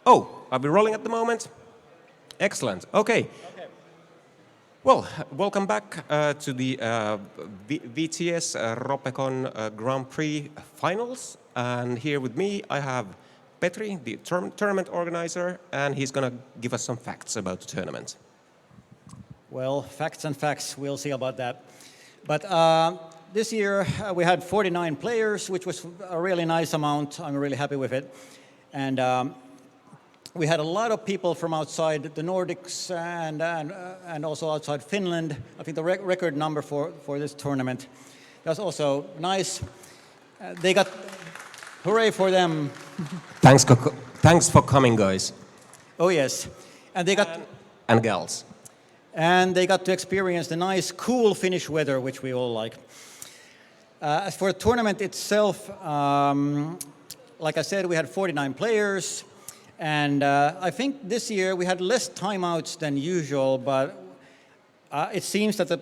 Oh, are we rolling at the moment? Excellent. Okay. Well, welcome back to the VTS Ropecon Grand Prix finals. And here with me, I have Petri, the tournament organizer, and he's going to give us some facts about the tournament. Well, facts and facts, we'll see about that. But this year we had 49 players, which was a really nice amount. I'm really happy with it. And we had a lot of people from outside the Nordics and also outside Finland. I think the record number for this tournament. That's also nice. They got, hooray for them. Thanks for coming, guys. Oh, yes. And they got... And gals. And they got to experience the nice, cool Finnish weather, which we all like. As for the tournament itself, like I said, we had 49 players. And I think this year we had less timeouts than usual, but it seems that the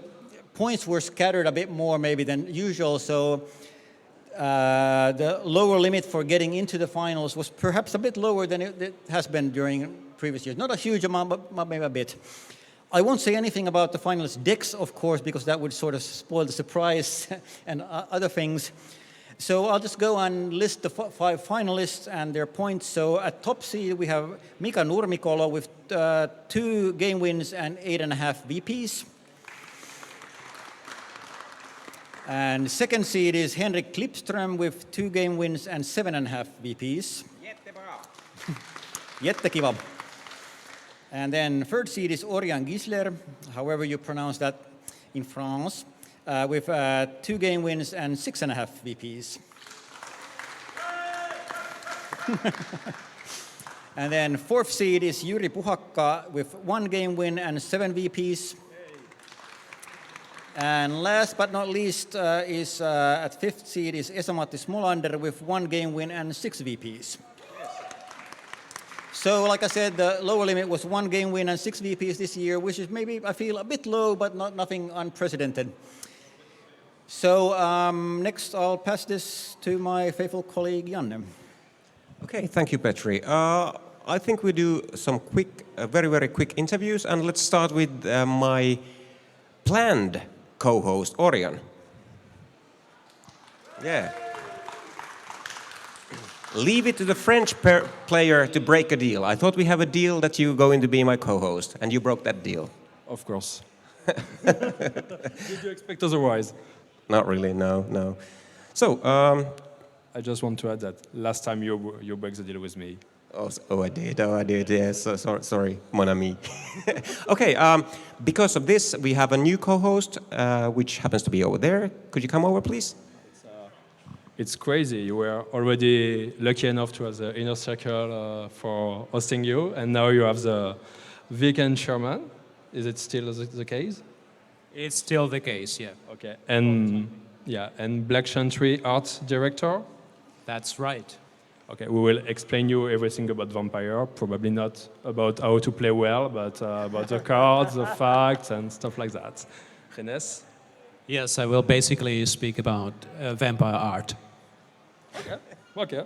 points were scattered a bit more maybe than usual. So the lower limit for getting into the finals was perhaps a bit lower than it has been during previous years. Not a huge amount, but maybe a bit. I won't say anything about the finalists' decks, of course, because that would sort of spoil the surprise and other things. So I'll just go and list the 5 finalists and their points. So at top seed we have Mika Nurmikolo with 2 game wins and 8.5 VPs. And second seed is Henrik Klipström with 2 game wins and 7.5 VPs. Jättekiva. And then third seed is Orion Gisler, however you pronounce that in France, with 2 game wins and 6.5 VPs. And then fourth seed is Jyri Puhakka with 1 game win and 7 VPs. And last but not least is at fifth seed is Esa-Matti Smolander with 1 game win and 6 VPs. So, like I said, the lower limit was 1 game win and 6 VPs this year, which is maybe, I feel, a bit low, but nothing unprecedented. So, next I'll pass this to my faithful colleague, Janne. Okay, thank you, Petri. I think we do some quick, very, very quick interviews, and let's start with my planned co-host, Orion. Yeah. Leave it to the French player to break a deal. I thought we have a deal that you're going to be my co-host, and you broke that deal. Of course. Did you expect otherwise? Not really, no. So, I just want to add that last time you broke the deal with me. Oh, I did. Yes, sorry, mon ami. Okay, because of this, we have a new co-host, which happens to be over there. Could you come over, please? It's crazy. You were already lucky enough to have the inner circle for hosting you, and now you have the weekend chairman. Is it still the case? It's still the case, yeah. Okay. And Black Chantry art director? That's right. Okay, we will explain you everything about Vampire, probably not about how to play well, but about the cards, the facts, and stuff like that. Renes? Yes, I will basically speak about vampire art. Okay.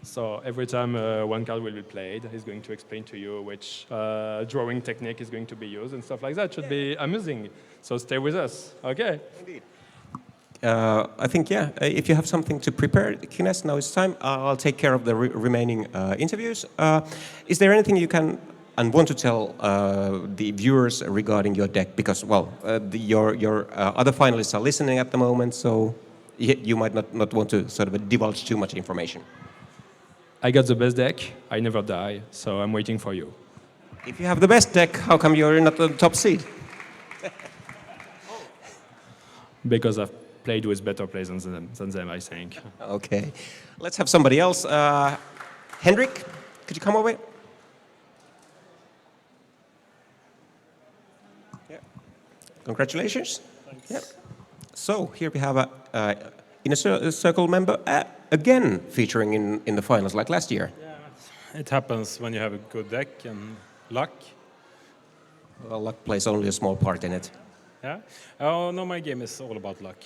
So every time one card will be played, he's going to explain to you which drawing technique is going to be used and stuff like that. Should be amusing. So stay with us. Okay. Indeed. I think, if you have something to prepare, Kines, now it's time. I'll take care of the remaining interviews. Is there anything you can and want to tell the viewers regarding your deck? Because, well, your other finalists are listening at the moment, so you might not want to sort of divulge too much information. I got the best deck. I never die, so I'm waiting for you. If you have the best deck, how come you're not the top seed? Because I've played with better players than them, I think. Okay. Let's have somebody else. Henrik, could you come over? Yeah. Congratulations. Thanks. Yeah. So here we have a Inner Circle member again featuring in the finals like last year. Yeah, it happens when you have a good deck and luck. Well, luck plays only a small part in it. Yeah. Oh no, my game is all about luck.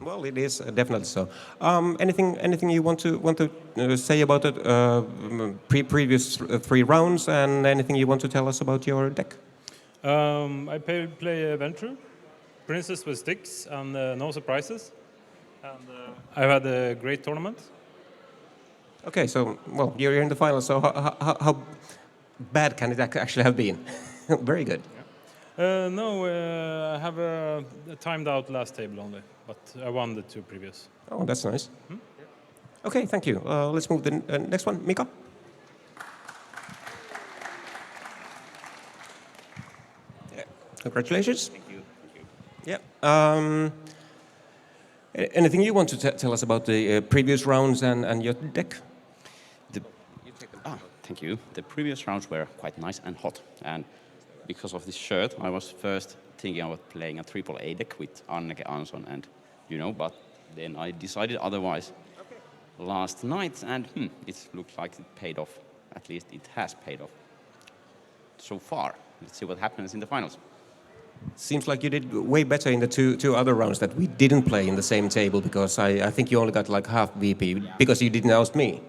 Well, it is definitely so. Anything you want to say about the previous three rounds, and anything you want to tell us about your deck? I play Venture, Princess with sticks, and no surprises. And I've had a great tournament. Okay, so well, you're in the final. So how bad can it actually have been? Very good. No, I have timed out last table only, but I won the two previous. Oh, that's nice. Okay, thank you. Let's move the next one, Mika. Yeah. Congratulations. Thank you. Thank you. Yeah. Anything you want to tell us about the previous rounds and your deck? The, thank you. The previous rounds were quite nice and hot, and because of this shirt, I was first thinking about playing a triple A deck with Anneke Anson, and but then I decided otherwise last night, and it looks like it paid off. At least it has paid off so far. Let's see what happens in the finals. Seems like you did way better in the two other rounds that we didn't play in the same table, because I think you only got like half VP because you didn't oust me.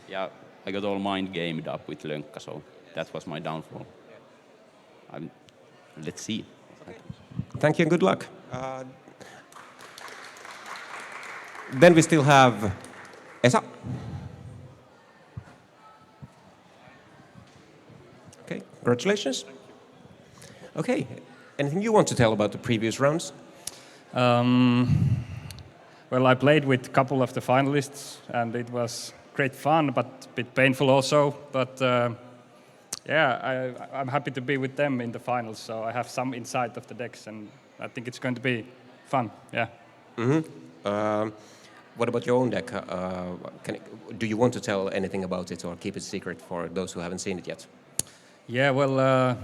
Yeah, I got all mind gamed up with Lönkka, so that was my downfall. Let's see what happens. Thank you and good luck. Then we still have Esa. Okay, congratulations. Okay, anything you want to tell about the previous rounds? Well, I played with a couple of the finalists, and it was great fun, but a bit painful also. But yeah, I'm happy to be with them in the finals, so I have some insight of the decks, and I think it's going to be fun. Yeah. What about your own deck? Do you want to tell anything about it or keep it secret for those who haven't seen it yet? Yeah. Well,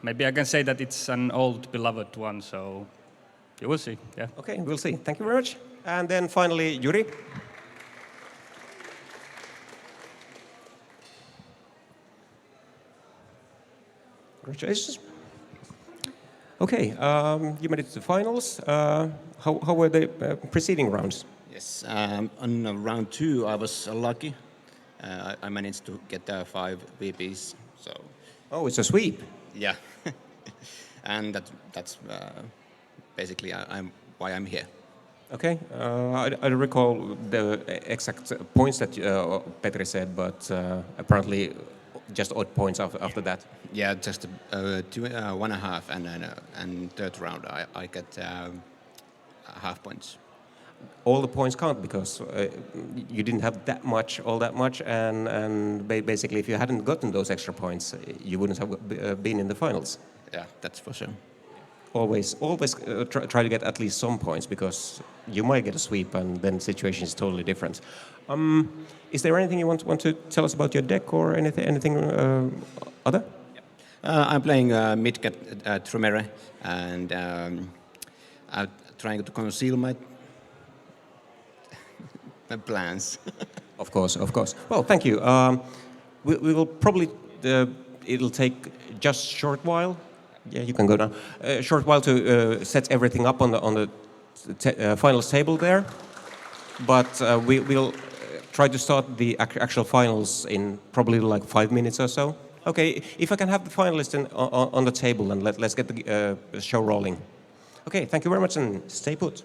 maybe I can say that it's an old beloved one, so you will see. Yeah. Okay, we'll see. Thank you very much. And then finally, Yuri. Congratulations. Okay, you made it to the finals. How were the preceding rounds? Yes, on round two, I was lucky. I managed to get 5 VPs, so Oh, it's a sweep. yeah, and that's basically why I'm here. Okay, I don't recall the exact points that Petri said, but apparently just odd points after that. Yeah, just 1.5, and then and third round I get half points. All the points count because you didn't have all that much, and basically, if you hadn't gotten those extra points, you wouldn't have been in the finals. Yeah, that's for sure. Always try to get at least some points, because you might get a sweep, and then the situation is totally different. Is there anything you want to tell us about your deck, or anything other? I'm playing Midcat Trumere, and I'm trying to conceal my plans. Of course, of course. Well, thank you. We will probably it'll take just a short while. Yeah, you can go now. A short while to set everything up on the finals table there, but we'll try to start the actual finals in probably like 5 minutes or so. Okay, if I can have the finalists on the table, and let's get the show rolling. Okay, thank you very much, and stay put.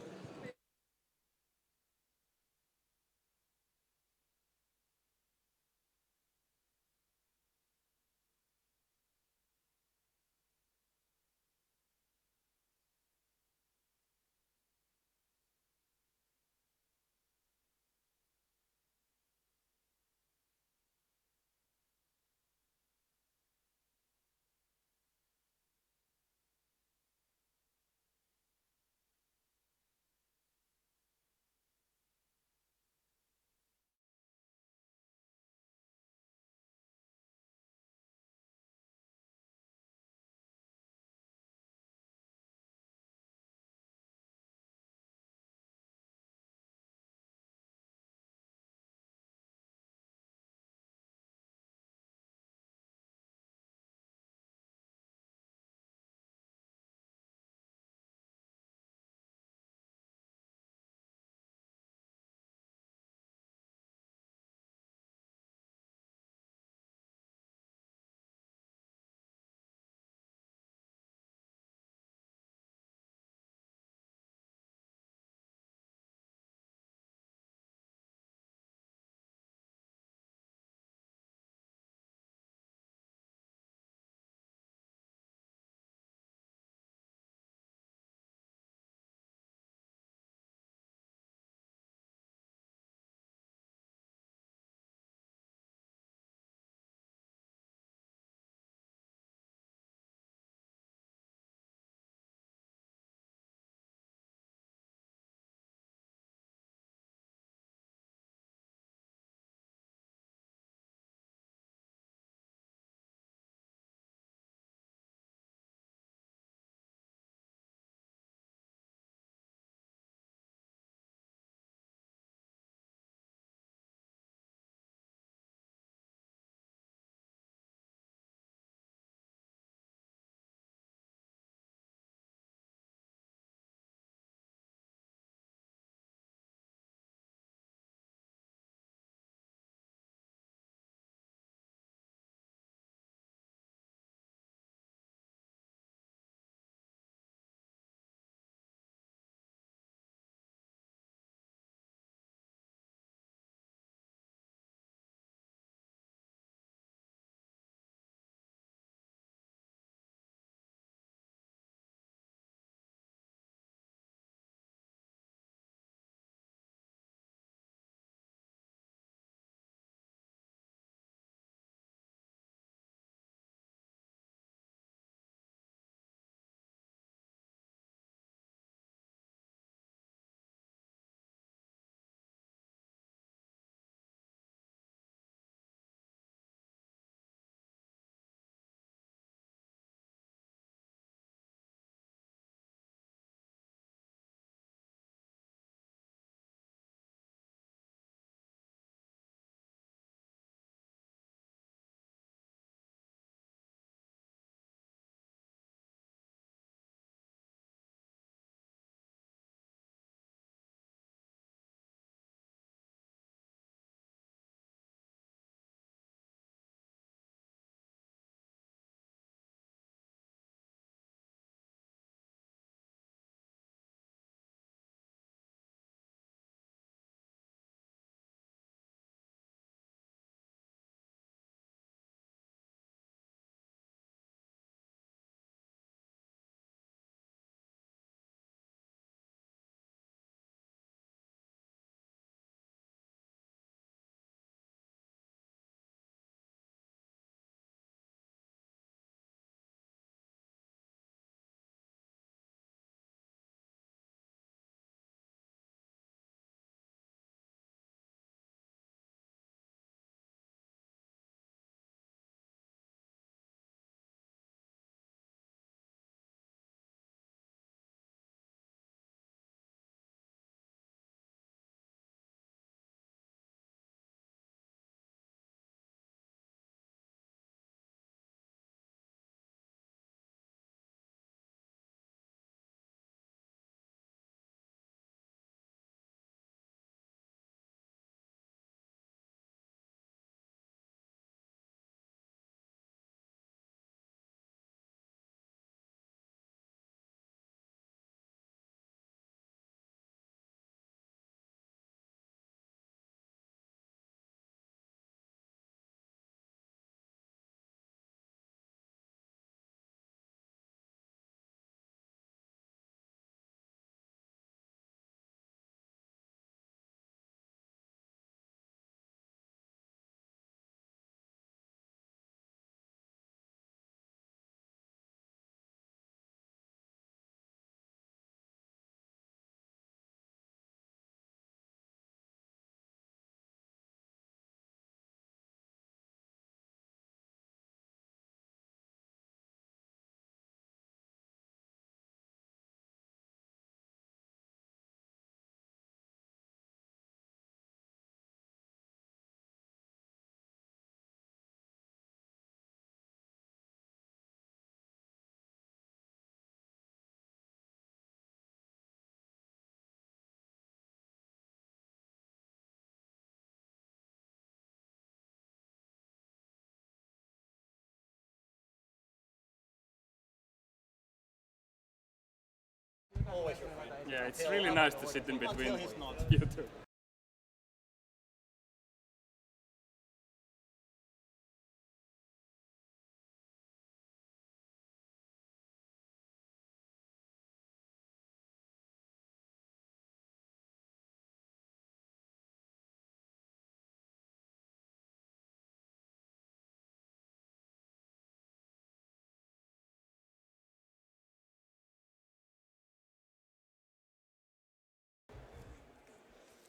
always your friend. Yeah, it's really nice to sit in between Until he's not. you two.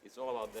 It's all about the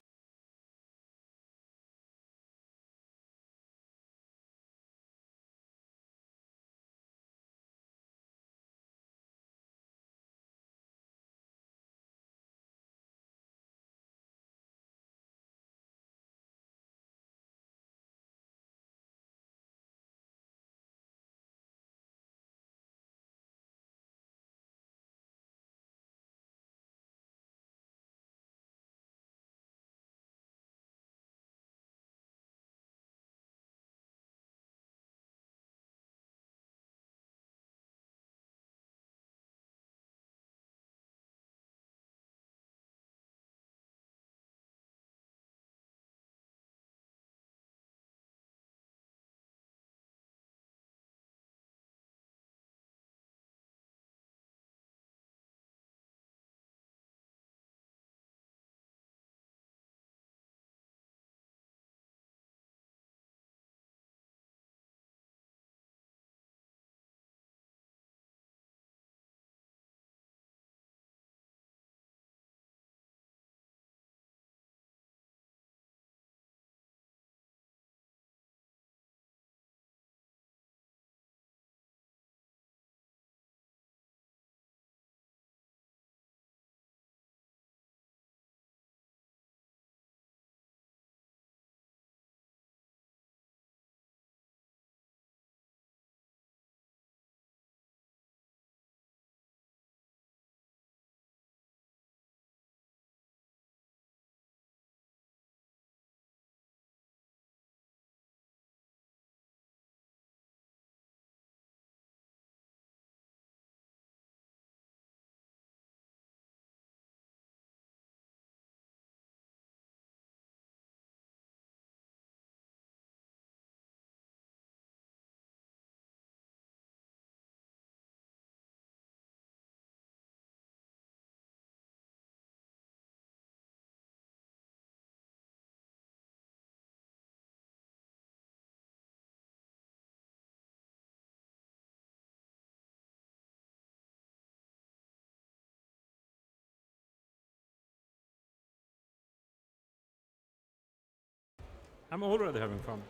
I'm already having fun.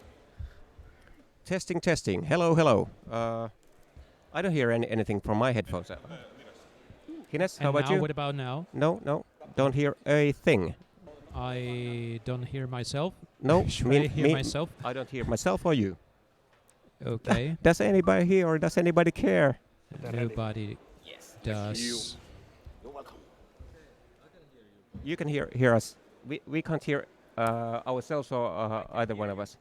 Testing, testing. Hello, hello. I don't hear anything from my headphones. Hines, how And about now, you? what about now? No, no, don't hear a thing. I don't hear myself. No, Should I hear myself? I don't hear myself or you. Okay. Does anybody hear or does anybody care? Nobody does. You're welcome. You can hear us. We can't hear ourselves or either one of us.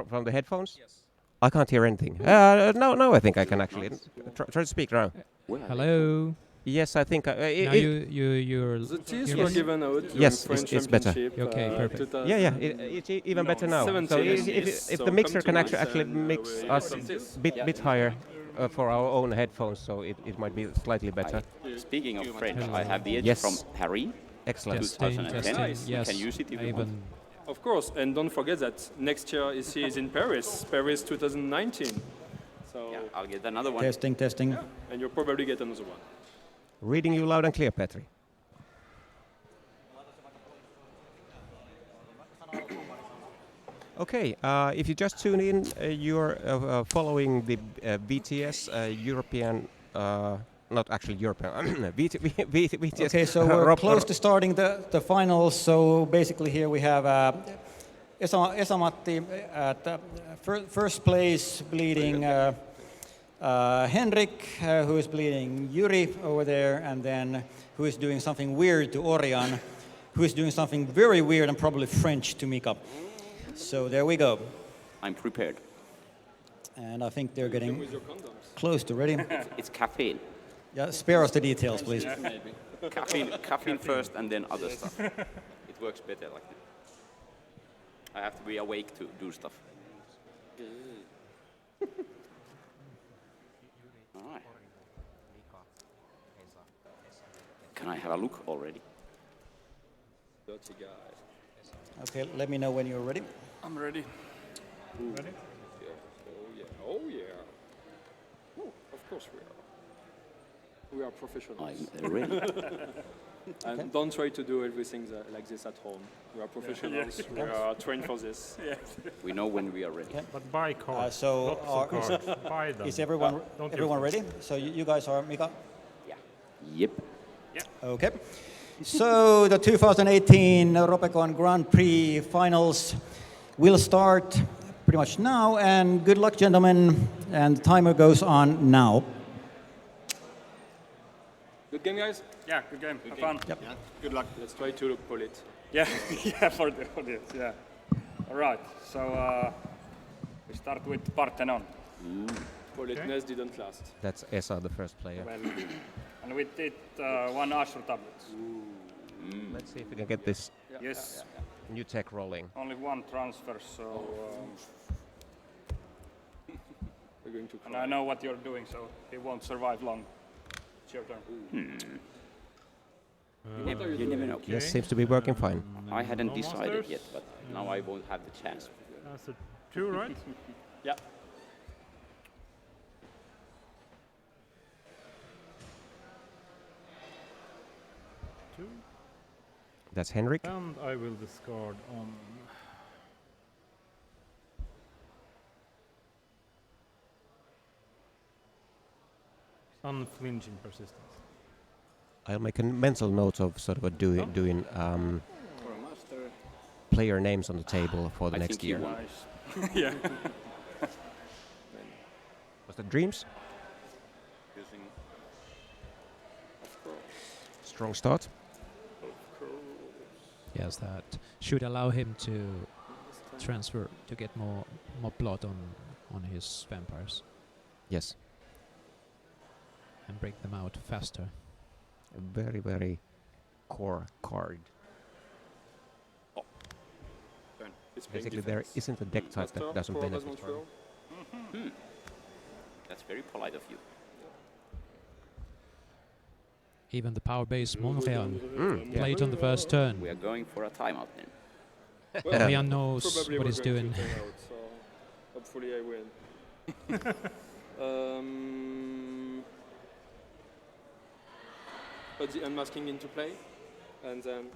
From the headphones? Yes. I can't hear anything. No, I think I can actually. Try to speak now. Hello. Yes, I think. Now you're. The teas hear were me? given out during Yes, French it's better. Championship, Okay, perfect. Yeah, it's even better now. So 17 if so the mixer come can to us actually and, mix we'll us practice. bit higher for our own headphones, so it might be slightly better. Speaking of French, I have the edge Yes. from Harry. Excellent. Testing, 2010. testing. You Yes. can use it if I you want. even. Of course, and don't forget that next year is in Paris 2019. So, Yeah, I'll get another one. Testing, testing. and you'll probably get another one. Reading you loud and clear, Petri. Okay, if you just tune in, you're following the VTS European, not actually European, VTS. Okay, so we're close to starting the finals. So basically, here we have Esa-Matti at first place, bleeding Henrik, who is bleeding Yuri over there, and then who is doing something weird to Orion, who is doing something very weird and probably French to Mika. So there we go. I'm prepared. And I think they're getting close to ready. It's caffeine. Yeah, spare us the details, please. Maybe. Caffeine first and then other stuff. It works better like that. I have to be awake to do stuff. All right. Can I have a look already? Dirty guy. Okay, let me know when you're ready. I'm ready. Ready? Yeah. Oh yeah. Oh, of course we are. We are professionals. I'm ready. And don't try to do everything like this at home. We are professionals. We are trained for this. We know when we are ready. Okay. But buy cards. So, Lots of cards. Buy them. is everyone Don't everyone use ready? So you guys are, Mika? Yeah. Yep. Okay. So the 2018 Ropecon Grand Prix finals will start pretty much now, and good luck, gentlemen. And the timer goes on now. Good game, guys. Yeah, good game. Have fun. Good luck. Let's try to look polite. Yeah, yeah, for the audience, yeah. All right, so we start with Parthenon. Politeness didn't last. That's Esa, the first player. Well, and we did one Ashur tablet. Let's see if we can get this Yes, new tech rolling. only one transfer, so... We're going to and cry. I know what you're doing, so he won't survive long. It's your turn. You never know. Yes, seems to be working fine. I hadn't No decided monsters? yet, but now I won't have the chance. That's a 2, right? Yeah. Two. That's Henrik. And I will discard on. Unflinching persistence. I'll make a mental note of sort of a doing player names on the table for the I next think you year. won. Yeah. Was that Dreams? Using Strong start. Yes, that should allow him to transfer to get more blood on his vampires Yes. and break them out faster. A very, very core card. It's playing Basically, there defense. isn't a deck type that doesn't for benefit Montreal. from. That's very polite of you. Even the power base Monreal Yeah. played on the first turn. We are going for a timeout then. Monreal knows Probably what we're he's going doing. to turn out, so hopefully I win. Put the unmasking into play, and then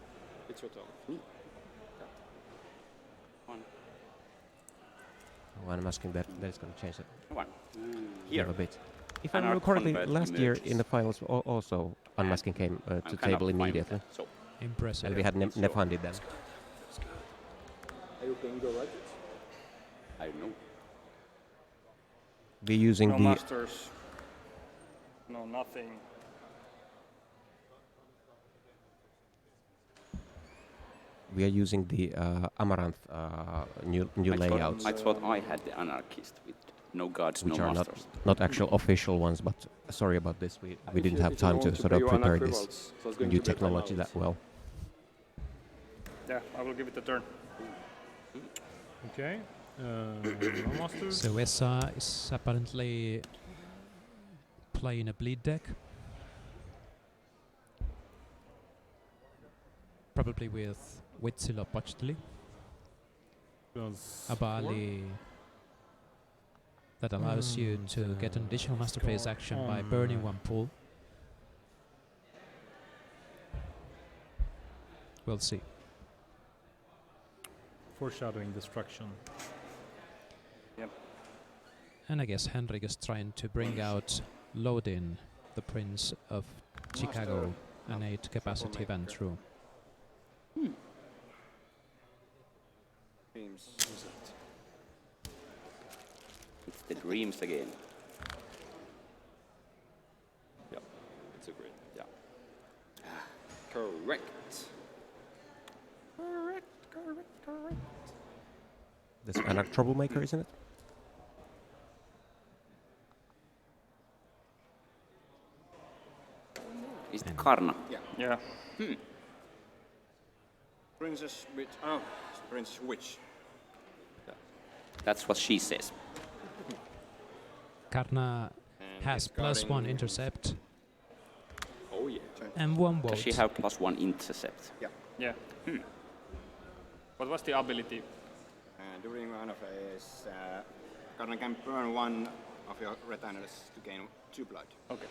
it's your turn. Oh, I'm asking that is going to change it Come on. here Here. a bit. If I And our remember correctly, convert last year emerges. in the finals also unmasking came I'm to kind of table fine with immediately, that. So, Impressive. and we had So- Nefandid then. Are you playing go right? I don't know. We're using No the masters. No nothing. Amaranth new layouts, I thought I had the anarchist with no gods, which no are masters. not actual official ones. But sorry about this, we didn't have time to sort of prepare this new technology that well. Yeah, I will give it a turn. Okay. No masters. So Esa is apparently playing a bleed deck. Probably with Witsila Pachitli, Does Abali. That allows you to get an additional master phase action by burning one pool. We'll see. foreshadowing destruction. And I guess Henrik is trying to bring out Lodin, the Prince of Chicago, an 8 capacity Ventru. It's the dreams again. Yeah, it's a great. Yeah. Correct. This is another troublemaker, isn't it? Is it Karna? Yeah. Princess which? Oh, Princess which? That's what she says. Karna has +1 intercept Oh yeah. and 1 Does she vote. have +1 intercept? Yeah. What was the ability? During one phase, Karna can burn one of your retainers to gain 2 blood. Okay.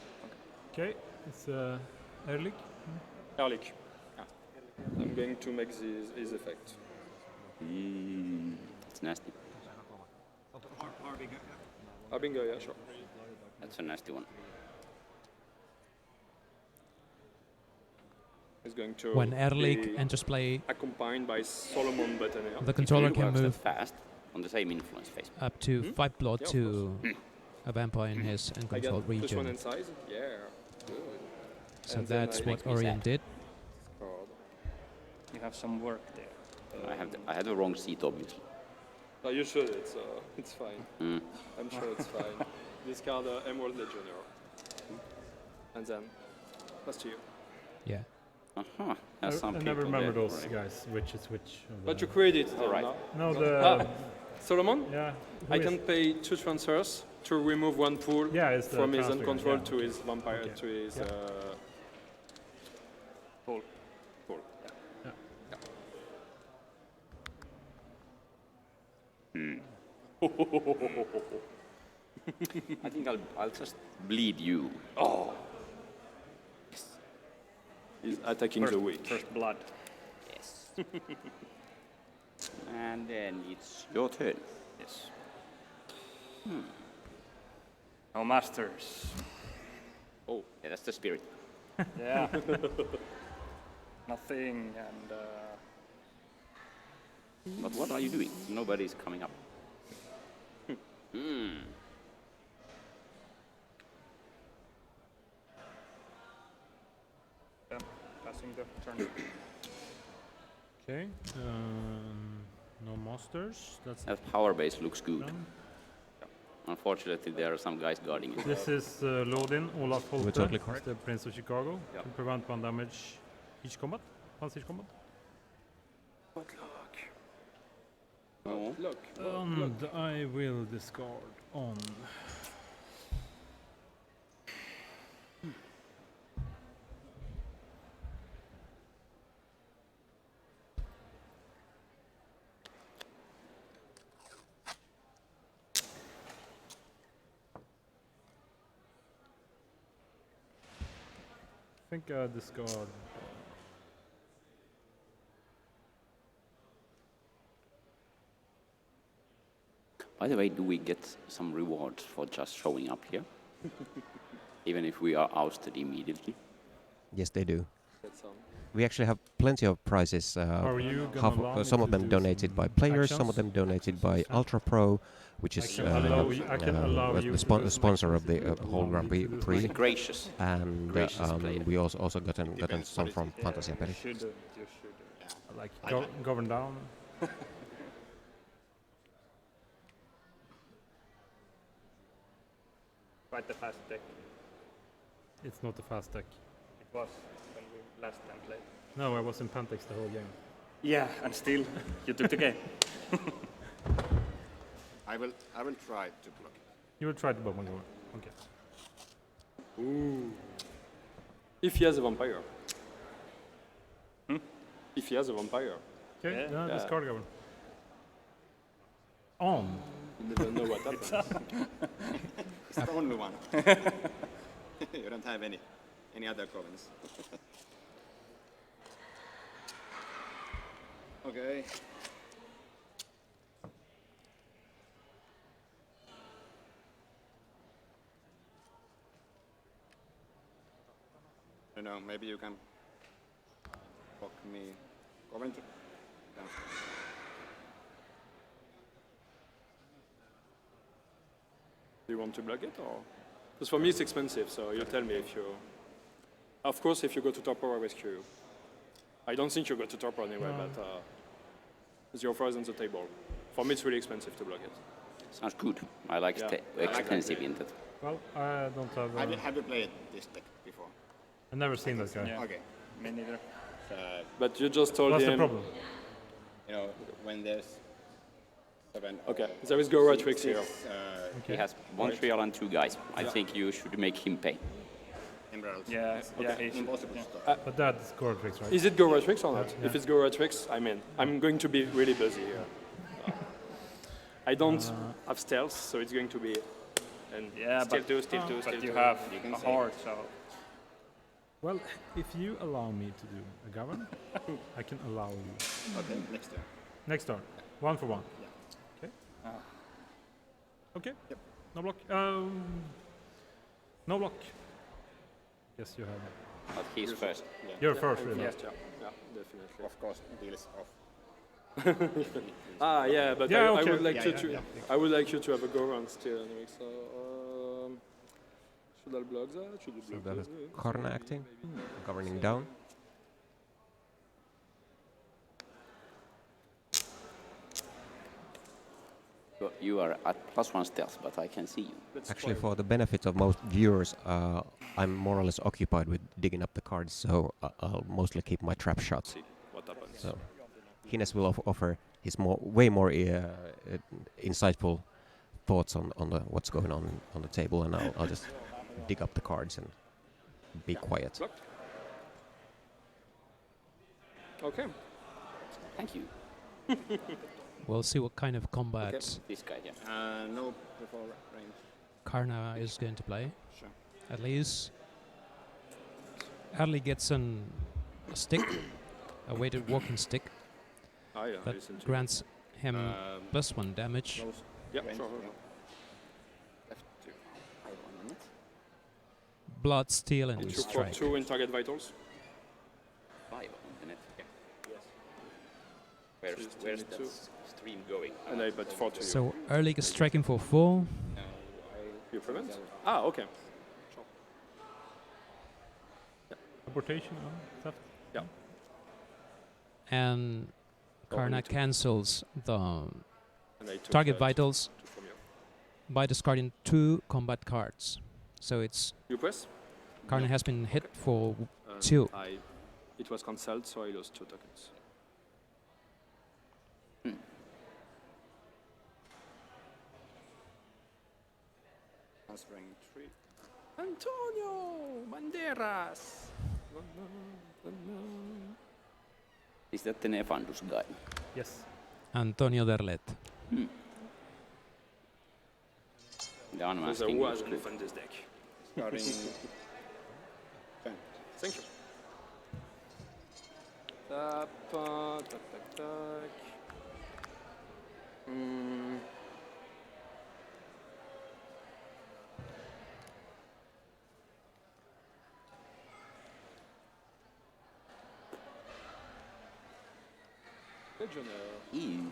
Okay, it's Erlich. Erlich. I'm going to make his effect. It's nasty. Harbinger, yeah, sure. That's a nasty one. He's going to When Erlich be enters play, accompanied by Solomon Buttoner. the controller It can works move that fast on the same influence phase. up to 5 blood Yeah, of to a vampire in his I uncontrolled get +1 region. in size. Yeah. Good. So And then that's I what me Orion sad. did. Card. You have some work there. I had the wrong seat, obviously. No, you should. It's fine. I'm sure it's fine. Discard Emerald Legionnaire. And then, pass to you. Yeah. Uh-huh. There's some I people never remember there those already. guys, which is which. of But the- you created them All right. now. No, the Solomon? yeah. who I is- can pay 2 transfers to remove 1 pool Yeah, it's the from his transfer guy, uncontrolled yeah, to okay. his vampire, Okay. to his Yeah. pool. I think I'll just bleed you. He's attacking the weak. First blood. Yes. And then it's your turn. Yes. No masters. Oh, yeah, that's the spirit. Yeah. Nothing and But what are you doing? Nobody's coming up. yeah, passing the turn. Okay. No monsters. That's That power base looks good. done. Unfortunately, there are some guys guarding it. This is Lodin, Olaf Holte, totally is correct. the Prince of Chicago. Yeah. Can prevent 1 damage each combat. Once each combat. No. Look. And I will discard on. I think I discard. By the way, do we get some rewards for just showing up here? Even if we are ousted immediately? Yes, they do. That's We actually have plenty of prizes. Are you gonna Half allow me some of to them do donated some by players, some actions? of them donated by Ultra Pro, which I is can allow you- I can allow you the to do some sponsor of the actions if you whole allow Grand me to Prix. do Prix. some Gracious. And Gracious player. we also gotten some from Fantasia Peri. You should. like govern down. Quite a fast deck. It's not a fast deck. It was when we last time played. No, I was in Pentex the whole game. Yeah, and still you took the game. I will try to block it. You will try to bomb one. Okay. If he has a vampire. If he has a vampire. Okay, Yeah. discard govern. On. You never know what happens. It's the only one. You don't have any other columns. Okay. I don't know, maybe you can block me Coventry. Do you want to block it or? Because for me it's expensive, so you tell me if you. Of course, if you go to Torpor, I rescue you. I don't think you go to Torpor anyway, but the offer is on the table. For me, it's really expensive to block it. Sounds good. I like Yeah. expensive in that. Well, I don't have. Have you played this deck before? I've never seen that guy. Yeah. Okay, me neither. But you just told What's him. the problem? You know, when there's 7. Okay, there is Gora tricks here. He has one trial and 2 guys. I think you should make him pay. Emeralds. Yeah, yeah. he should- Impossible yeah. start. But that's core tricks, right? Is it Gora tricks or not? If it's Gora tricks, I mean, I'm going to be really busy here. I don't have stealth, so it's going to be. And Yeah, still but, do, still do, still but you do. have can a say- horde, so Well, if you allow me to do a govern, I can allow you. Okay, next turn. Next turn, 1 for 1. Yeah. Okay. Ah. Okay. No block. No block. Yes, you have. But he's first. You're first, really. Yeah, definitely. Of course, deals off. Ah, yeah, but Yeah, I okay. would like Yeah, you yeah, to. yeah. I would like you to have a go round still, anyway. So, should I block that? Should you So block that is that? Karna acting, governing down. You are at +1 stealth, but I can see you. Let's Actually, try. for the benefit of most viewers, I'm more or less occupied with digging up the cards, so I'll mostly keep my trap shots. See what happens. So Hines will offer his way more insightful thoughts on what's going on the table, and I'll just dig up the cards and be quiet. Blocked. Okay. Thank you. We'll see what kind of combat This guy, yeah. No before range. Karna is going to play. Sure. At least Adley gets a stick, a weighted walking stick Ah, yeah, that listen to grants him +1 damage. Close Yeah, range. sure. Left 2. I 1 minute. Blood, steel, and Into for strike. 2 in target vitals. 5 1 minute. Yeah. Yes. Where's Just that two. stream going? And I bet 4 to you. So Ehrlich is striking for 4. You prevent? Ah, okay. Sure. Teleportation stuff. Yeah. And Karna me too. cancels the And I took target that vitals two from you. by discarding 2 combat cards. So it's You press? Karna has been hit for And 2. It was cancelled, so I lost 2 tokens. Transferring 3. Antonio Banderas. Is that the Nefandus guy? Yes. Antonio Derlet. The one Because there asking was was an cool. in this deck. Starting 10. Thank you. Tap, tac. Legionnaire. Ew.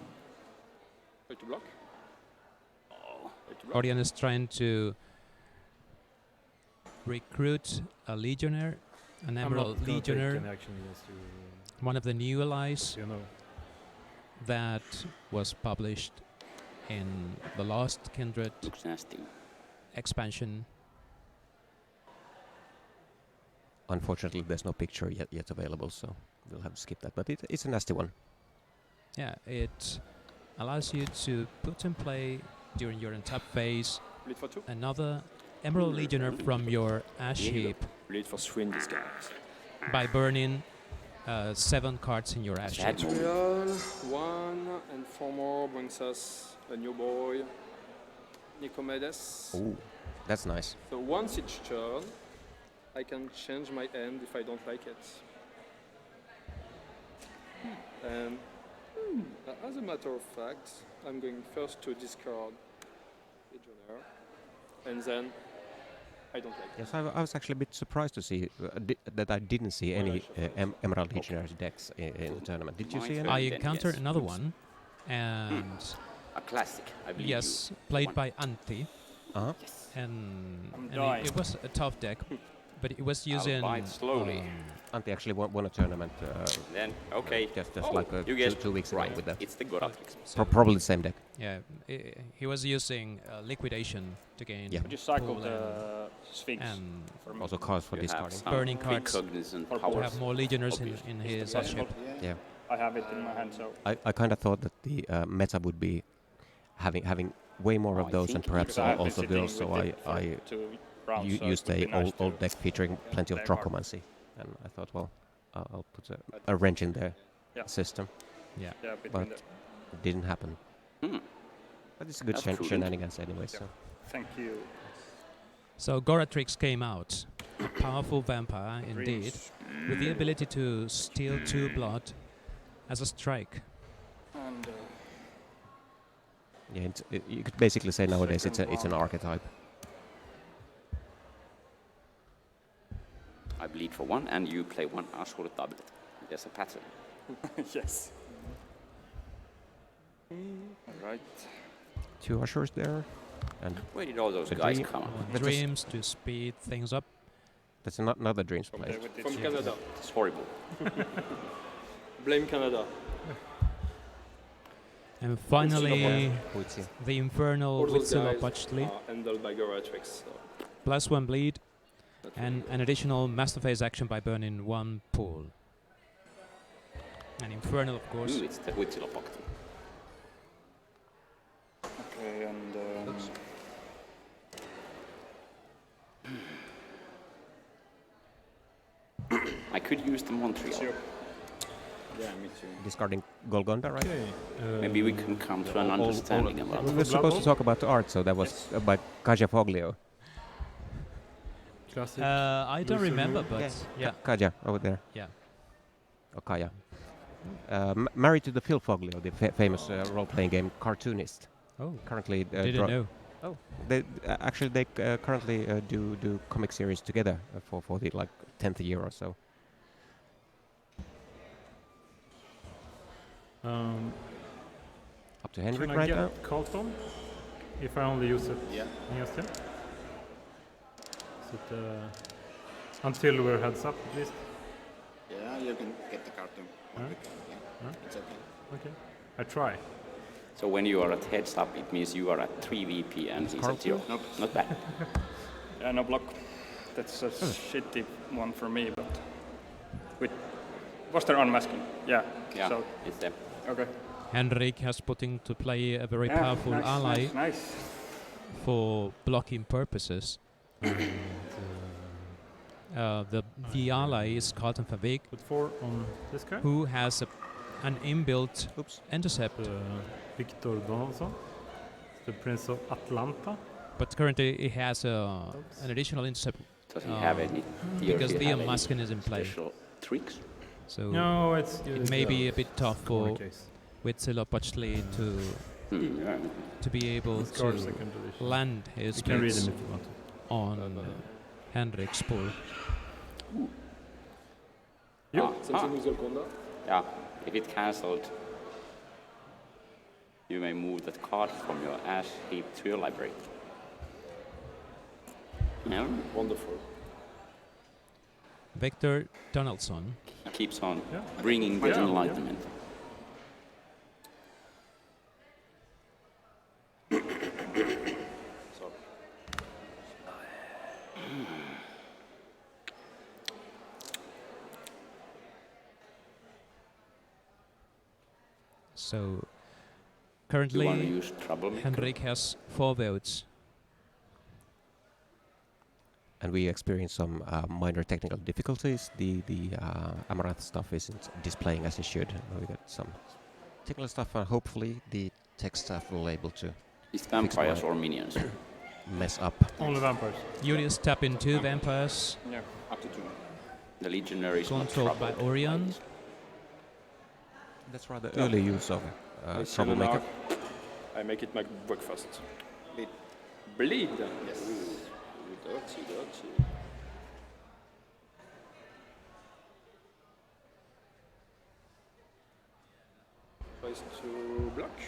Way to block. Way to block. Orion is trying to recruit a Legionnaire, an I'm Emerald not gonna take Legionnaire, an action against you, one of the new allies you know. that was published in the last Kindred Looks nasty. expansion. Unfortunately, there's no picture yet available, so we'll have to skip that. But it's a nasty one. Yeah, it allows you to put in play during your untap phase Bleed for 2. another Emerald Legionnaire from your ash Here you go. heap Bleed for 3 in this game. by burning 7 cards in your ash heap. Sad moment. Real, 1 and 4 more brings us a new boy, Nicomedes. Oh, that's nice. So once each turn, I can change my end if I don't like it. And as a matter of fact, I'm going first to discard Legionnaire, and then I don't like it. Yes, I was actually a bit surprised to see that I didn't see any Emerald Legionnaires decks in the tournament. Did you see any? I Then encountered yes. another one, and A classic, I believe. yes, you played won. by Antti, Uh-huh. Yes. and dying. it was a tough deck. but it was I'll using bite slowly. Antti actually won a tournament Then, okay. just Oh, like you two, guessed 2 weeks ago right. with that. It's the Goratrix. Probably the same deck. yeah, he was using liquidation to gain Yeah. But you cycle pool the Sphinx. and For me. Also cards for You have discarding. some Burning cards. cognizant Or to powers. have more legionnaires Obviously. in his Yeah. ship. Yeah. I have it in my hand, so I kind of thought that the meta would be having way more Oh, of I those and think perhaps because I have been also sitting girls. So with it for I 2 rounds, so it used would a be nice old to deck featuring plenty of play hard. Drocomancy, and I thought, well, I'll put a wrench in the Yeah. system. Yeah. Yeah, between But it didn't happen. Hmm. But it's a good That's prudent. shenanigans anyway. So Thank you. So Goratrix came out, a powerful vampire indeed, Dreams. with the ability to steal 2 blood as a strike. And yeah, you could basically say nowadays it's Second an archetype. I bleed for 1 and you play 1 Ashur tablet. There's a pattern. yes. All right. 2 ushers there, and Where did all those The guys dream- come up? That was- Dreams to speed things up. that's another Dreams Okay, play. with this From here. Canada. It's horrible. Blame Canada. And finally, Huitsi. the Infernal All with those Scylla guys Butchley, are handled by Goratrix. So +1 bleed, that's and an additional Master Phase action by burning 1 pool. And Infernal, of course. Ooh, it's the Huitzilopochtli. Okay, and I could use the Montreal. Sure. Yeah, me too. Discarding Golgonda, right? Maybe we can come to an understanding about We it. were supposed to talk about the art, so that was by Kaja Foglio. classic. I don't Lucifer remember, Moon? but yeah. Kaja over there. Yeah. Or Kaya. Married to the Phil Foglio, the famous role-playing game cartoonist. Oh, Currently, didn't know. They actually they currently do comic series together for the like 10th year or so. Up to Henrik Can I right get now. Carlton if I only use it Yeah. against him? Is it, until we're heads up at least? Yeah, you can get the cartoon. Huh? Yeah, Huh? it's okay. Okay. I try. So when you are at heads up, it means you are at 3 VP and he's at 0. Nope. Not bad. Yeah, no block. That's a shitty one for me, but wait, was there unmasking? Yeah. Yeah, So it's them. okay. Henrik has put into play a very Yeah, powerful nice, ally Nice, nice. for blocking purposes. The ally is Carlton Favik, Put 4 on this guy. who has an inbuilt Oops. intercept, Victor Donaldson, the Prince of Atlanta. but currently he has an additional intercept Does he have any? because the Liam Muskin is in play. special tricks? So No, it's it may be a bit tough for case. Witsila Butchley Yeah. to be able Discard to second edition. land his You can read tricks them if you want to. on Henrik's pool. Yeah, if it cancelled, you may move that card from your ash heap to your library. Yeah, Wonderful. Victor Donaldson he keeps on Yeah. bringing the Yeah, yeah. enlightenment. So Do you want to currently use troublemaker? Henrik has 4 votes. And we experienced some minor technical difficulties. The Amaranth stuff isn't displaying as it should. We got some technical stuff, and hopefully the tech staff will able to Is vampires mine. or minions? mess up. Only vampires. Julius tap in 2 vampires, Yeah. Up to 2. The legionary is not controlled by troubled. Orion. That's rather early use of troublemaker. I make it my breakfast. Bleed. Bleed. Yes. Dirty, dirty. Tries to block.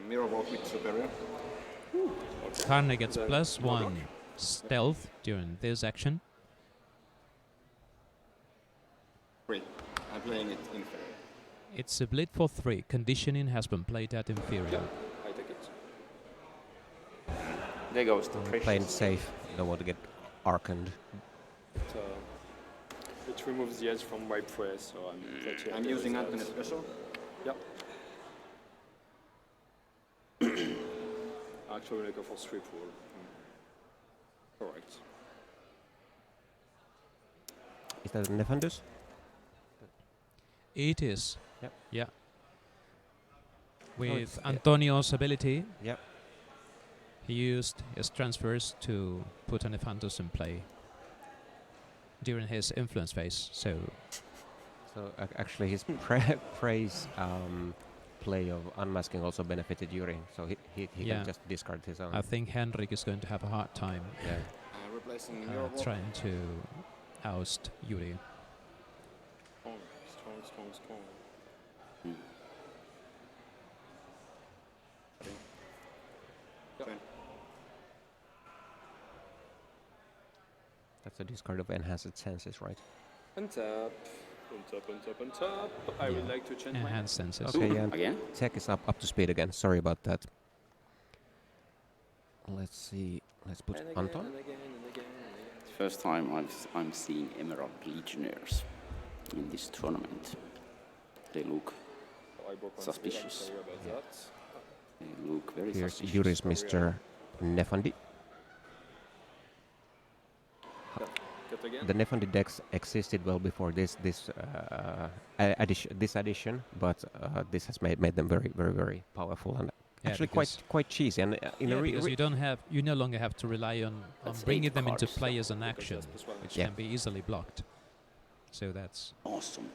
Mirror ball block with superior. Karne gets +1 stealth during this action. 3. I'm playing it inferior. It's a bleed for 3. Conditioning has been played at inferior. I take it. There goes the Playing precious. safe. You don't want to get arcaned. It removes the edge from wipe press, so I'm pretty I'm happy using with Anthony that. special. Yeah. Actually, like for 3 pool. Correct. Is that a Nefandus? It is. Yep. Yeah. With it's- Antonio's ability, Yep. he used his transfers to put an Nefandus in play during his influence phase. So So actually, his praise play of unmasking also benefited Yuri. So he Yeah. can just discard his own. I think Henrik is going to have a hard time Yeah. Replacing your block. trying to oust Yuri. Strong, strong, strong, strong. That's a discard of enhanced senses, right? Untap, untap, untap, untap. I would Yeah. like to change my Enhanced senses. Okay, yeah. Again? Tech is up to speed again. Sorry about that. Let's see. Let's put And again, Anton. and again, and again, and again. It's first time I'm seeing Emerald Legionnaires in this tournament. They look Oh, I broke one Suspicious. speed, I'm sorry about that. they look very Here's suspicious. Yuri's Mr. Nefandi. Cut again. The Nefandi decks existed well before this addition, but this has made them very, very, very powerful and Yeah, actually because- quite cheesy. And in Yeah, a because you no longer have to rely on That's bringing 8 them into cards, play as an because action, that's +1. which Yeah. can be easily blocked. So that's Awesome.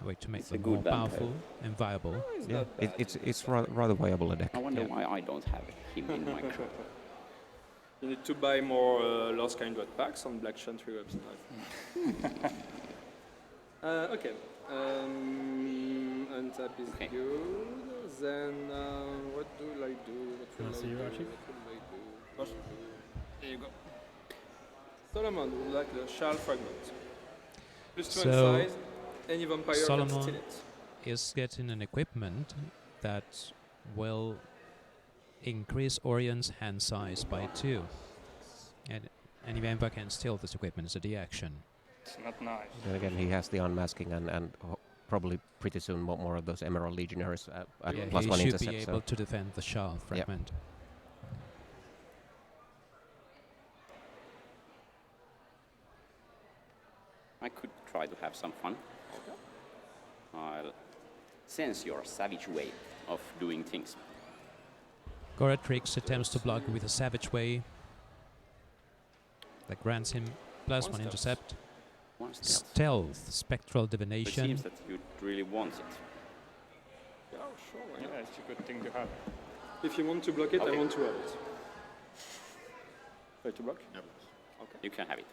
a way to make It's a them good more vampire. powerful and viable. It's yeah, not bad. it's rather viable a deck. I wonder Yeah. why I don't have him in my crew. You need to buy more Lost Kindred packs on Black Chantry website. Okay. Untap is Okay. good. Then what do I do? What will I see you, do? Archie? What will I do? There you go. Solomon would like the Shard Fragment. +2 in So, size. Any vampire can Solomon steal it. is getting an equipment that will increase Orion's hand size by 2. And any vampire can steal this equipment as a D action. It's not nice. Then again, he has the unmasking and probably pretty soon more of those Emerald Legionnaires at Yeah, +1 he should intercept. be so- able to defend the Shard fragment. I could try to have some fun. I'll sense your savage way of doing things. Goratrix attempts to block with a Savage Way that grants him +1 stealth. intercept. One stealth. Stealth, Spectral It Divination. seems that you really want it. Yeah, sure. Why not? Yeah, it's a good thing to have. If you want to block it, I Okay. want to have it. Try to block? You can have it.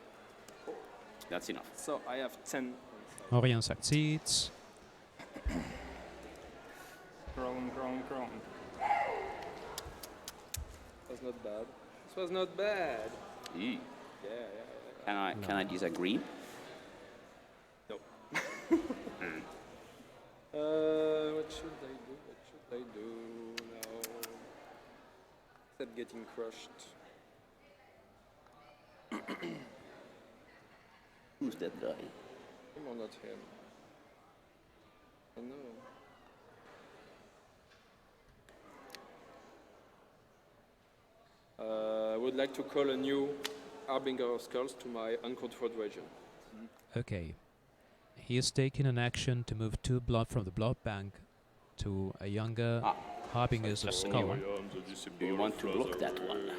That's enough. So I have 10. Orion succeeds. Grown. That's not bad. This was not bad. Eee. Yeah. Can I disagree? No. What should I do? What should I do now? Except getting crushed. Who's that guy? Him or not him? I know. I would like to call a new Harbinger of Skulls to my uncontrolled region. Okay. He is taking an action to move 2 blood from the blood bank to a younger Harbingers of Skull. Do you want to block that one?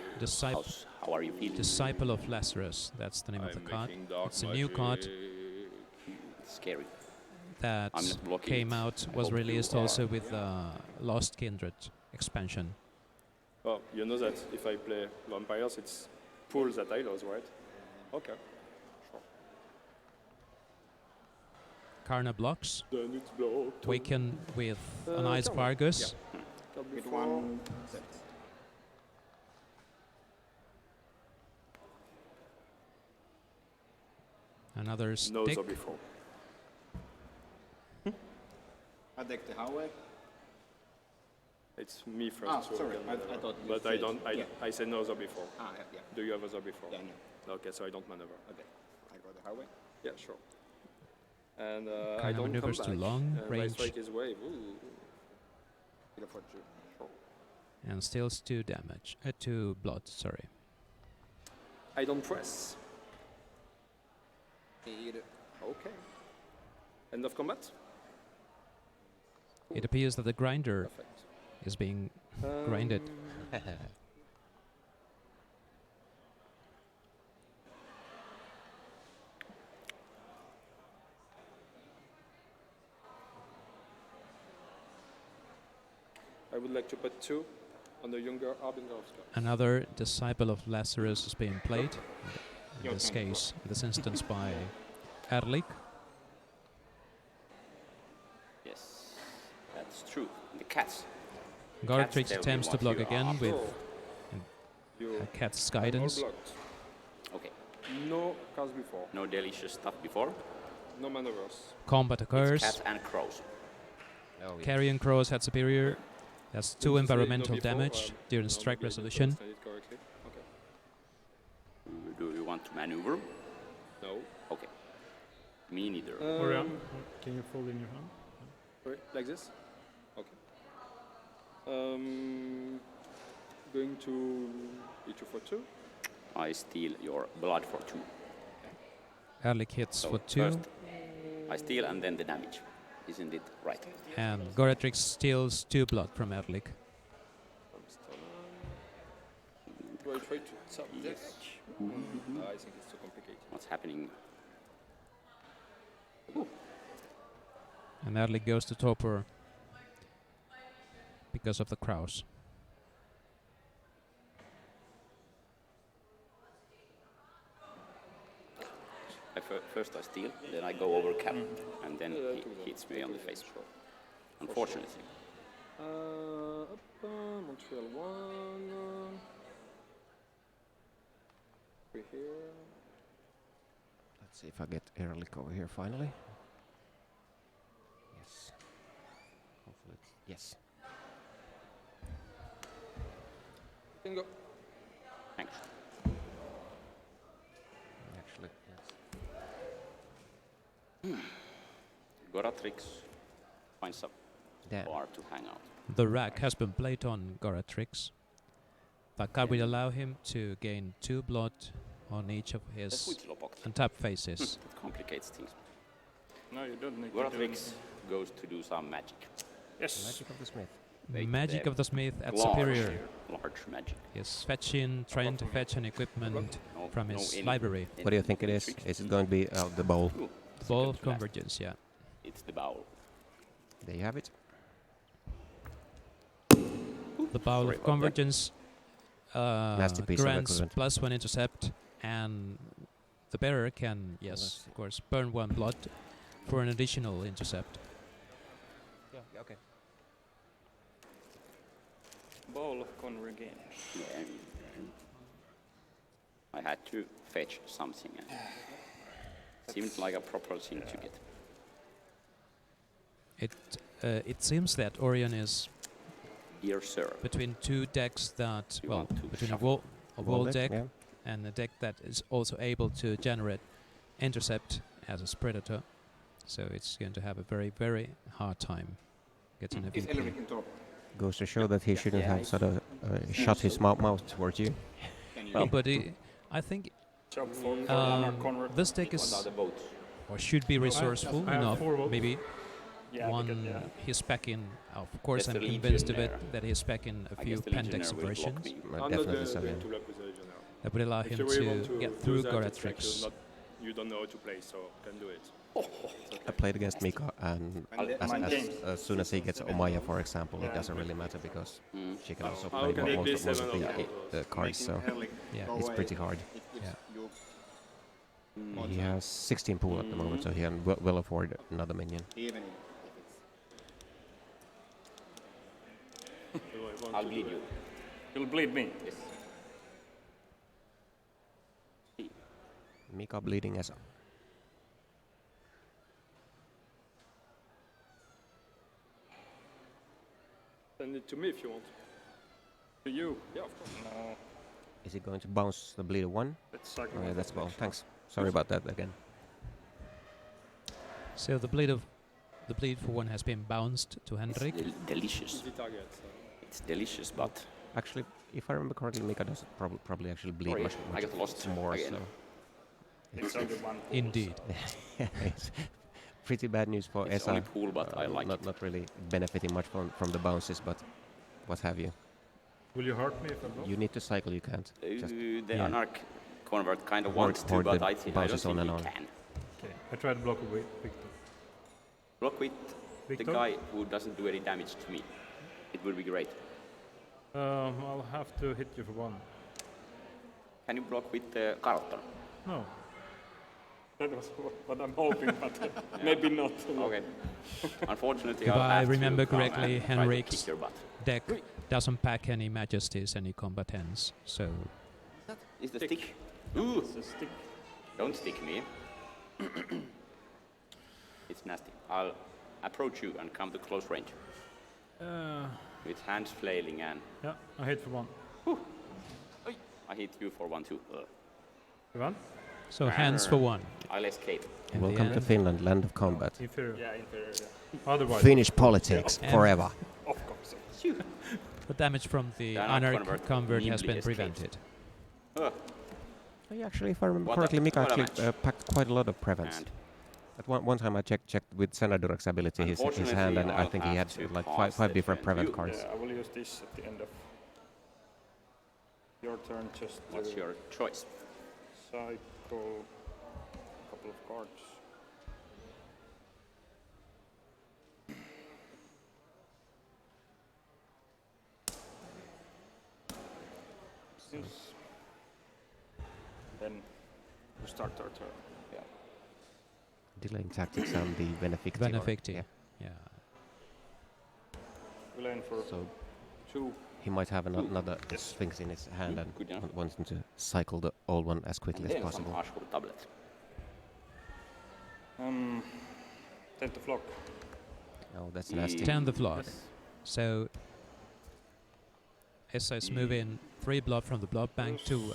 How are you feeling? Disciple of Lazarus, that's the name of the card. It's a new card It's scary. that I'm not blocking came it. out, I was hope you released are. also with Lost Kindred expansion. Oh, you know that if I play vampires, it's pools that I lose, right? Okay. Karna blocks. Then it's blocked. Waken with an Ice Karma. Vargus. With one set. Another Nose stick. or before. I take the highway. It's me first. Ah, so sorry, can I maneuver. thought you But I said- don't. yeah. I said nose or before. Ah, yeah, yeah. Do you have other before? Yeah, no. Okay, so I don't maneuver. Okay. I go the highway. Yeah, sure. And Kind I of don't come maneuvers back. too long, and my range. strike is wave. Ooh. Kill for two. Sure. And steals 2 damage. 2 blood, sorry. I don't press. Need. Okay. End of combat. It appears that the grinder Perfect. is being grinded. I would like to put 2 on the younger Harbinger of Scott. Another disciple of Lazarus is being played. In Your this turn. case, in this instance by Erlik. Yes, that's true. The cats. Goratrix tell me attempts to what block you again are. with You a cat's are all guidance. blocked. Okay, No cards before. no delicious stuff before. No maneuvers. Combat It's occurs. cats and crows. Oh, yeah. Carrion Crows had superior. That's 2 Didn't you say no environmental before? damage during No, strike maybe I didn't resolution. understand it correctly. Okay. Do you want to maneuver? No. Okay. Me neither. Can you fold in your hand? Sorry, like this? Okay. Going to E2 for 2. I steal your blood for 2. Erlik hits So for 2. first I steal and then the damage. Isn't it right? And Goratrix steals 2 blood from Erlik. I'm still Do I try to tap this? I think it's too complicated. What's happening? And Erlik goes to Torpor because of the crows. First I steal, then I go over cap, and then he hits me on the face. Unfortunately. Montreal 1. We're here. Let's see if I get Erlik over here finally. Yes. Hopefully. Yes. Can go. Thanks. Actually, yes. Goratrix finds a Damn. bar to hang out. The rack has been played on Goratrix. That card will allow him to gain 2 blood on each of The his Slowpoke. untapped faces. It complicates things. No, you don't need Goratrix goes to do some magic. Yes. Magic of the Smith. Wait, Magic the of the Smith at large, superior. large magic. He's trying to fetch an equipment No, from no his any- library. What do you think it is? tricks. Is it going to be the bowl? Ooh, The Ball second of to last. Convergence, yeah. It's the bowl. There you have it. The Bowl Sorry of about that. Convergence Nasty piece of grants equipment. +1 intercept, and the bearer can, yes, of course, burn 1 blood for an additional intercept. Yeah, okay. Ball of Convergence. Yeah. I had to fetch something. And seemed like a proper thing to get. It seems that Orion is Dear sir, between 2 decks that, You well, want to between shuffle. a wall Wall deck yeah. and a deck that is also able to generate intercept as a predator. So it's going to have a very, very hard time getting a Is VP. Elric in top? Goes to show that he shouldn't Yeah, have sort of shut his mouth towards you. Can you Well, but I think this deck what are is the votes? or should be resourceful I have enough. 4 votes. Maybe Yeah, one because, he's packing. Of course, That's I'm the convinced of it Legionnaire. that he's packing a I few guess the Pendex Legionnaire will block versions me. Well, I'm not definitely so, going yeah. to play with the Legionnaire. that would allow If him you really want to to get do through that, it's like Goratrix. you don't know how to play, so can do it. I played against Mika, and as soon as he gets Omaya, for example, it doesn't really matter because she can also How play can it be most of 7 the cards, so Yeah. it's pretty hard. Yeah. He has 16 pool at the moment, so he can well afford another minion. Even if I'll bleed you. You'll bleed me. Yes. Mika bleeding Esa. Send it to me if you want. To you. Yeah, of course. No, Is it going to bounce the bleeder 1? it's like. Oh, yeah, that's well. Thanks. Sorry about that again. So the bleed for 1 has been bounced to Henrik. It's delicious. Easy target. So. It's delicious, but Actually, if I remember correctly, Mika does probably actually bleed Sorry, much, I much got lost more. again. So It's only one. Indeed. it's pretty bad news for It's Esa. only cool, but I like not it. not really benefiting much from the bounces, but what have you? Will you hurt me if I block? You need to cycle. You can't. Just The yeah. Anarch convert kind of Hoard- wants to, hoard but the I don't bounces think on he and on. can. Okay. I try to block with Victor. Block with Victor? the guy who doesn't do any damage to me. It would be great. I'll have to hit you for 1. Can you block with Carlton? No. That was what I'm hoping, but maybe not. Okay. Unfortunately, If I'll I have to remember come correctly, and try to Henrik's kick your butt. deck doesn't pack any majesties, any combatants. So Is the stick? Ooh! It's a stick. Don't stick me. It's nasty. I'll approach you and come to close range. With hands flailing and Yeah, I hit for 1. I hit you for 1 too. You want? so hands for 1. I'll escape. in the Welcome to end. Finland, land of combat. Inferior. Yeah, inferior. Yeah. Otherwise. Finnish politics Yeah. forever. Of course. But damage from the The Anarch Anarch convert has nimbly been escapes. prevented. Ugh. Yeah, actually, if I remember What a- correctly, Mika what a actually match. packed quite a lot of prevents. And At one time, I checked with Senadurak's ability his hand, and I Unfortunately, think he I'll had have to like pass five the different turn to prevent you. cards. Yeah, I will use this at the end of your turn. Just what's your choice? cycle a couple of cards. Yes. Then we start our turn. Yeah. Delaying tactics and the Benefacti. Benefacti. Yeah. Yeah. We'll aim for So 2. he might have another Yes. Sphinx in his hand and Good enough. wants him to cycle the old one as quickly as Then some possible. Ashur tablet. 10 to flock. Oh, that's nasty. 10 the flock. So Esa is moving 3 blood from the blood bank to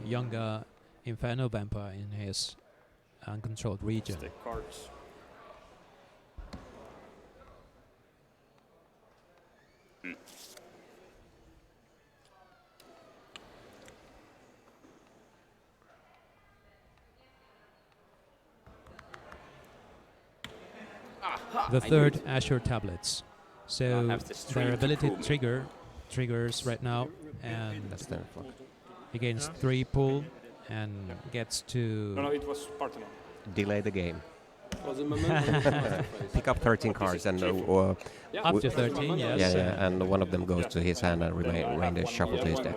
younger Inferno Vampire in his uncontrolled region. Stick cards. The I knew third it. Azure tablets. I'll So have the stream their to ability prove me. triggers right now, and That's 10 flock. he gains 3 pull and gets No, to it was Parthenon. Delay the game. Was it momentum? Pick up 13 cards and up to 13. Yes. yeah, and one of them goes to his hand and remain there shuffled to his deck.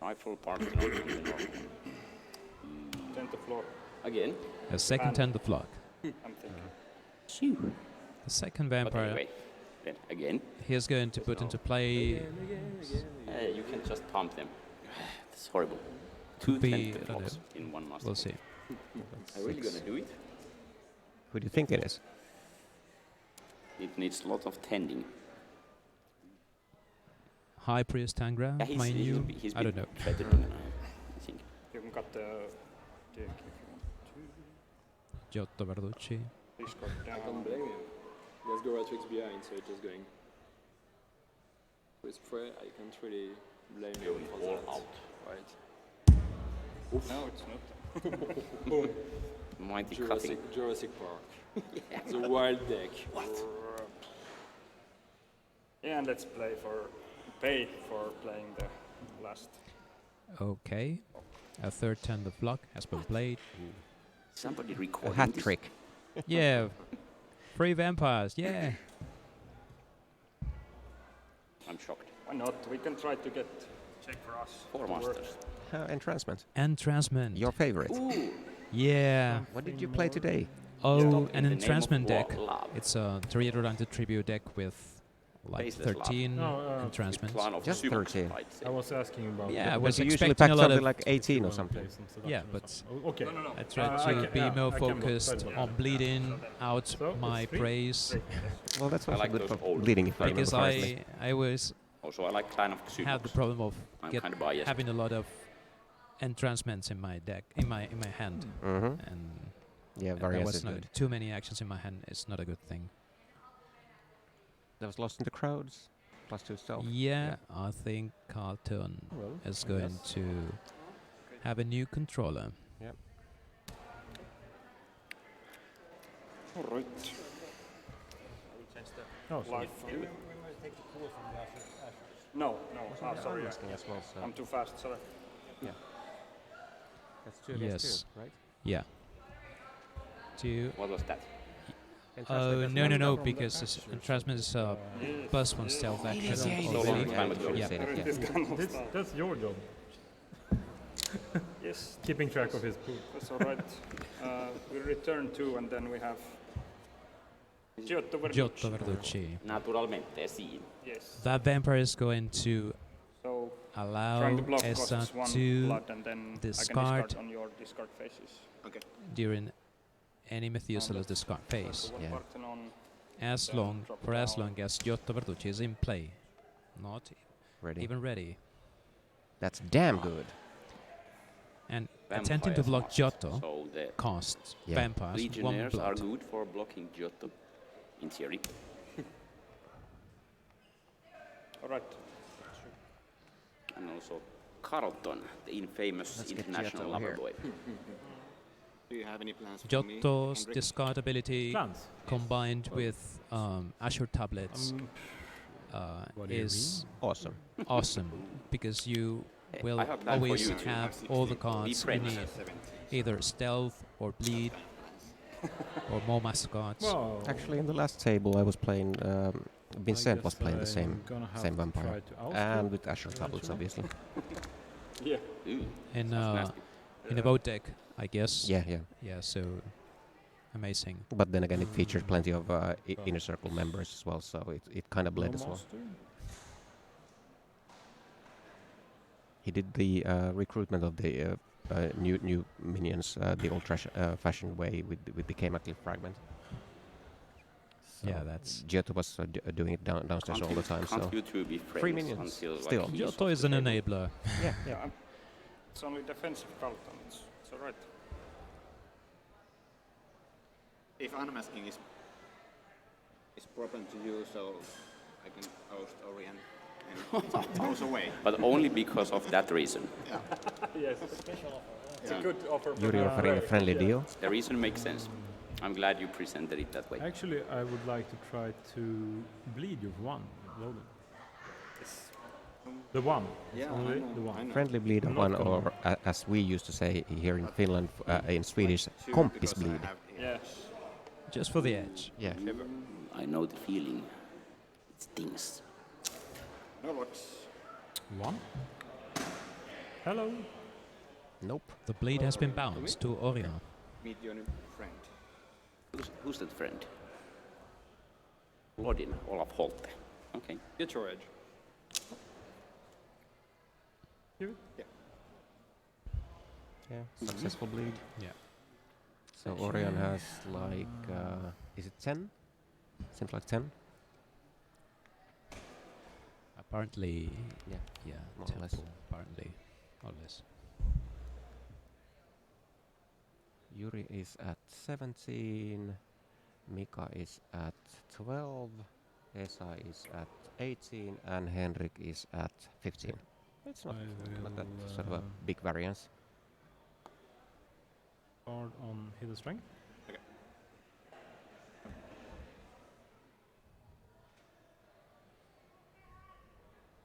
Rifle Parthenon in the north. 10 to flock. Again. A second 10 the flock. I'm thinking. The second But vampire anyway, then again, he is going to put into play. you can just pump them. That's horrible. Could 2 be, 10 I don't blocks know. in one master. We'll see. Are you really gonna do it? Who do you think it is? It needs a lot of tending. High Priest Tangra, Yeah, mind you? he's I don't know. better than I think. You can cut the deck if you want to. Giotto Verducci. Discard I down. don't blame him. He has Goratrix behind, so it's just going. With Prey, I can't really blame him Going for all that. out. Right. No, it's not. Mighty cutting. Jurassic Park. The wild deck. Yeah, and let's pay for playing the last. Okay. A third 10 the flock has been played. Somebody A recording hat this? trick. Yeah. 3 vampires. Yeah. I'm shocked. Why not? We can try to get check for us. 4 to work. masters. Entrancement. Entrancement. Your favorite. Ooh, Yeah. What did you play today? Oh, in an the name of entrancement deck. love. It's a Teriodonted tribute deck with like Faceless Lab. 13 No, entrancements. Clan of Just Sumox, 13. I'd say. I was asking about. Yeah, I the- was But you usually expecting pack a lot something of. like 18 or wanna something. play some seduction Yeah, or but something. Okay. I tried I to can- be yeah, more I can block, focused try to on block. bleeding out So, my it's 3? praise Well, that's I also like good those for old bleeding, if I remember because correctly. I always Also, I like Clan of Sumox. have the problem of I'm kinda biased. having a lot of entrancements in my deck in my hand, Mm-hmm. and Yeah, there variance was is no good. too many actions in my hand. It's not a good thing. That was lost in the crowds. +2 stealth. Yeah, I think Carlton Well, is I going guess. to have a new controller. All right. Oh, sorry. No, sorry. Asking as well, so I'm too fast, sorry. that's 2 Yes. right? Yeah. Do What was that? Oh no, because entrancement is plus 1 stealth action So long already. time ago. Yeah. That's your job. Yes, Keeping track of his pool. that's all right. We return 2 and then we have Giotto Verducci. Giotto Verducci. Naturalmente, sì. Yes. That vampire is going to So allow trying to block Essa costs 1 to blood and then I can discard discard on your discard phases. Okay. during any Methuselah's discard phase. So Yeah. Parthenon, As Then long, drop for as down. long as Giotto Verducci is in play, not Ready. even ready. That's damn good. And attempting to Vampires block must. Giotto So the costs Yeah. vampires 1 Legionnaires are blood. good for blocking Giotto, in theory. all right. And also Carlton, the infamous Let's get international Giotto lover here. boy. Do you have any plans for me, Giotto's Henrik? discard ability Plans. combined with Azure tablets What do you is Awesome. awesome because you will I have planned for always you to have all the cards you friends. need, either stealth or bleed or more mascots. Well, Actually, in the last table I was playing, Vincent was guess playing the I'm same gonna have same to vampire. try to oust And you with Azure tablets, obviously. Yeah. Ooh, in sounds nasty. in a vote deck, I guess. Yeah, yeah. Yeah. So amazing. But then again, it featured plenty of inner circle members as well, so it kind of bled no as well. master? He did the recruitment of the new minions the old-fashioned way with the K-Macli fragment. So Yeah, that's- Giotto was doing it downstairs all the time. Can't So you two be friends 3 minions, until like, still. he's Giotto off is the an table? enabler. yeah, Yeah. It's only defensive Carlton. It's all right. If unmasking is problem to you, so I can host Orient and it goes away. But only because of that reason. Yes. It's a good offer. Yuri offering a friendly deal. The reason makes sense. I'm glad you presented it that way. Actually, I would like to try to bleed you for 1 with Loden. The 1. Yeah, Only I know, the 1. I know. Friendly bleed I'm one, not gonna- or as we used to say here in Finland, in Swedish, Two, kompis because I bleed. have- Yeah. Just for the edge. Yeah. I know the feeling. It stings. No works. 1. Hello. Nope. The bleed has been bounced to Orion. Meet your new friend. Who's that friend? Lodin, Olaf Holte. Okay. Get your edge. Yeah. Successful bleed. Yeah. So Orion has like, is it 10? Seems like 10. Apparently, Yeah. yeah, More or less. temple, apparently, or less. Yuri is at 17. Mika is at 12. Esa is at 18. And Henrik is at 15. It's not that sort of a big variance. Card on hidden strength.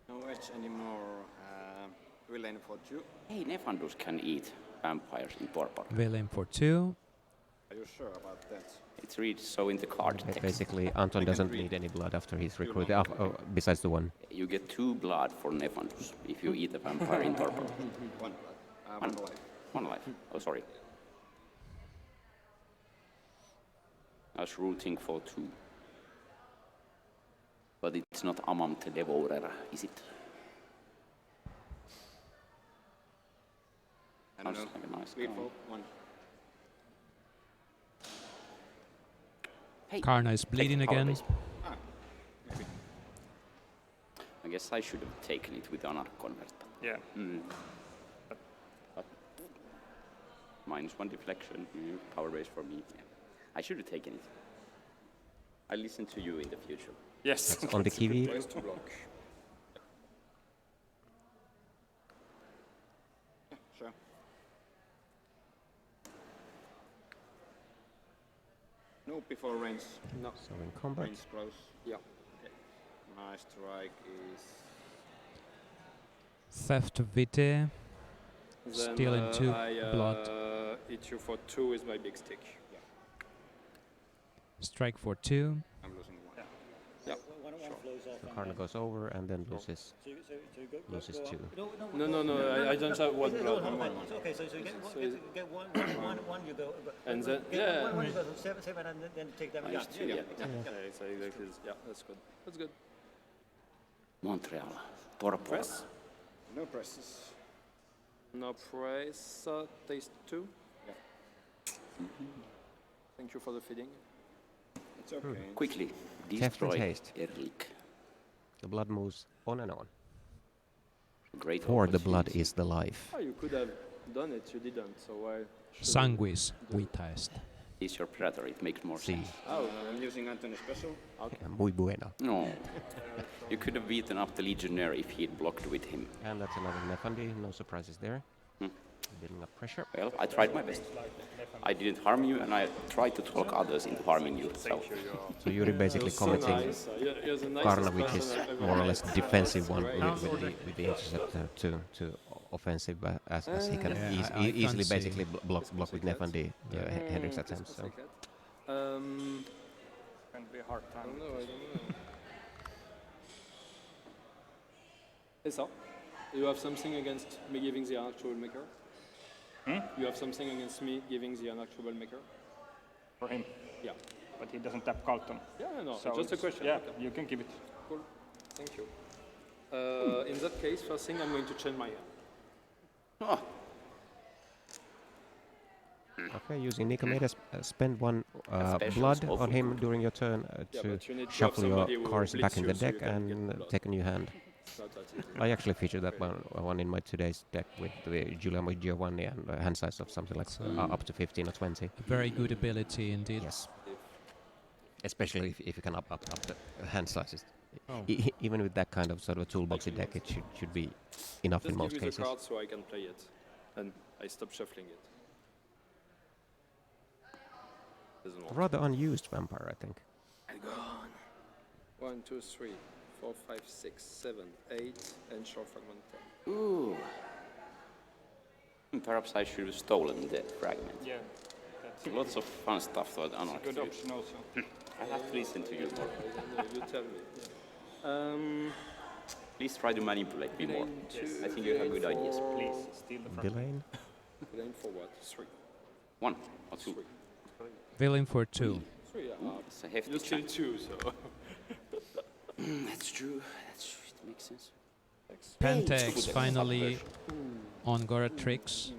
No edge anymore. Villain for 2. Hey, Nefandus can eat vampires in Torpor. Villain for 2. Are you sure about that? It's read so in the card text. Basically, Anton doesn't need any blood after he's recruited, besides the one. You get 2 blood for Nefandus if you eat a vampire in Torpor. One blood. One life. 1 life. Oh, sorry. I was rooting for 2. But it's not Amant Devourer, is it? I don't Sounds know. like a nice Lead guy. for one. Hey, Karna is bleeding take power again. base. Ah, maybe. I guess I should have taken it with Anar Convert. Yeah. But -1 deflection, power base for me. Yeah. I should have taken it. I listen to you in the future. Yes. On the Kiwi. Place to block. Yeah, sure. No, before range. No. So in combat. Range close. Yeah. My strike is Theft Vitae. Still in 2 blood. Hit you for 2 is my big stick. Strike for 2. I'm losing one. Yeah. One flows off. So Karna goes over and then loses So you go, loses go 2. No, I don't have one blood. Okay, so you So get one, you go. And then, Get yeah. one, you go to 7, and then take them. Minus 2, yeah. Yeah, it's exactly this. Yeah, that's good. That's good. Montreal, Torpor. Press? No presses. No price. Taste 2. Yeah. Thank you for the feeding. It's okay. Quickly, Theft and destroy haste. Erlik. The blood moves on and on. Great For the blood opportunity. is the life. Oh, you could have done it. You didn't. So why? Sanguis Vitaest. Is your predator, it makes more See, sense. Oh, I'm using Anthony special. muy buena. No. You could have beaten up the Legionnaire if he'd blocked with him. And that's another Nefandi, no surprises there. Building up pressure. Well, I tried my best. I didn't harm you, and I tried to talk others into harming you. So, So Yuri basically commenting Karna, which is more or less defensive one with the interceptor to offensive, as he can Yeah, I easily fancy- basically block with Nefandi Hendrik's attempts. So. Can be a hard I time. don't know. Esa, you have something against me giving the Anarch Troublemaker? You have something against me giving the Anarch Troublemaker? For him. Yeah. But he doesn't tap Carlton. Yeah, no, So just a it's- question. Yeah, Okay. you can give it. Cool. Thank you. In that case, first thing, I'm going to change my hand. Okay, using Nicomedes, spend 1 special blood spell on for him good. during your turn Yeah, to but you need to have shuffle somebody your who cards blitz back in you the so you deck can get and blood. take a new hand. It's not that easy. I actually featured that one in my today's deck with Giuliano Giovanni and a hand size of something like up to 15 or 20. Very good ability indeed. Yes. Especially if you can up the hand sizes. Oh. Even with that kind of sort of a toolboxy deck, it should be enough Just in most give me the cases. card so I can play it. And I stop shuffling it. Doesn't work. Rather unused vampire, I think. And gone. 1, 2, 3, 4, 5, 6, 7, 8, and short fragment 10. ooh. Perhaps I should have stolen the fragment. Yeah. That's Lots of fun stuff thought a Anarch. good option also. I have to listen to you more. No, you tell me. Please try to manipulate me more. I think you have good ideas. Please, steal the front. Delane. Aim for what? 3. 1 or 2. Villain for 2. 3, yeah. It's a hefty You still chunk. 2, so. That's true. That's true. It makes sense. Pentex finally on Goratrix.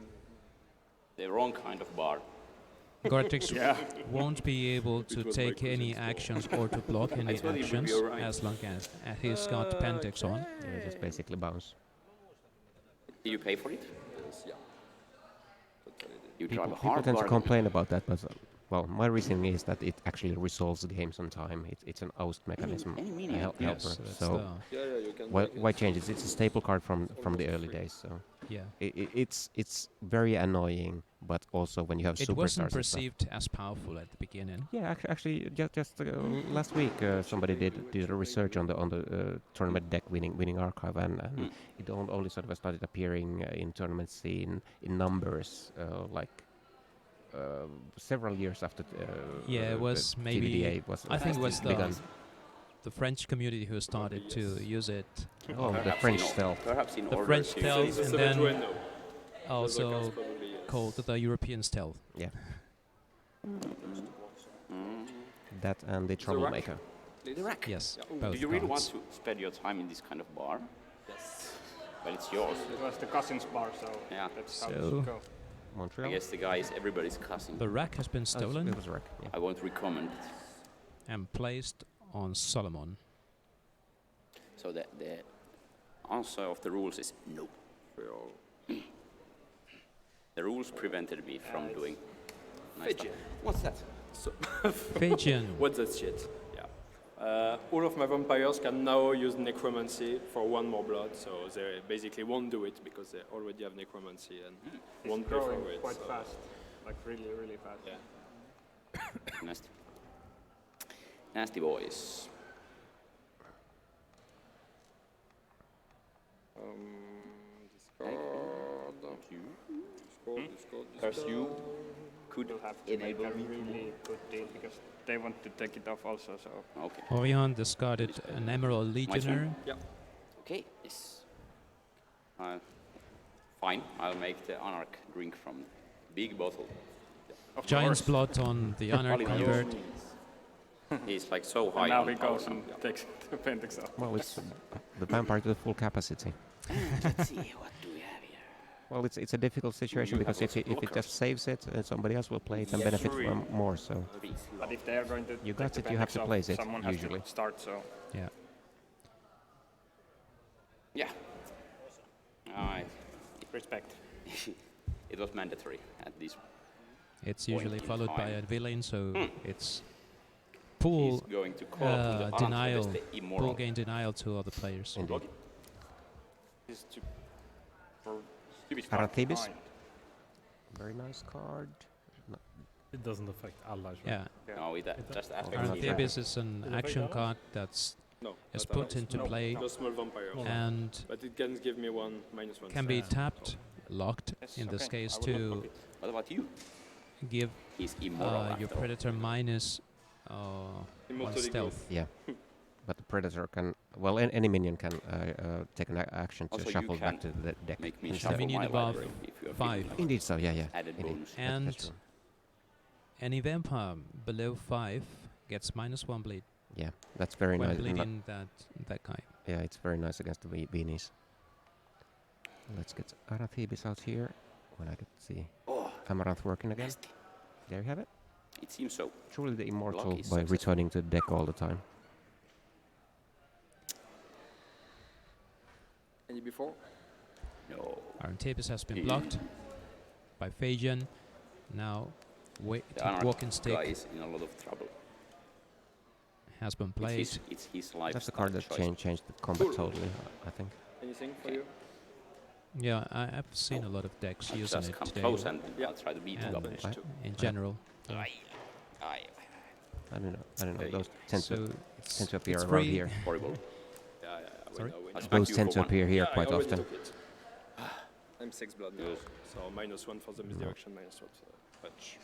The wrong kind of bar. Goratrix won't be able to was take my any actions or to block any I thought he would be actions alright. as long as he's got Pentex on. Yeah, just basically bounce. Do you pay for it? Yeah. Totally did. You People, drive a people hard tend to bargain. complain about that, but well, my reasoning is that it actually resolves the games on time. It's an oust mechanism, any a minion, helper. Yes, that's So Yeah, you can. why, make it. why change it? It's a staple card from the early days. So yeah. it's very annoying, but also when you have It superstars wasn't and stuff. perceived as powerful at the beginning. Yeah, actually, just last week somebody did a research on the tournament deck winning archive, and it only sort of started appearing in tournament scene in numbers several years after. Yeah, it was the maybe. TVDA was. I think it was begun. the French community who started to use it. Oh, the Perhaps French in or- stealth. Perhaps in The order French to- stealth. It's a and then- Sevedueno. Also Probably, yes. called the European stealth. Yeah. That and the troublemaker. please. The rack. Yes, Yeah. both Do you really want cards. to spend your time in this kind of bar? Yes. Well, it's yours. It was the cousin's bar, so Yeah. that's how So- it should go. I Montreal. guess the guy is everybody's cousin. The rack has been stolen It was a wreck. Yeah. I won't recommend it. and placed on Solomon. So the answer of the rules is no. The rules prevented me from doing nice stuff. What's that? So Fijian. what's that shit? Yeah. All of my vampires can now use necromancy for one more blood, so they basically won't do it because they already have necromancy and won't pay Growing for it. quite so- fast, like really, really fast. Yeah. Nasty. Nasty boys. Because you could You'll have to make enable a me. really good deal because they want to take it off also. So Okay. Orion discarded an Emerald My turn? Legionnaire. Yeah. Okay. Yes. Fine. I'll make the Anarch drink from big bottle. of Giant's course. blood on the Honor All in convert. He's like so And high now on he power goes and now. takes the Pentix off. Well, it's the vampire to the full capacity. Let's see what do we have here. Well, it's a difficult situation You because have if lots it of just saves it, somebody else will play it and Yes, benefit true. from more. So Please. But if they are going to You take got the it, you have Pentix to off, place it, someone usually. has to start. So Yeah. Yeah. Alright. respect. It was mandatory at this. It's Point usually in followed by time. a villain, so it's He's pool going to call upon the denial, the pool immoral. gain denial to other players. indeed. Is to for stupid card. Arathibis, Fine. very nice card. It doesn't affect allies, right? Yeah. No, it just affects me. Arathibis is an action card that's No. is not put allies. into play No small vampires. and But it can give me one -1. can be tapped, locked Yes, in this okay, case I will not to block it. What about you? give He's immoral your after all. predator minus on Immortality stealth. Yeah, but the predator can. Well, any minion can take an action to Also, you shuffle back can to the deck. Make me instead. shuffle Minion my above library if you are 5. feeling like Indeed, so yeah. added Indeed. bonus. And That's true. any vampire below 5 gets -1 bleed Yeah, that's very when nice. bleeding that guy. Yeah, it's very nice against the beanies. Let's get Arathibis out here. When I get to see Oh, Amaranth working again. nasty. There you have it. It seems so. Truly the immortal Lucky by success. returning to the deck all the time. Any before? No. Arantibis has been blocked by Phagian. Now The Anarch walking guy stick is in a lot of trouble. has been played. It's his life. That's the card that changed the combat totally, I think. Anything for you? Yeah, I've seen a lot of decks I using just it come today. close and I'll try to beat and you up. Damage too. in general. Aye. I don't know. Okay. Those tend So to it's, tend to appear it's around free. here. Horrible. Yeah. Sorry? I smack Those you tend for to one. appear here Yeah, quite I already often. took it. I'm 6 blood now, so -1 for the misdirection, -1 for the punch.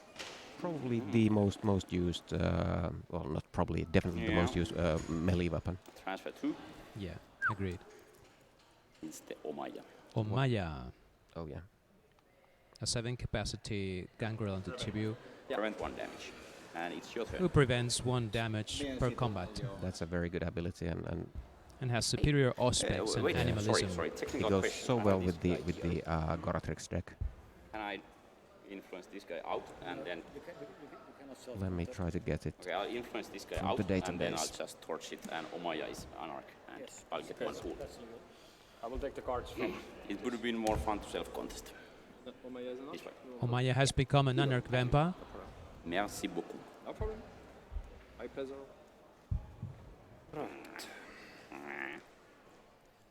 Probably the most used, well, not probably, definitely the Yeah. most used melee weapon. Transfer 2. Yeah, agreed. It's the Omaya. Omaya, Oh yeah. a 7 capacity gangrel on the Chibu, Prevent 1 damage. And it's your turn. who prevents 1 damage per combat That's a very good ability, and and has superior aspects and wait, animalism. sorry. it Technical goes question. so I have well this with guy the here. Goratrix deck. Can I influence this guy out and then... Let me try to get it. Okay, I'll influence this guy From out the and then I'll database. just torch it and Omaya is Anarch and I'll get 1 pool. I will take the cards from. It would have been more fun to self-contest. Omaya is enough? This way. Omaya has become an Anarch vampire. Merci beaucoup. No problem. My pleasure.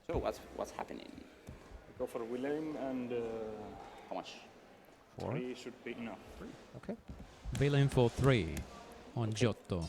So what's happening? Go for William and How much? 4. 3 should be enough. Okay. Villain for 3 on Giotto.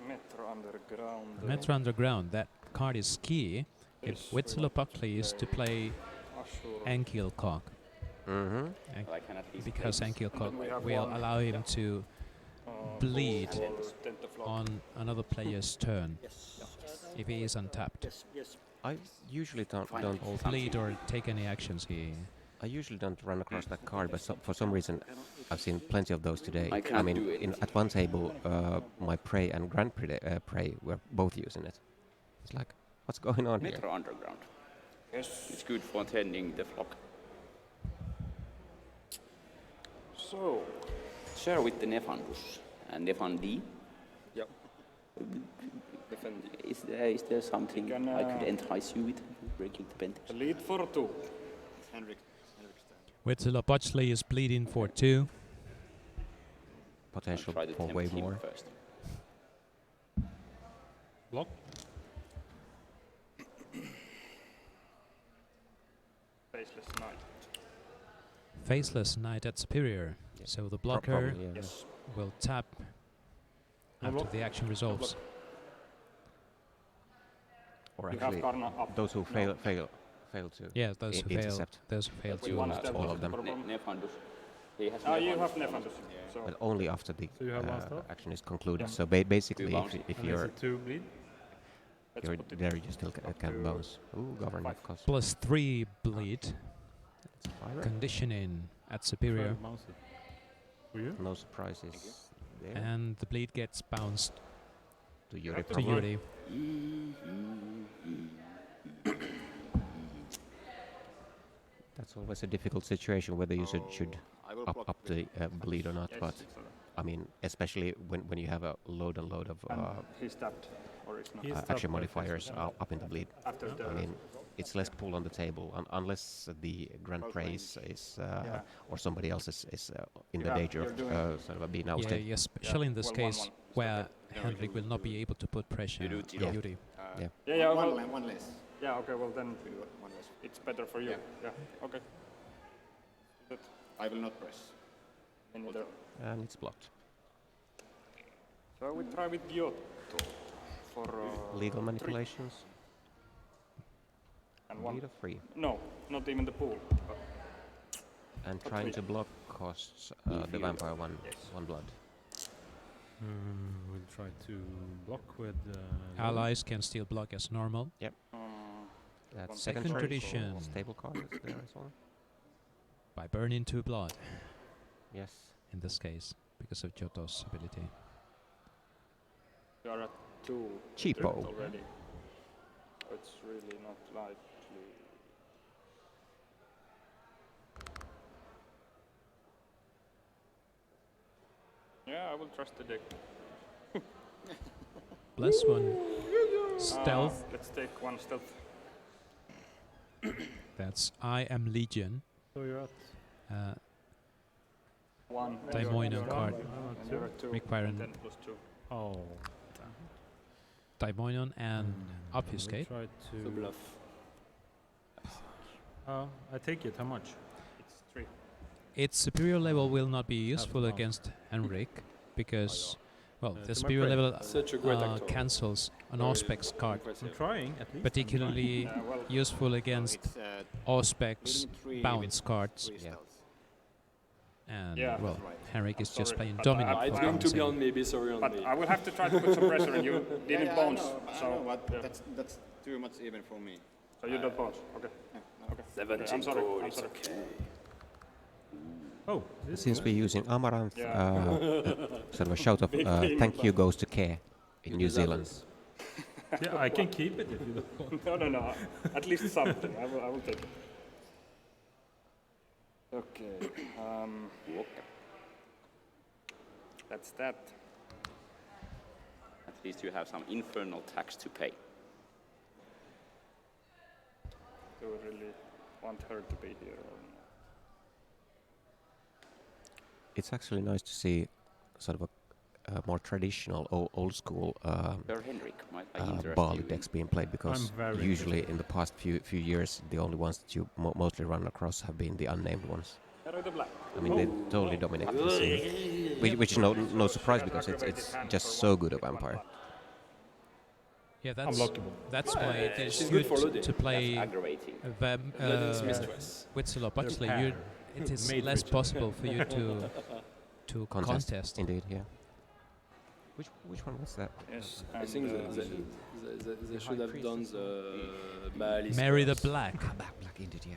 Metro Underground. Metro Underground, that card is key if Yes, Witsula Buckley is to play Ashur. Ankiel Cock. Mm-hmm. And So I can at least because play Enkil then we have will one, allow him to bleed or 10th of lock. on another player's turn Yes. if he is untapped. Yes. Yes. I usually don't Or bleed or take any actions. I usually don't run across that card, but for some reason I've seen plenty of those today. I cannot mean, do anything. at one table, my prey and grand prey were both using it. It's like, what's going on here? Metro Underground. Yes. It's good for tending the flock. So, Share with the Nefandus and Nefandi. yep. Defend. Is there something can, I could entice you with? Breaking the pentacle. Lead for 2. Henrik stand. Witsila Botchley is bleeding for 2. Potential Try to for tempt way him more. first. Block. Faceless knight. Faceless Knight at Superior. Yeah. So the blocker Probably, yeah. Yes. will tap after block. the action resolves. Or You have actually, Karna up. those who fail to Yeah, those who fail. intercept. Those who fail We to. want step all up of them. the problem. Nefandus. He has Ah, you Nefandus. have Nefandus. So, But only after the So you have one stop? action is concluded. Yeah. So basically, Two bounce. if And is you're it 2 bleed? let's you're put it there, you still up can to bounce. Ooh, government 5. cost. Plus 3 bleed. It's fire. Conditioning at Superior. Try to bounce it. For you? No surprises there. And the bleed gets bounced To Yuri, have to to probably. Yuri. That's always a difficult situation whether you should I will up block up with the bleed or not. Yes. But I mean, especially when you have a load and load of And he's tapped, or it's not. He's action tapped by modifiers faceless, yeah. up in the bleed. After the. I mean, it's less pull on the table unless the grand Close praise is Yeah. or somebody else is in the Yeah, danger you're of doing- sort of being Yeah, ousted. especially in this well, case 1-1. where Henrik will not be able to put pressure You do on Tiro. Yuri. Yeah. Yeah, one, well, one less. yeah, okay, well then One less. it's better for you. Yeah. Yeah, okay. That, I will not press. me neither. And it's blocked. So we try with Giotto for Legal 3 manipulations. and 1. Lead of 3. No, not even the pool. But And But trying wait. to block costs the vampire one blood. We'll try to block with. Allies can still block as normal. That's One second second turn. tradition. Stable card is there as well. By burning 2 blood Yes. in this case because of Giotto's ability. we are at 2 Cheapo. already. So it's really not likely. Yeah, I will trust the deck. Plus 1 stealth. Let's take 1 stealth. That's I Am Legion. So you're at. Uh, 1. Daimoinon card. And you're at 2. requiring 10 plus 2. Oh. Daimoinon and Obfuscate. Try to. bluff. I take it. How much? It's 3. Its superior level will not be useful bounce. against Henrik because, well, to the my superior prey. level Such a great actor. cancels an Very Auspex card, impressive. I'm trying at least. particularly Yeah, well, useful against It's Auspex leading 3 bounce with cards. 3 Yeah. stealth. And, Yeah. well, That's right. Henrik is just sorry, playing but dominant I- It's for going to be bouncing. on me, be sorry on but me. I will have to try to put some pressure and you didn't Yeah, bounce. I So, know, but yeah. that's too much even for me. So you don't bounce. Okay. Okay. 17 I'm sorry. goal, I'm it's sorry. okay. Oh, this Since is we're using Amaranth, Yeah. sort of a shout of thank you goes to Care in New Zealand. yeah, I can keep it if you don't want. No. At least something. I will take it. Okay. That's that. At least you have some infernal tax to pay. Do we really want her to be here or not? It's actually nice to see sort of a more traditional, old school Per Henrik, might I interest Bali you? decks being played because I'm very usually in the past few years the only ones that you mostly run across have been the unnamed ones. Hero the black. I mean, they totally dominate the scene, which is no surprise because it's just so good a vampire. Yeah, that's Unblockable. that's why it is She's good for good Ludi. to play That's aggravating. Vam, Aladdin's mistress. Witsila They're Botchley. pair. it is Made for less each other. possible for you to contest. Indeed, yeah. Which one was that? Yes. I think they should have done the Baali Mary the spells. Black. Black, indeed, yeah.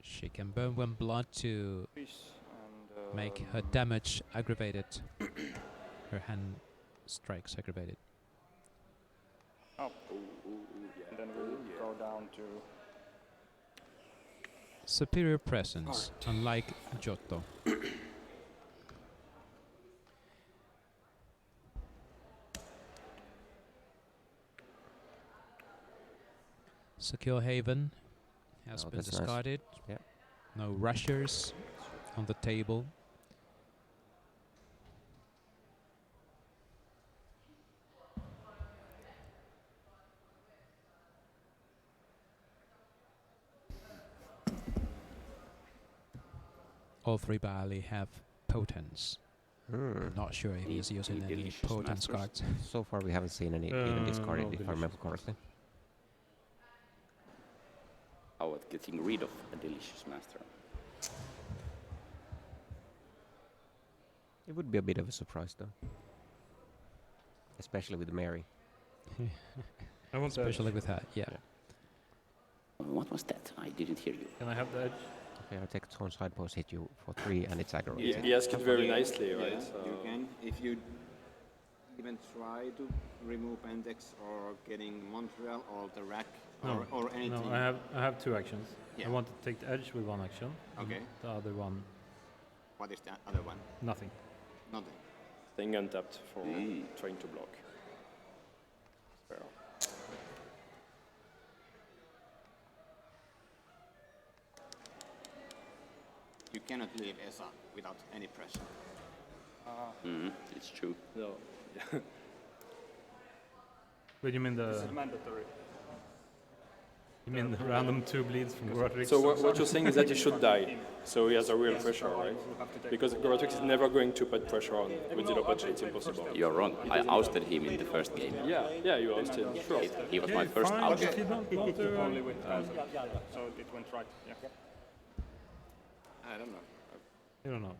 She can burn one blood to make her damage aggravated, her hand strikes aggravated. Up. And then we'll go down to Superior presence, unlike Giotto. Secure Haven has Oh, been that's nice. discarded. Yeah. No rushers on the table. All three Baali have potence. I'm not sure if he's using any delicious potence masters? cards. So far, we haven't seen any even discarded, no if I delicious remember correctly. How about getting rid of a delicious master? It would be a bit of a surprise, though. Especially with Mary. I want the Especially edge. with that, yeah. What was that? I didn't hear you. Can I have the edge? Okay, I'll take Tone side post, hit you for 3, and it's aggro. He, is it? he asked it very Yeah, nicely, yeah, right? you So can. If you even try to remove Pentex or getting Montreal or the rack or anything. No, I have two actions. Yeah. I want to take the edge with one action. and Okay. The other one, What is the other one? nothing. Nothing. staying untapped for trying to block. Fair. You cannot leave ESA without any pressure. It's true. No. But you mean the mandatory. you mean the random two bleeds from Goratrix? So what you're saying is that he should die, so he has a real pressure, right? Because Goratrix is never going to put pressure on with Zero Punch. It's impossible. You're wrong. I ousted him in the first game. Yeah, you understand. Sure. He was my first Fine, out. if you don't want to. Only with so it went right. Yeah. I don't know. You don't know.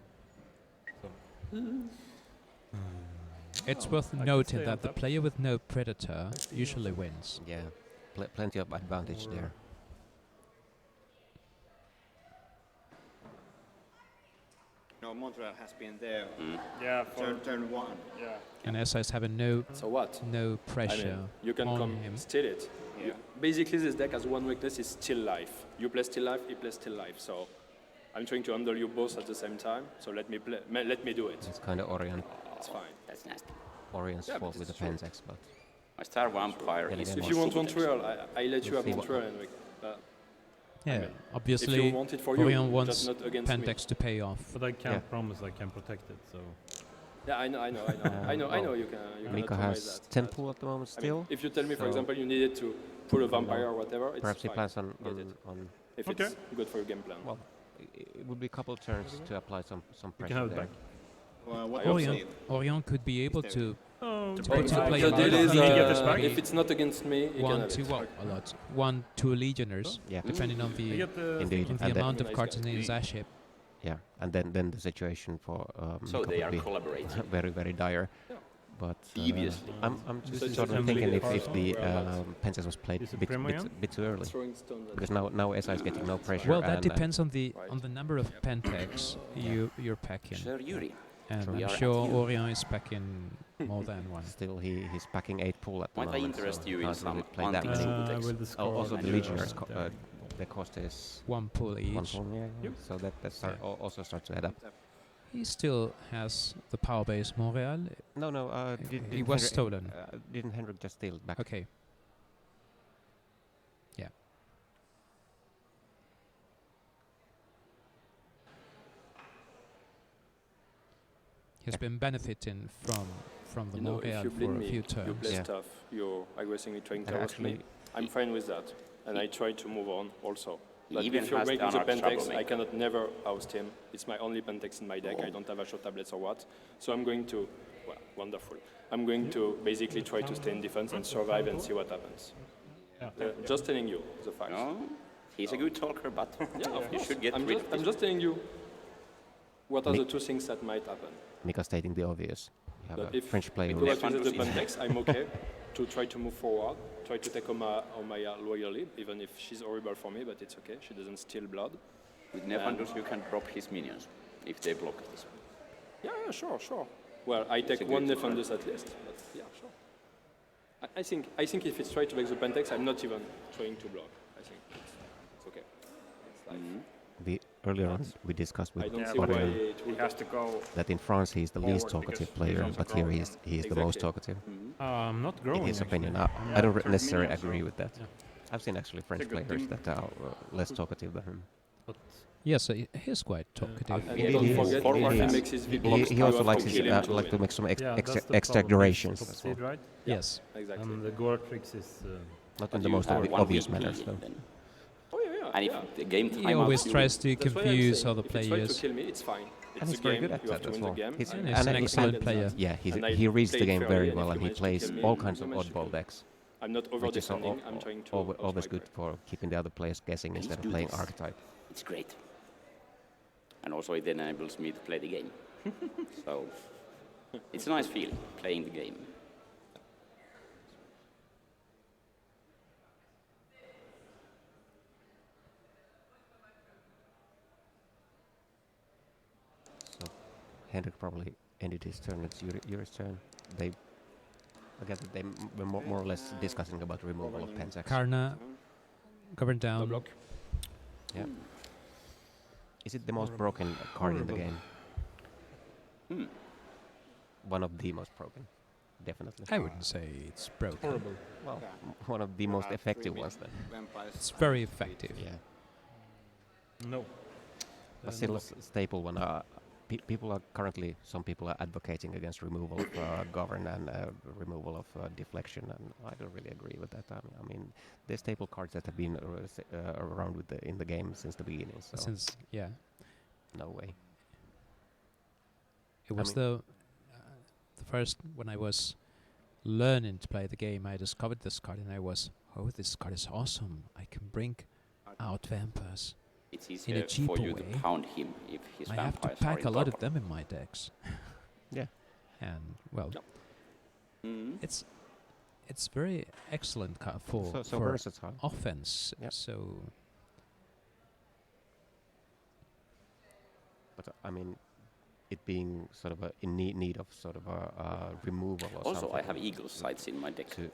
It's worth I can noting stay that on the top. player with no predator usually wins. Yeah, plenty of advantage there. No, Montreal has been there. Yeah. For, Turn one. yeah. And Esa is having no So what? no I pressure mean, you can on come him. steal it. Yeah. Basically, this deck has one weakness: is still life. You play still life, he plays still life. So I'm trying to handle you both at the same time. So let me do it. It's kind of It's fine. That's nasty. Orion's Yeah, but fault with the it's true. Pentex, but My star vampire Then is again, If more you want suited. Montreal, I let you We'll have see what- Montreal, Henrik. Yeah, mean, obviously if you want it for you, Orion just wants not against me. Pentex to pay off. But I can't Yeah. promise I can protect it. So Yeah, I know. I know well, you can. You Mika cannot has promise that. 10 but, pool at the moment I mean, still. if you tell me, for so- example, you needed to pull a vampire or whatever, it's Perhaps he fine. plans on, Get it. on If Okay. it's good for your game plan. well, it would be a couple turns to apply some you pressure can have it there. back. Well, what I you hope so. need? Orion could be able to Oh, put But two the players deal is, Can you get this back? if it's not against me, you can one, have two, it. well, a lot. 1, 2 legioners, Yeah. depending on I the get the Indeed. on the And then- amount of Nice cards guy. in his airship. Yeah, and then the situation for So Mika they would are be collaborating. very, very dire. But Deviously. I'm This just is sort of assembly thinking part if of the where I'm Pentex was played Is it bit Premium? too early. Throwing stones at Because now Esa is getting no pressure. Well, that and, depends on the Right. number of Pentex you're packing. Sir Yuri. And We I'm are sure at you. Orion is packing more than one. Still, he's packing 8 pool at the Might I moment. interest so you in can't some really play that antiques? many. with the score. Also, the and Legionnaires, Yeah. the cost is One pull each. 1 pool, yeah. So that also starts to add up. He still has the power base Montreal. No, He didn't was Henrik- stolen. Didn't Henrik just steal it back? Okay. Yeah. He's been benefiting from the You know, if Montreal you bleed for a me, few you turns. play Yeah. stuff, you're aggressively trying to And harass me. actually, I'm fine with that, and I try to move on also. He But even if you're has the breaking the Anarch Pentex, I Troublemaker. cannot never oust him. It's my only Pentex in my deck. I don't have Asho tablets or what. So I'm going to, well, wonderful. I'm going to basically try to stay in defense and survive and see what happens. Yeah. Just telling you the facts. No? He's a good talker, but Yeah, of you course. should get I'm rid just, of I'm this. just telling you what are Me- the two things that might happen. Mika stating the obvious. You have But a if French player. Nicolas Left uses the hand Pentex, I'm okay to try to move forward, try to take Omaya loyally, even if she's horrible for me, but it's okay. She doesn't steal blood. With Nefandus, you can drop his minions if they block this. Yeah, sure. Well, I take a one good Nefandus at least, but yeah, sure. I think if it's try to make the Pentex, I'm not even trying to block. I think it's okay. It's like, Earlier on, we discussed I with don't see why Orion it He will has to go. that in France he's the least Forward talkative because player, he's also but here growing. he is the most Exactly. talkative. I'm not growing. In his actually. opinion, Yeah, I don't third necessarily minion, agree so- with that. I've seen actually French good players team. that are less talkative than him. But Yes, he's quite talkative. and He- don't he- forget, he- if he he- makes his V He, blocks, he you also have likes to his, kill him to like to win. make some yeah, that's the problem. exaggerations. Top as well. seed, right? Yes. Exactly. And the Goratrix is. Not But in the you most have one obvious weak manners, minion though. then. Oh yeah. And if the game He timeout, always you tries to That's why I'm confuse saying, other if you try players. to kill me, it's fine. It's And he's a very game. good at You have that to as win well. the game. He's, and He's an he- excellent and player. Yeah, And I he reads the played game fairly, very and well, if and you he manage to plays kill me, all you kinds of manage to oddball kill me. decks, I'm not over which is defending. I'm trying to always outstrike good her. for keeping the other players guessing Please instead of do playing this. archetype. It's great. And also it enables me to play the game. So it's a nice feeling playing the game. So Hendrik probably ended his turn. It's Yuri's turn. They were more or less discussing about removal of Pentax. Karna, govern down. block. Yeah. Is it the most broken card in the game? One of the most broken, definitely. I wouldn't say it's broken. Well, one of the most effective ones then. Vampires. It's very effective. Yeah. No. But still a staple one. Some people are advocating against removal of govern and removal of deflection, and I don't really agree with that. I mean, there's staple cards that have been around in the game since the beginning. So Since no way. it was the first when I was learning to play the game, I discovered this card and I was, oh, this card is awesome. I can bring out vampires. It's In a easier for cheaper you way, to pound him if his I have to vampires pack are in a lot of proper. them in my decks. Yeah. And well, Mhm. it's very excellent for So for versatile. offense. Yep. So But I mean, it being sort of in need of sort of a removal or Also, something. I have eagle sights in my deck. to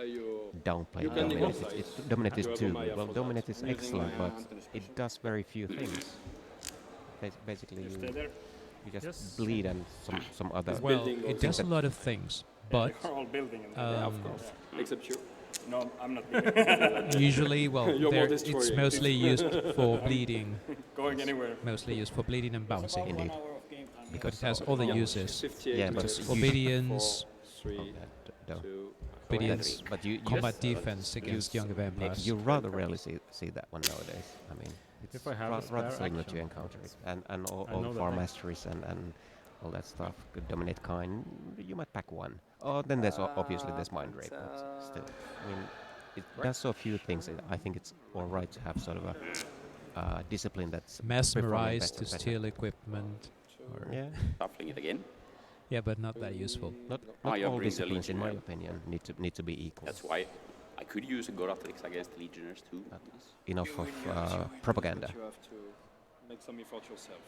You downplay You can Dominate. negotiate. Dominate is You have too. Omaya Well, for Dominate that. is I'm using excellent, my but Anthony's it does very few things. Basically, Stay you there. just Yes. bleed and some other. It's well, building it also. does a lot of things, but They're all building. In Yeah, of um, course. Except you. No, I'm not building. usually, well, You're more there, it's destroying. mostly used for bleeding, going anywhere. mostly used for bleeding and bouncing. Indeed. Because it has all the uses. 58 Yeah, but minus you- Obedience, 4, 3, No. 2. obedience, But you combat just- defense against younger vampires. you rather rarely see that one nowadays. I mean, it's If I have a rather spare seldom that you action. encounter it, and all I know that far I- masteries and all that stuff. Could dominate kind. You might pack one. Oh, then there's obviously there's mind rape, but still, I mean, it does so few things. I think it's all right to have sort of a discipline that's performing Mesmerize to better. steal equipment. Or Yeah, Shuffling it again. yeah, but not that useful. not you're all bringing the disciplines, in my Legionary. opinion, need to be equal. That's why I could use a Goratrix against the Legionnaires too. Enough of propaganda. You have to make some effort yourself.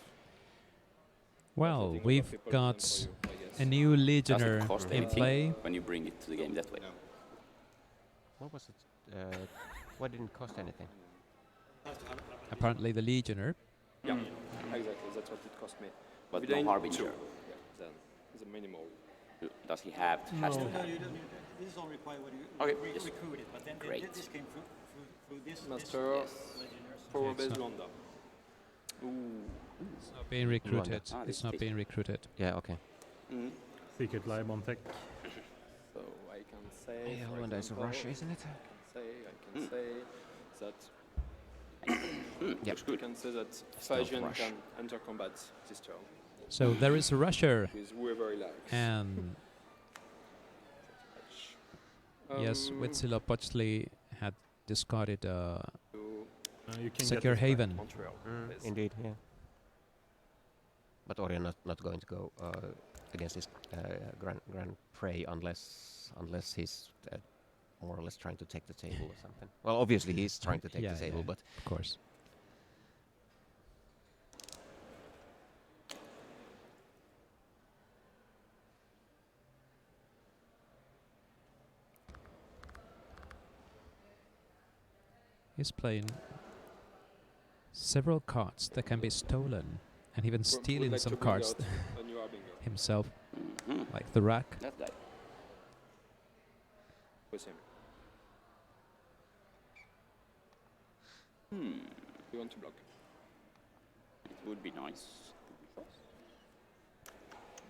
Well, Something we've other people got can for you, I guess. a new Does legionnaire it cost in anything play. when you bring it to the game that way? What was it? What didn't cost anything? Apparently, the legionnaire. Yeah, exactly. That's what it cost me. But We no didn't Harbinger. two. Yeah, then it's a minimal. Does he have? Has to No, have. you don't. This is all required when you Okay, yes. recruit it, but then Great. this came through this. Master, Legionnaires. power it's based not- Luanda. It's not being recruited. Ah, It's this not is- being recruited. Yeah, okay. Mm. Secret Lab on tech. So I can say. Yeah, for Luanda is a example, Russia, isn't it? I can say that Yep. Looks you good. can say that Stealth Phasian rush. can enter combat this turn So there is a rusher, with whoever he likes. and yes, Um, Wetzila Pochli had discarded you You can Secure get this back. haven. Montreal. please. Indeed, yeah. But Orion not going to go against his grand prey unless he's more or less trying to take the table or something. Well, obviously he's trying to take Yeah, the table, yeah, but of course. He's playing several cards that can be stolen, and even stealing some cards himself, like the rack. That guy. With him. Hmm. You want to block? It would be nice.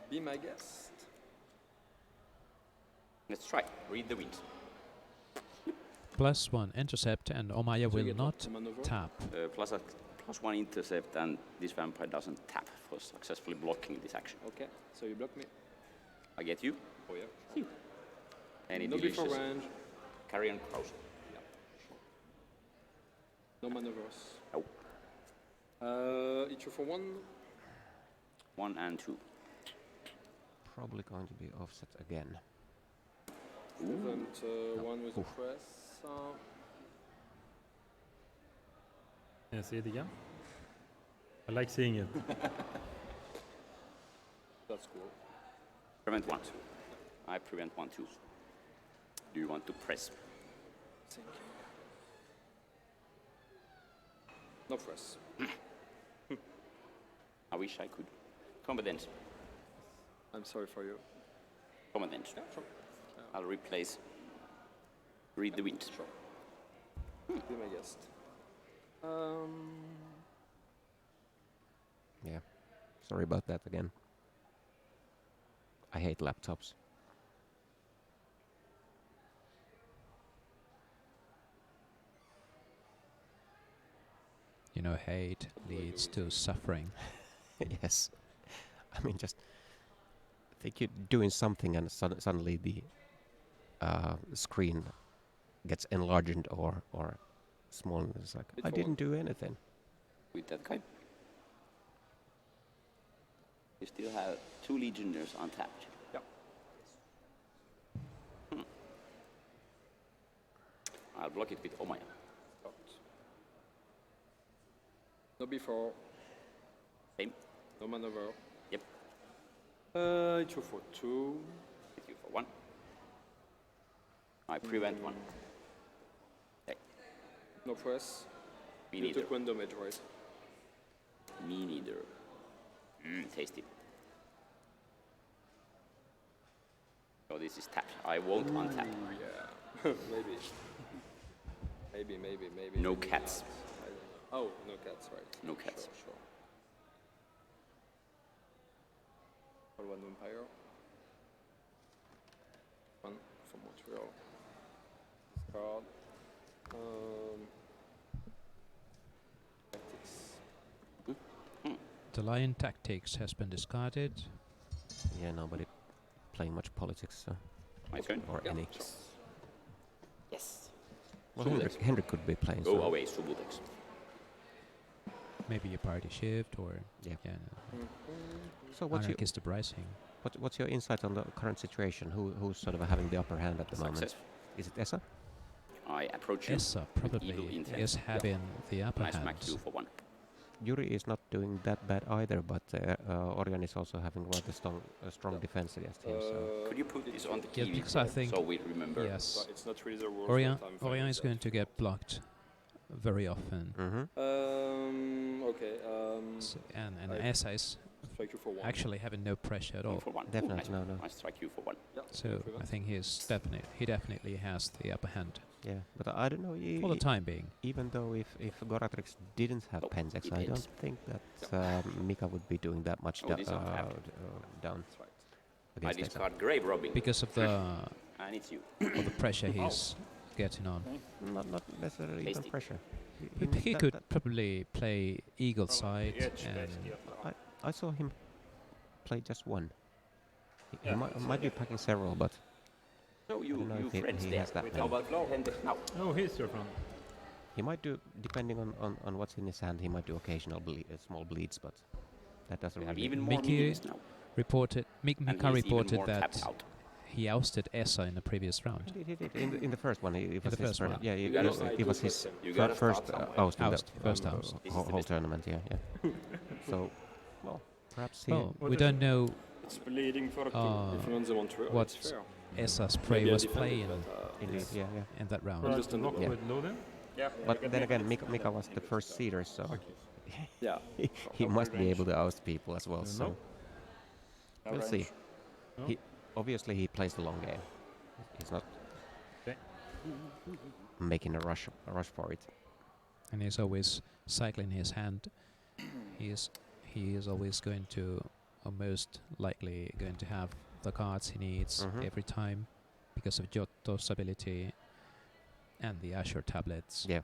Be my guest. Let's try. Read the wind. +1 intercept, and Omaya will not tap. +1 intercept, and this vampire doesn't tap for successfully blocking this action. Okay, so you block me. I get you. Oh yeah. You. Any No before delicious range. carrion crows. No maneuvers. No. Each for 1. 1 and 2. probably going to be offset again. And 1 with a press. Can I see it again? I like seeing it. That's cool. Prevent 1. I prevent 1 too. Do you want to press? Thank you. No press. I wish I could. Combatants. I'm sorry for you. Combatants. Yeah, sure. I'll replace. Read the wind. Sure. Be my guest. Yeah. Sorry about that again. I hate laptops. You know, hate leads to suffering. Yes. I mean, just think you're doing something and suddenly the screen gets enlarged or small. And it's like, I didn't do anything. With that guy. You still have 2 legionnaires untapped. Yeah. I'll block it with Omaya. No before. Same. No maneuver. Yep. Each for 2. Hit you for 1. I prevent 1. Okay. No press. Me You neither. took 1 damage, right? Me neither. Tasty. So this is tapped. I won't untap. Yeah. Maybe. Maybe. No maybe cats. not. I don't know. Oh, no cats, right. No cats. Sure. Or 1 vampire. 1 from Montreal. Discard. Tactics. The Lion Tactics has been discarded. Yeah, nobody playing much politics My turn. or Yeah, any. sure. Yes. Well, Subutex. Henrik could be playing. Go so away, Subutex. Maybe a party shift or Yeah. no. So what's your Anarchist uprising. what's your insight on the current situation? Who's sort of having the upper hand at the moment? Success. Is it Essa? I approach you. Essa evil probably intent. is having the upper And I smack hand. you for 1. Yuri is not doing that bad either, but Orion is also having quite a strong defense against him. So. Could you put this on the Yes, key because I think so we remember? yes, But it's not really the rules. Orion but I'm fine Orion with is going to get blocked very often, Mm-hmm. Okay. and I- Essa is Strike you for 1. actually having no pressure at all. For 1. Definitely, I, no. I strike you for 1. Yeah, So prevent. I think he definitely has the upper hand Yeah, but I don't know. for the time being. Even though if Goratrix didn't have Oh, Penzex, he I did. don't think that Mika would be doing that much Oh, this one tapped. down That's right. I against Essa. discard grave robbing. Because of the And it's you. pressure he's getting on. Not necessarily even Tasty. pressure. He could probably play Eagle side and I saw him play just one. He might be packing several, but So I don't know you if he friends has there. that How many. about Hendrik now? Oh, here's your friend. He might do, depending on what's in his hand, he might do occasional small bleeds, but that doesn't We have really... even more Mickey meetings now. reported, And Mika he's even reported more tapped that out. he ousted Essa in the previous round. He did. In the first one, it was the his first one. Yeah, You gotta it was his You gotta first start somewhere. oust in Oust, the first oust. This is the whole best. tournament. Yeah. So, well, perhaps he... Well, we don't know It's bleeding for If he wins the Montreal, what it's fair. Essa's Maybe prey I was defended, playing but, Indeed, yeah. in that round. Just in the Block Yeah. with loading. Yeah. But then again, Mika was the first seeder, so yeah. he must be able to oust people as well. So we'll see. Obviously, he plays the long game. He's not Okay. making a rush for it. And he's always cycling his hand. He is always going to, or most likely going to have the cards he needs Mhm. every time because of Giotto's ability and the Azure tablets. Yeah,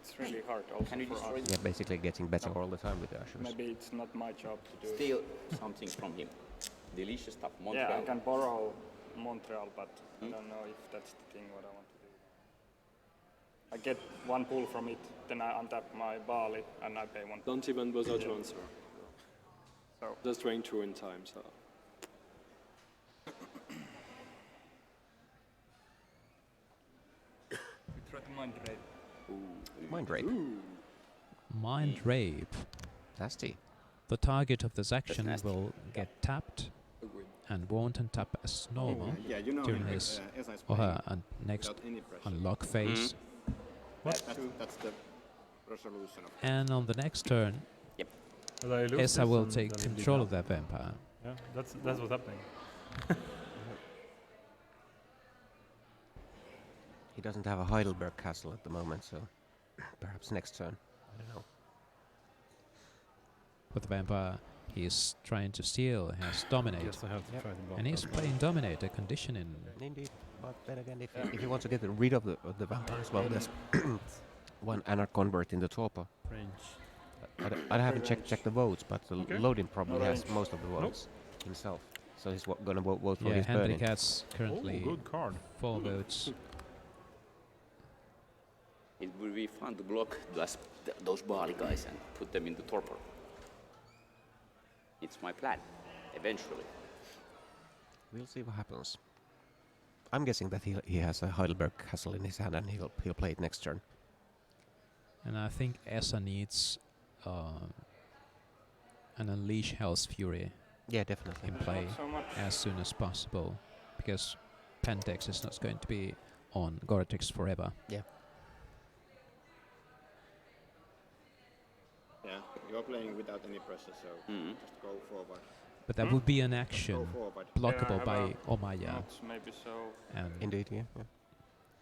It's really hard also Can you for destroy us. yeah. Basically, getting better all the time with the ushers. Maybe it's not my job to do it. Steal something from him. Delicious stuff. Montreal. Yeah, I can borrow Montreal, but I don't know if that's the thing what I want to do. I get one pull from it, then I untap my Bali and I pay one. Don't even bother to answer. So Just trying to in time, so. we try to mind raid. Mind rape. Mind Rape. Nasty. The target of the section nasty. will get tapped and won't untap as normal Yeah, you know during him, his Esa is or her playing next without any pressure. unlock phase. That's the resolution of And on the next turn, But I lose Essa this will and take then we control down. of that vampire. Yeah, that's what's happening. He doesn't have a Heidelberg castle at the moment, so perhaps next turn. I don't know. But the vampire he is trying to steal has dominate. Yes, I have to try to block And he's that. playing dominator conditioning. Indeed, but then again, if he wants to get rid of the vampire as well, there's one Anarch convert in the Torpor. Range. I haven't checked the votes, but the Okay. Lodin probably has range. most of the votes himself. So he's gonna vote for Yeah, his Hendrik burning. has currently Oh, good card. 4 votes. It would be fun to block those Bali guys and put them in the torpor. It's my plan, eventually. We'll see what happens. I'm guessing that he has a Heidelberg castle in his hand and he'll play it next turn. And I think Essa needs an Unleash Hell's Fury Yeah, definitely. in play Not so much. as soon as possible, because Pentex is not going to be on Gore-Tex forever. Yeah. Yeah, you're playing without any pressure, so Mhm. just go forward. But that would be an Go action forward. blockable Yeah, I by Omaya Not maybe so. and Indeed, yeah.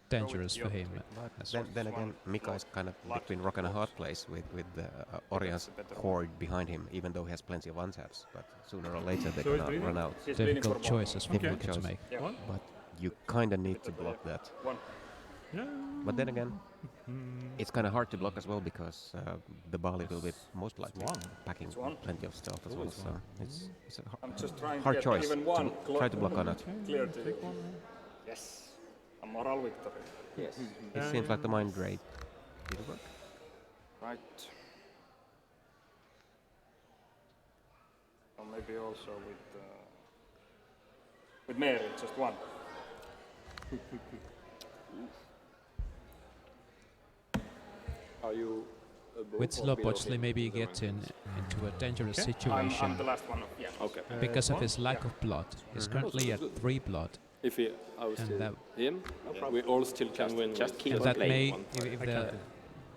dangerous for Go with him. But That's then just again, one Mika is kind of blood between rock and a hard force. place with the Orion's a better horde behind him, even though he has plenty of untaps. But sooner or later they're So he's gonna bleeding? run out. He's bleeding for Difficult one. choices for Okay. Mika to Choice. make. Yeah. One? But you kind of need to block that. One. Yeah. But then again, it's kind of hard to block as well because the Bali will be most likely one. packing It's one. plenty of stealth as well. So it's a I'm just trying to hard get choice even to one try to block on it. clear to you. Yes. A moral victory. Yes. It seems like the mind raid did work. Right. Or maybe also with Mary, just one. Are you above With or below Slopotchly him maybe in the getting rankings? into a dangerous Okay. situation I'm the last one. Yeah. Okay. because of his lack of blood. He's currently at 3 blood. If he ousted that- him, we all still can win. just with keep And on that playing may, one if the,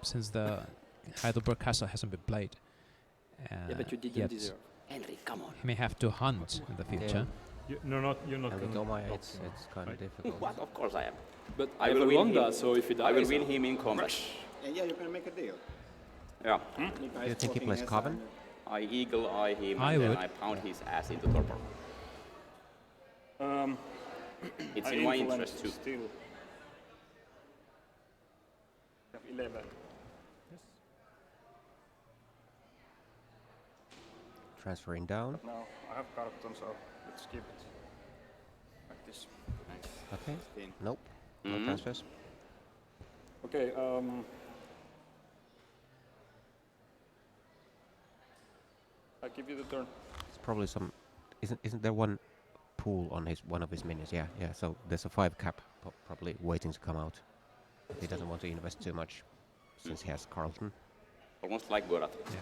since the Heidelberg Castle hasn't been played, Yeah, but you didn't yet, deserve. Henry, come on. he may have to hunt in the future. You're not And with gonna Omaya, block it's him. kind of Right. difficult. What? Of course I am. But I I will will win won him. that, so if he dies, I will win him in combat. And yeah, you can make a deal. Yeah. Mika Do you is think he blocking plays Esa Coven? and- I eagle eye him I and then would. I pound his ass into torpor. It's I in my influence interest too. Still. Have 11. Transferring down. Now I have Carlton, so let's keep it like this. Okay. Fifteen. Nope. No Mhm. transfers. Okay. I give you the turn. It's probably some. Isn't there one pool on one of his minis? Yeah, yeah. So there's a 5 cap probably waiting to come out. He doesn't want to invest too much since he has Carlton. Almost like Gorat. Yeah.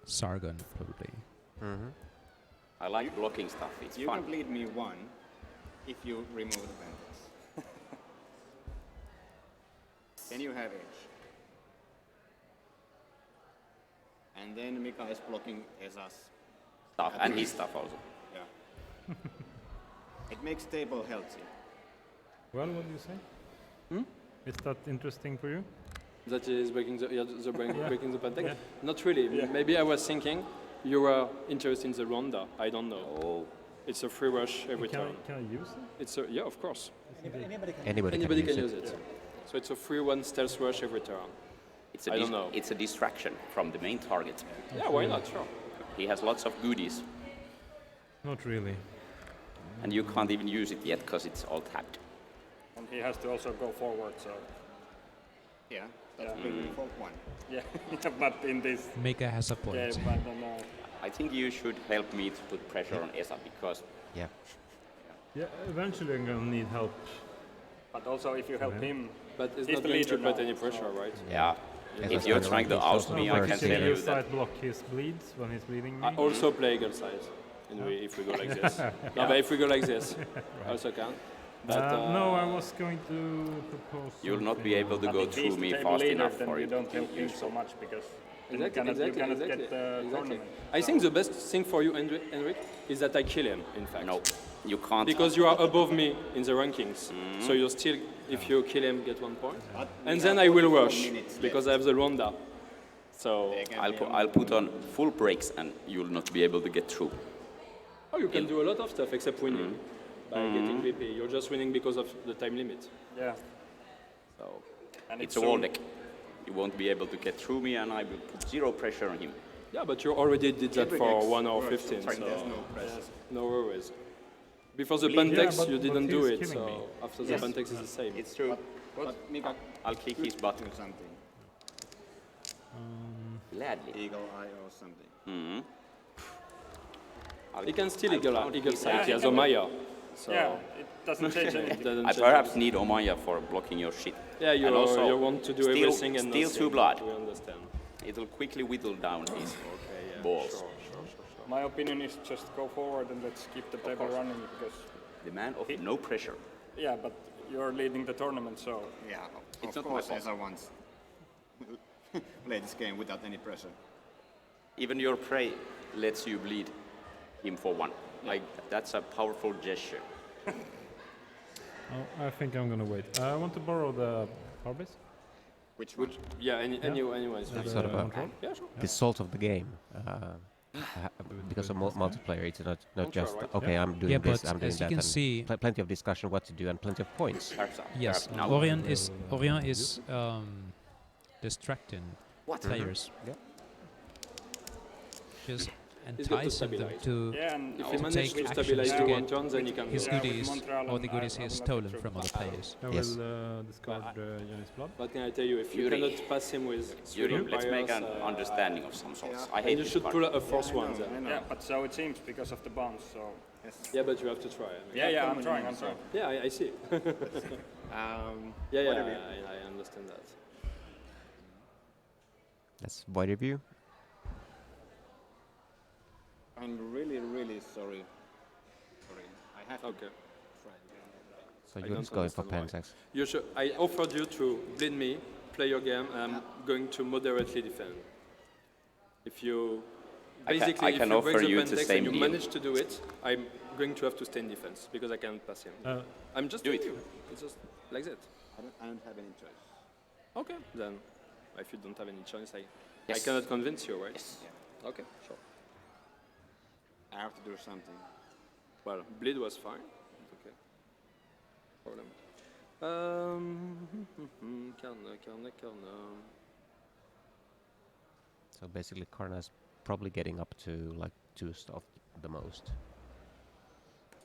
Sargon, probably. Mm-hmm. I like blocking stuff. It's You fun. can bleed me 1 if you remove the Pentex. Then you have edge. And then Mika is blocking Esa's Stuff and his stuff also. Yeah. It makes table healthy. Well, what do you say? Is that interesting for you? That is breaking breaking the Pentex? Yeah. Not really. Maybe I was thinking you were interested in the Ronda. I don't know. Oh, It's a free rush every turn. Can I use it? It's a, yeah, of course. Anybody can use it. So it's a free one stealth rush every turn. it's a I don't know. it's a distraction from the main target. Yeah, why not? Sure. He has lots of goodies, Not really. and you can't even use it yet because it's all tapped. And he has to also go forward, so Yeah, that's big default 1. yeah. But in this Mika has a point. game, I don't know. I think you should help me to put pressure on Esa because Yeah. Yeah, eventually I'm gonna need help. But also, if you help him, But it's He's not the going to leader put now, any pressure, right? yeah, Esa's if you're gonna trying to run oust close me, to I the can first tell Can you you that side block his bleeds when he's bleeding me? I also play eagle side if we go like this. No, but if we go like this, I also can. But, No, I was going to propose. you'll not be able to but go if he's through the me table fast leader, enough then for you it. don't help him so much because then Exactly, you cannot get the exactly. tournament. I think the best thing for you, Henrik, is that I kill him, in fact. No, you can't. Because you are above me in the rankings. So you're still, if you kill him, get 1 point. And then I will rush, because I have the Ronda. So, I'll put on full brakes and you'll not be able to get through. oh, you can do a lot of stuff except winning by getting BP. You're just winning because of the time limit. Yeah, So and it's a wall deck. You won't be able to get through me, and I will put 0 pressure on him. Yeah, but you already did that Every for deck 1 hour works, 15, so so there's no pressure. no worries. Before the Yeah, Pentex, but- you but didn't do he's it, killing so me. after the Pentex is the same. It's true. But Mika, I'll kick his butt do something. gladly. Eagle eye or something. He can still eagle Yeah, side, he he has can- Omaya. So yeah, it doesn't change it anything. doesn't I change perhaps anything. need Omaya for blocking your shit. Yeah, And also, you want to do steal- everything and steal nothing. 2 blood. We understand. It'll quickly whittle down his Okay, yeah. balls. Sure. My opinion is just go forward and let's keep the table running because, The man of no pressure. yeah, but you're leading the tournament, so Yeah, It's of not my course fault. Esa wants play this game without any pressure. Even your prey lets you bleed him for 1. Like, that's a powerful gesture. Oh, I think I'm gonna wait. I want to borrow the harvest. Which one? Yeah, anyways. The sort of a- control. Yeah, sure. The salt of the game. Because of multiplayer, it's not Control, just right? okay. I'm doing Yeah, this, but I'm doing as you that, can and see- plenty of discussion what to do and plenty of points. Perhaps, Yes, perhaps now. Orion is distracting What? players. Yeah. Just He's got to enticing them stabilize. to yeah, and If no, he to manages take to actions stabilize to you get one turn, then he can his go. Yeah, with goodies, Montreal all the and goodies I he has will not stolen get from through. other players. I Yes. will discard Janis blood. What can I tell you? If you Yuri. cannot pass him with Yuri, three let's make an vampires, understanding of some sorts. Yeah. I hate and you this should card. pull a fourth one I then. know. yeah, but so it seems because of the bounce. So Yeah, but you have to try. I mean. yeah, I'm trying. Yeah, I see. Yeah, Whatever. I understand that. That's void review. I'm really, really sorry. Sorry. I have to Okay. try. So I you're don't just going for understand why. Pentex. You should, I offered you to bleed me, play your game, and I'm going to moderately defend. If you basically I can if you break offer the you the Pentex same and you deal. manage to do it, I'm going to have to stay in defense because I can't pass him. I'm just do telling it. you. It's just like that. I don't have any choice. Okay, then if you don't have any choice, I Yes. cannot convince you, right? Yes. Okay, sure. I have to do something. Well, bleed was fine. Okay. Problem. Karna. So basically, Karna's probably getting up to like 2 stuff the most.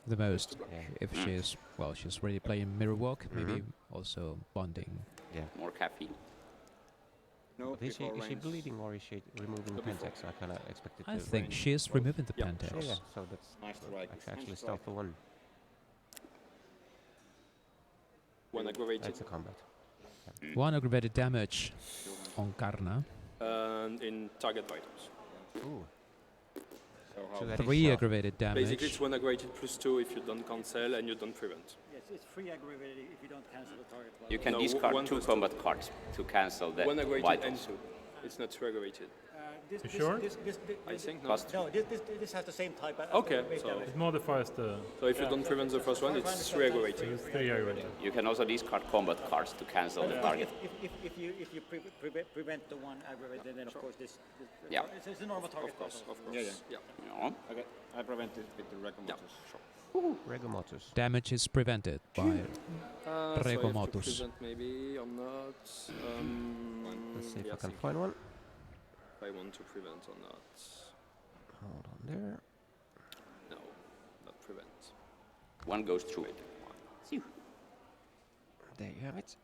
the most. If she's she's already playing Mirror Walk, maybe also bonding. More caffeine. No, Is she before range. bleeding or is she removing the Pentex? I kind of expected I to. think she is removing the Pentex. Yeah, so that's Nice strike. actually Nice start for one. One aggravated. That's a combat. One aggravated damage on Karna. And in target vitals. Ooh. So how So that is, 3 aggravated damage. Basically, it's one aggravated plus 2 if you don't cancel and you don't prevent. Yes, it's free aggravated if you don't cancel the target. You can No, discard one 2 plus combat cards to cancel the One aggravated and vitals. 2. It's not 2 aggravated. You sure? I think no. Plus This has the same type. As Okay, the base so- damage. It modifies the So if you don't prevent the first one, it's 3 aggravated. 3 aggravated. You can also discard combat cards to cancel the target. If you prevent the one aggravated, then of course this Yeah. it's a normal target. Of course, also. of course. Yeah. No. Okay, I prevented with the Regomotus. Regomotus. Damage is prevented by So I have to Regomotus. prevent maybe or not. Let's see if yeah, I can think find one. if I want to prevent or not. Hold on there. No, not prevent. One goes through. There you have it.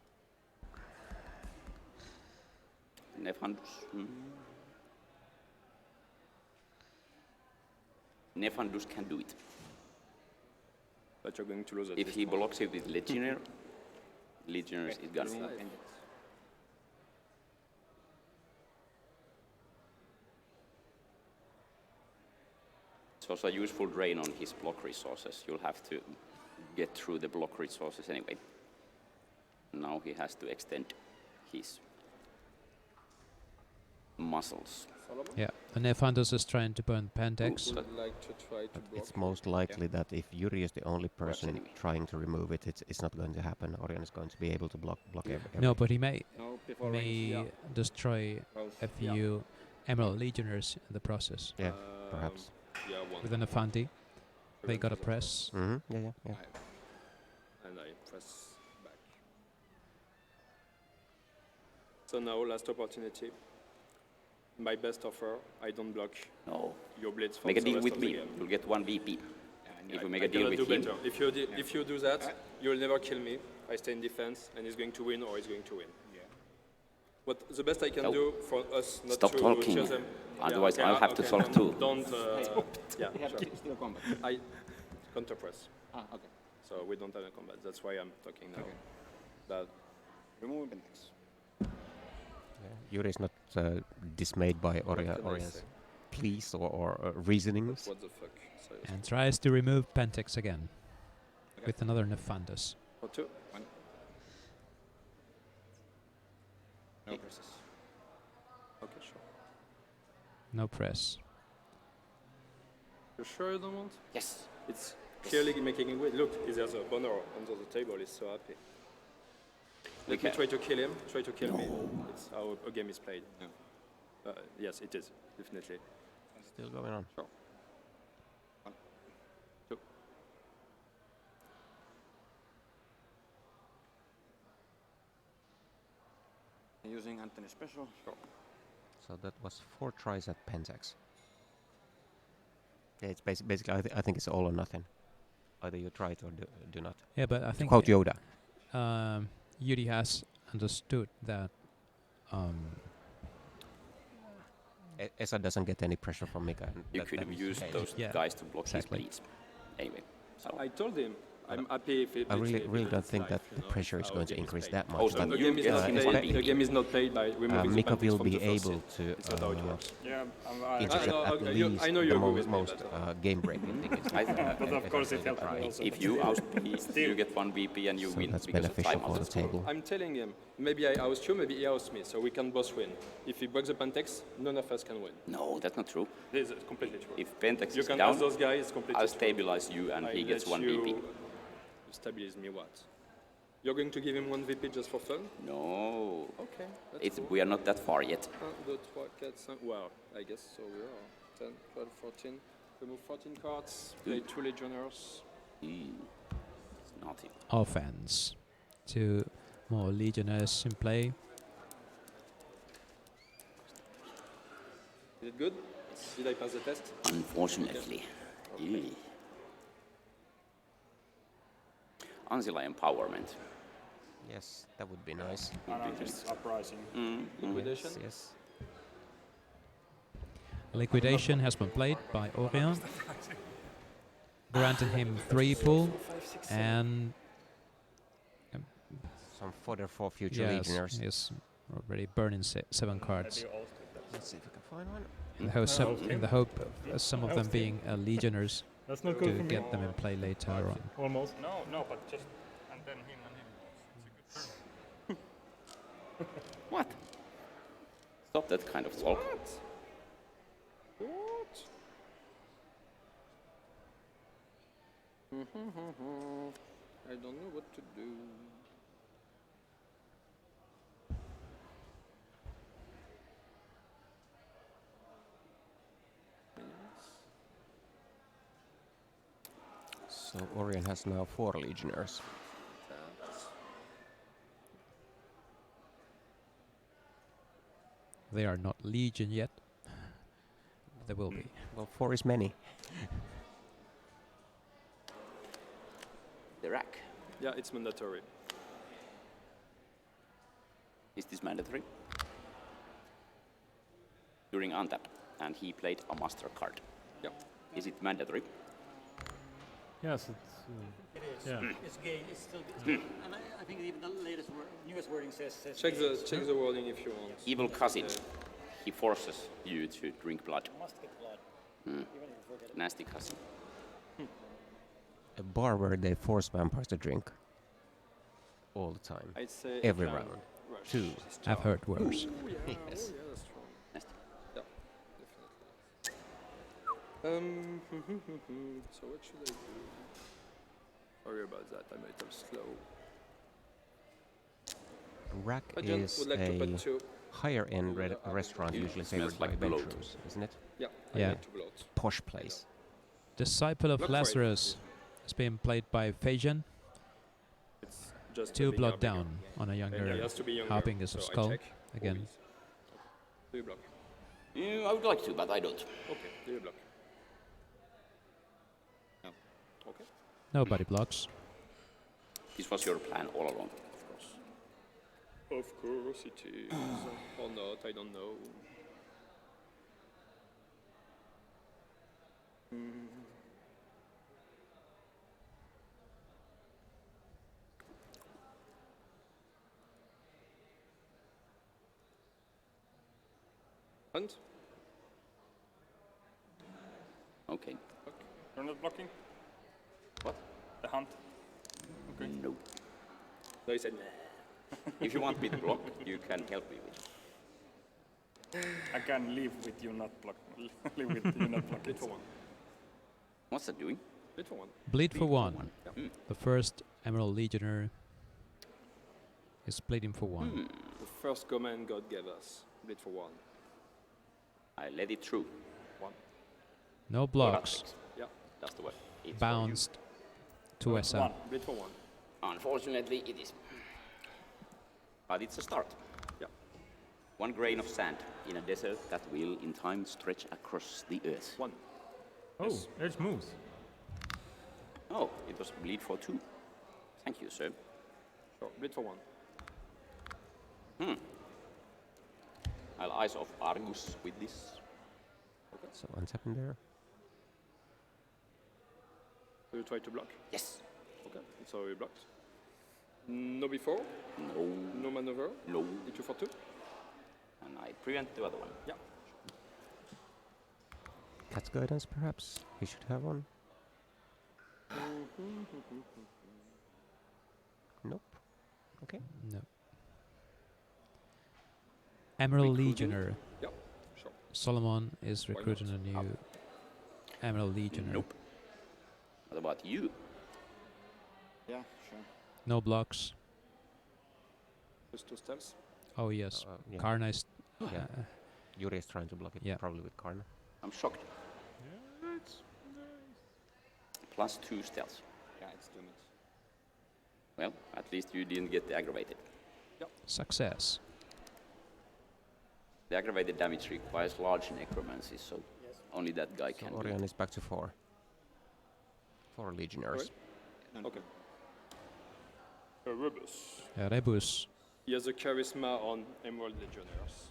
Nefandus. Nefandus can do it. But you're going to lose at If this he point. blocks it with Legionnaire, Legionnaire is gone. It's also a useful drain on his block resources. You'll have to get through the block resources anyway. Now he has to extend his muscles. Yeah, and Nefandus is trying to burn Pentex. I'd like to try to block. It's most likely that if Yuri is the only person enemy. trying to remove it, it's not going to happen. Orion is going to be able to block everything. No, but he may No, before range. may destroy Close. a few Emerald Legionnaires in the process. Yeah, perhaps. Yeah, one. With an Afanti, they got a press. Mm-hmm. Yeah. And I press back. So now, last opportunity. My best offer, I don't block No. your blades for Make a the deal rest with of the me. game. You'll get 1 VP. If you make I a deal cannot with do him, better. If you do that, you'll never kill me. I stay in defense, and he's going to win or he's going to win. What the best I can No. do for us not Stop to talking. chase them. Otherwise okay, I'll have to talk don't- too. Don't. Yeah, We have sure. still combat. I counter press, Okay. so we don't have a combat. That's why I'm talking now. That Remove Pentex. Yuri is not dismayed by can I Orion's say? pleas or reasonings. what the fuck? Seriously. And tries to remove Pentex again with another Nefandus. For 2. No presses. Okay, sure. No press. You sure you don't want? yes. It's clearly making it win. Look, there's a banner under the table. He's so happy. Let me Okay. try to kill him. Try to kill me. It's how a game is played. No. Yes, it is. Definitely. Still going on. Sure. 2. Using Anthony special. So that was 4 tries at Pentex. Yeah, it's basically I think it's all or nothing. Either you try it or do not. Yeah, but I To think quote Yoda. Yuri has understood that Esa doesn't get any pressure from Mika. and You that- could have that is used okay. those Yeah. guys to block Exactly. his bleeds. Anyway, so I told him I'm happy if it. I really, it's- really it's don't think life, that you the know, pressure is how going the to game is increase played. that much. Also, but The game is You not can played. spend The it. game is not played by removing Mika Pentex will from be the first able set. to It's not how it works. Yeah, intercept no, at okay, least I know you the agree with me, most but, game-breaking things. but of course it helped me also. if you outbeat, you get 1 VP and you So win that's because of beneficial time for the out. table. I'm telling him, maybe I oust you, maybe he ousts me, so we can both win. If he breaks the Pentex, none of us can win. No, that's not true. This is completely true. If Pentex You is can down, ask those guys, it's completely I'll true. stabilize you and I he gets let 1 you VP. Stabilize me what? You're going to give him 1 VP just for fun? No, Okay, that's it's, cool. we are not that far yet. 1, 2, 3, 4, 5, well, I guess so we are. 10, 12, 14. Remove 14 cards, play 2 Legionnaires. It's naughty. offense. 2 more Legionnaires in play. Is it good? Did I pass the test? Unfortunately. Yeah. Ansila Empowerment. Yes, that would be nice. Anarchist uprising. Liquidation. Yes. Liquidation has been played by Orient, granted him 3 pull, and Some fodder for future yes, legionnaires. he's already burning 7 cards. Let's see if we can find one. In the hope of some of them being legionnaires That's not good to for me. get them in play later on. Almost. No, but just and then him and him. It's a good turn. What? Stop that kind of talk. What? I don't know what to do. So Orion has now 4 legionnaires. They are not legion yet. They will be. Well, 4 is many. The rack. Yeah, it's mandatory. Is this mandatory? During untap, and he played a master card. Yeah. Is it mandatory? Yes, it's. It is. Yeah. It's gay. It's still. And I think even the latest newest wording says. Check gay. the wording if you want. Evil cousin. He forces you to drink blood. Must get blood. Even if you forget it. Nasty cousin. A bar where they force vampires to drink. All the time. I'd say Every clan round. rush. 2. I've heard worse. Oh, yeah, Yes. oh, yeah, that's true. Nasty. Yeah, definitely. So what should I do? Sorry about that, I might have slow. Rack Agent is would like to a put 2. higher end restaurant It usually smells favored by like bloat. bedrooms, isn't it? Yeah, Yeah. I need to bloat. Posh place. Disciple of Block right. Lazarus is being played by Phajan. It's just 2 a bigger, block bigger. down on a And he younger has to be younger. Harpingers of so I Skull. check. Again. Always. Do you block? I would like to, but I don't. Okay, do you block? No. Okay. Nobody blocks. This was your plan all along, of course. Of course it is. Or not, I don't know. Hunt? Okay. You're not blocking What? the hunt. No. No, he said nah. If you want me to block, you can help me with it. I can live with you not block. Live with you not blocking. Bleed for 1. What's that doing? Bleed for 1. Bleed for 1. Yeah. The first Emerald Legionnaire is bleeding for 1. The first command God gave us. Bleed for 1. I let it through. 1. No blocks. Yeah. That's the way. It's for Bounced to SM. 1. Bleed for 1. you. Unfortunately, it is. But it's a start. Yeah. 1 grain of sand in a desert that will, in time, stretch across the earth. 1. Oh, it's smooth. Oh, it was bleed for 2. Thank you, sir. Sure. Bleed for 1. I'll eyes off Argus with this. So untap in there. Do you try to block? Yes. Okay. So you blocked. No before. No. No maneuver. No. E2 for 2. And I prevent the other one. Yeah. Cat's guidance, perhaps. He should have one. Nope. Okay. No. Emerald Legionnaire. Yeah. Sure. Solomon is Why recruiting not? a new Emerald Legionnaire. Nope. What about you? Yeah, sure. No blocks. Just 2 steps. Oh yes, yeah. Karna is. Yeah. Yuri is trying to block it, Yeah. probably with Karna. I'm shocked. Plus 2 stealth. Yeah, it's too much. Well, at least you didn't get aggravated. Success. The aggravated damage requires large necromancy, so only that guy So can do Orion it. is back to 4. 4 legionnaires. Okay. Rebus. Rebus. He has a charisma on Emerald Legionnaires.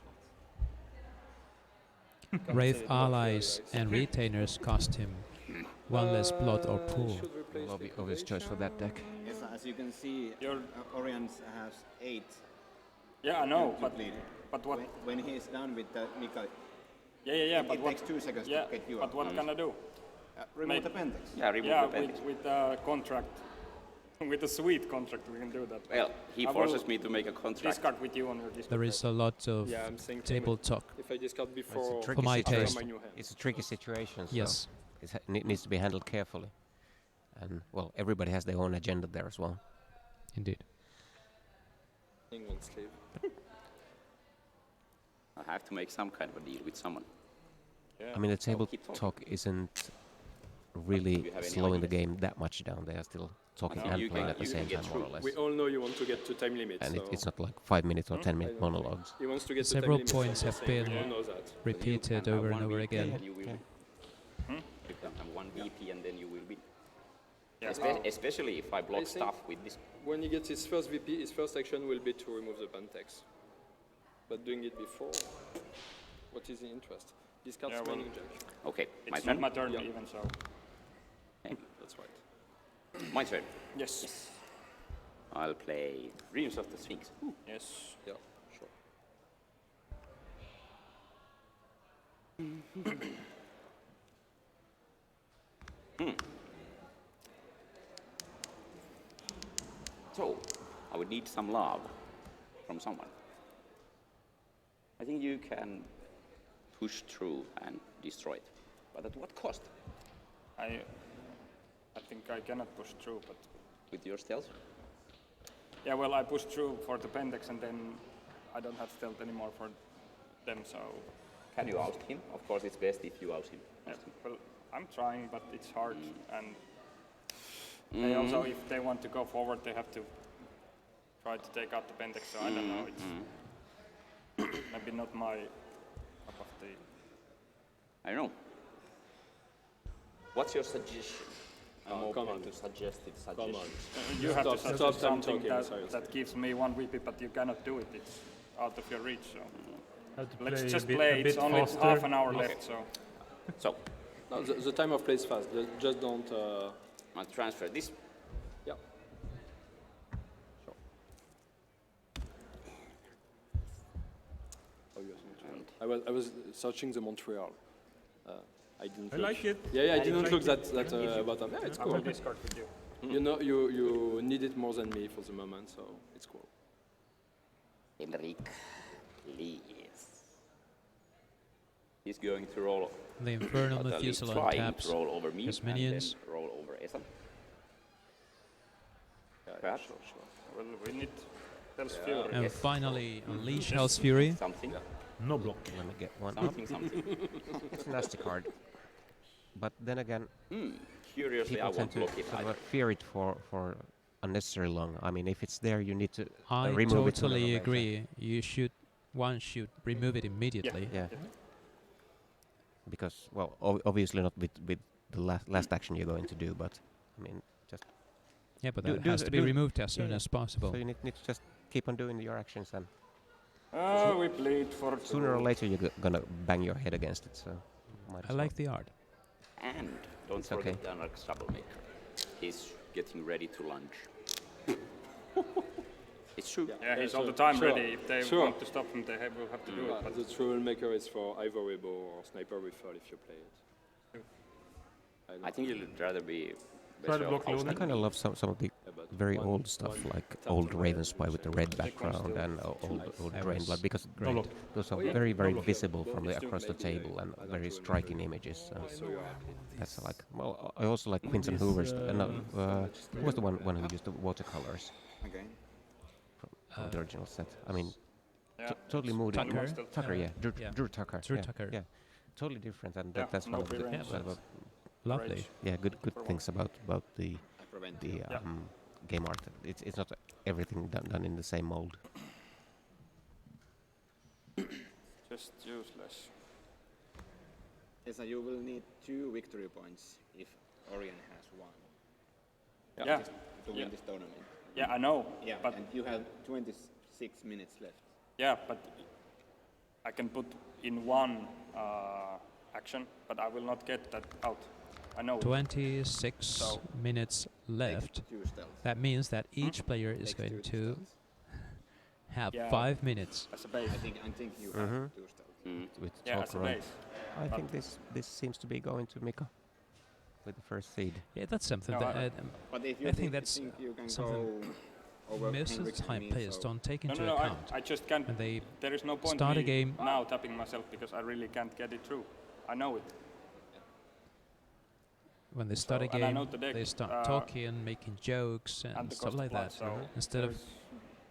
Wraith allies and retainers cost him one less blood or pool. Should replace Obvious choice for that deck. Yes, as you can see, Orion has 8. Yeah, I know, to but bleed. what? When he is done with the Mika, Yeah. it takes 2 seconds to get you but up. what can I do? Remove the appendix. Yeah, remove Yeah, the appendix. with the contract, with the sweet contract, we can do that. Well, he I forces will me to make a contract. Discard with you on your discard. There is a lot of Yeah, I'm saying table talk. if I discard before For my after taste. my new hand. It's a tricky situation. So Yes, it needs to be handled carefully. And well, everybody has their own agenda there as well. indeed. England sleeve. I have to make some kind of a deal with someone. I mean, the table keep talking. talk isn't Do really you have any slowing the ideas? game that much down. They are still talking think and you playing can- at the you can same get time, more or through. less. We all know you want to get to time limit. And so it's not like 5 minute or 10-minute I don't know. monologues. He wants to get Several to time points limit. have We been all know that. repeated You can over have and one over VP again. and you will win. You can have one VP and then you will win. Yeah, Especially if I block I think- stuff with this. When he gets his first VP, his first action will be to remove the Pantex. But doing it before, what is the interest? Discard Yeah, well- Smiling Jack. Okay, my It's not turn. my turn Yeah. even, so. That's right. My turn. Yes. I'll play Dreams of the Sphinx. Yes. Yeah, sure. So, I would need some love from someone. I think you can push through and destroy it. But at what cost? I think I cannot push through, but With your stealth? yeah, well, I pushed through for the Pendex, and then I don't have stealth anymore for them, so Can you oust him? Of course, it's best if you oust him. yeah. Well, I'm trying, but it's hard, and they also, if they want to go forward, they have to try to take out the Pendex. So I don't know. It's maybe not my cup of tea. I don't know. What's your suggestion? I'm Oh, come open on. to suggested Come suggestions. on. You have to Stop suggest them something talking, that, seriously. that gives me one VP, but you cannot do it. It's out of your reach. So Have to let's play just a bit, play. A It's bit only faster. half an hour left, so So, No, the time of play is fast. Just don't. I'll transfer this. Yeah. Sure. Oh, yes, Montreal. I was searching the Montreal. I didn't. I look. like it. Yeah, I I didn't like look it. that bottom. Yeah, it's I will cool. discard with you. You know, you need it more than me for the moment, so it's cool. Henrik, please. He's going to roll. The Infernal He's Methuselah trying taps to roll over me his and minions. then roll over Ethan. Yeah, Perhaps. sure. Well, we need Hell's Fury. And finally unleash Hell's Fury. Something. No block. Let me get one up. Something. It's a nasty card. But then again, Curiously, I people tend won't to block it sort either. of fear it for unnecessarily long. I mean, if it's there, you need to I remove it. totally whenever agree. One should remove it immediately. Yeah. Because, well, obviously not with the last action you're going to do, but I mean, just Yeah, but Do- that do has the- to be do- removed as soon yeah. as possible. so you need to just keep on doing your actions, and We played for sooner or later you're gonna bang your head against it. So might I as like the art. And don't It's forget okay. Danark's troublemaker. He's getting ready to lunge. It's true. Yeah, he's Yeah, all the sure. time Sure. ready. If they Sure. want to stop him, they will have to do it. But the troublemaker is for Ivory Bow or Sniper Rifle if you play it. I think you'd rather be Try to better block off Luna. I kind of love some of the Yeah, but very one- old stuff, one like tap old to Raven red, Spy with the red background and old Drain Blood, because Great. those are yeah. very No block. visible from It's to across the make table it, and I don't very remember. striking images. So So you're happy. that's like, well, I also like Quinton This, Hoover's. Who was the one who used the watercolors Okay. from the original set? I mean, Yeah. totally moody. Tucker? Tucker, yeah, Drew, Yeah. Drew Tucker. Drew yeah, Tucker. yeah, totally different, and Yeah, that's no one of the pre-range. Lovely. Rage. yeah good things about the I prevent the you. game art. It's not everything done in the same mold. Just useless. Yes, you will need 2 victory points if Orion has 1 Yeah. to win this tournament. Yeah, I know. Yeah, But and you have 26 minutes left. yeah, but I can put in one action, but I will not get that out. I know. 26 So- minutes left. Two stealth. That means that each player is Takes going two to stealth. have Yeah. 5 minutes. As a base. I think you have two stealth. With Yeah, talk, as a right? base. I think this seems to be going to Mika with the first seed. Yeah, that's something No, that But if you I think that's you can something go over most Henrik and time me, players so don't take No, into no, no. account. I just can't. when they There is no point start a me game. now tapping myself because I really can't get it through. I know it. When they start a and I game, know the deck, they start talking, making jokes and and the stuff cost like of that. blood, so Instead of there's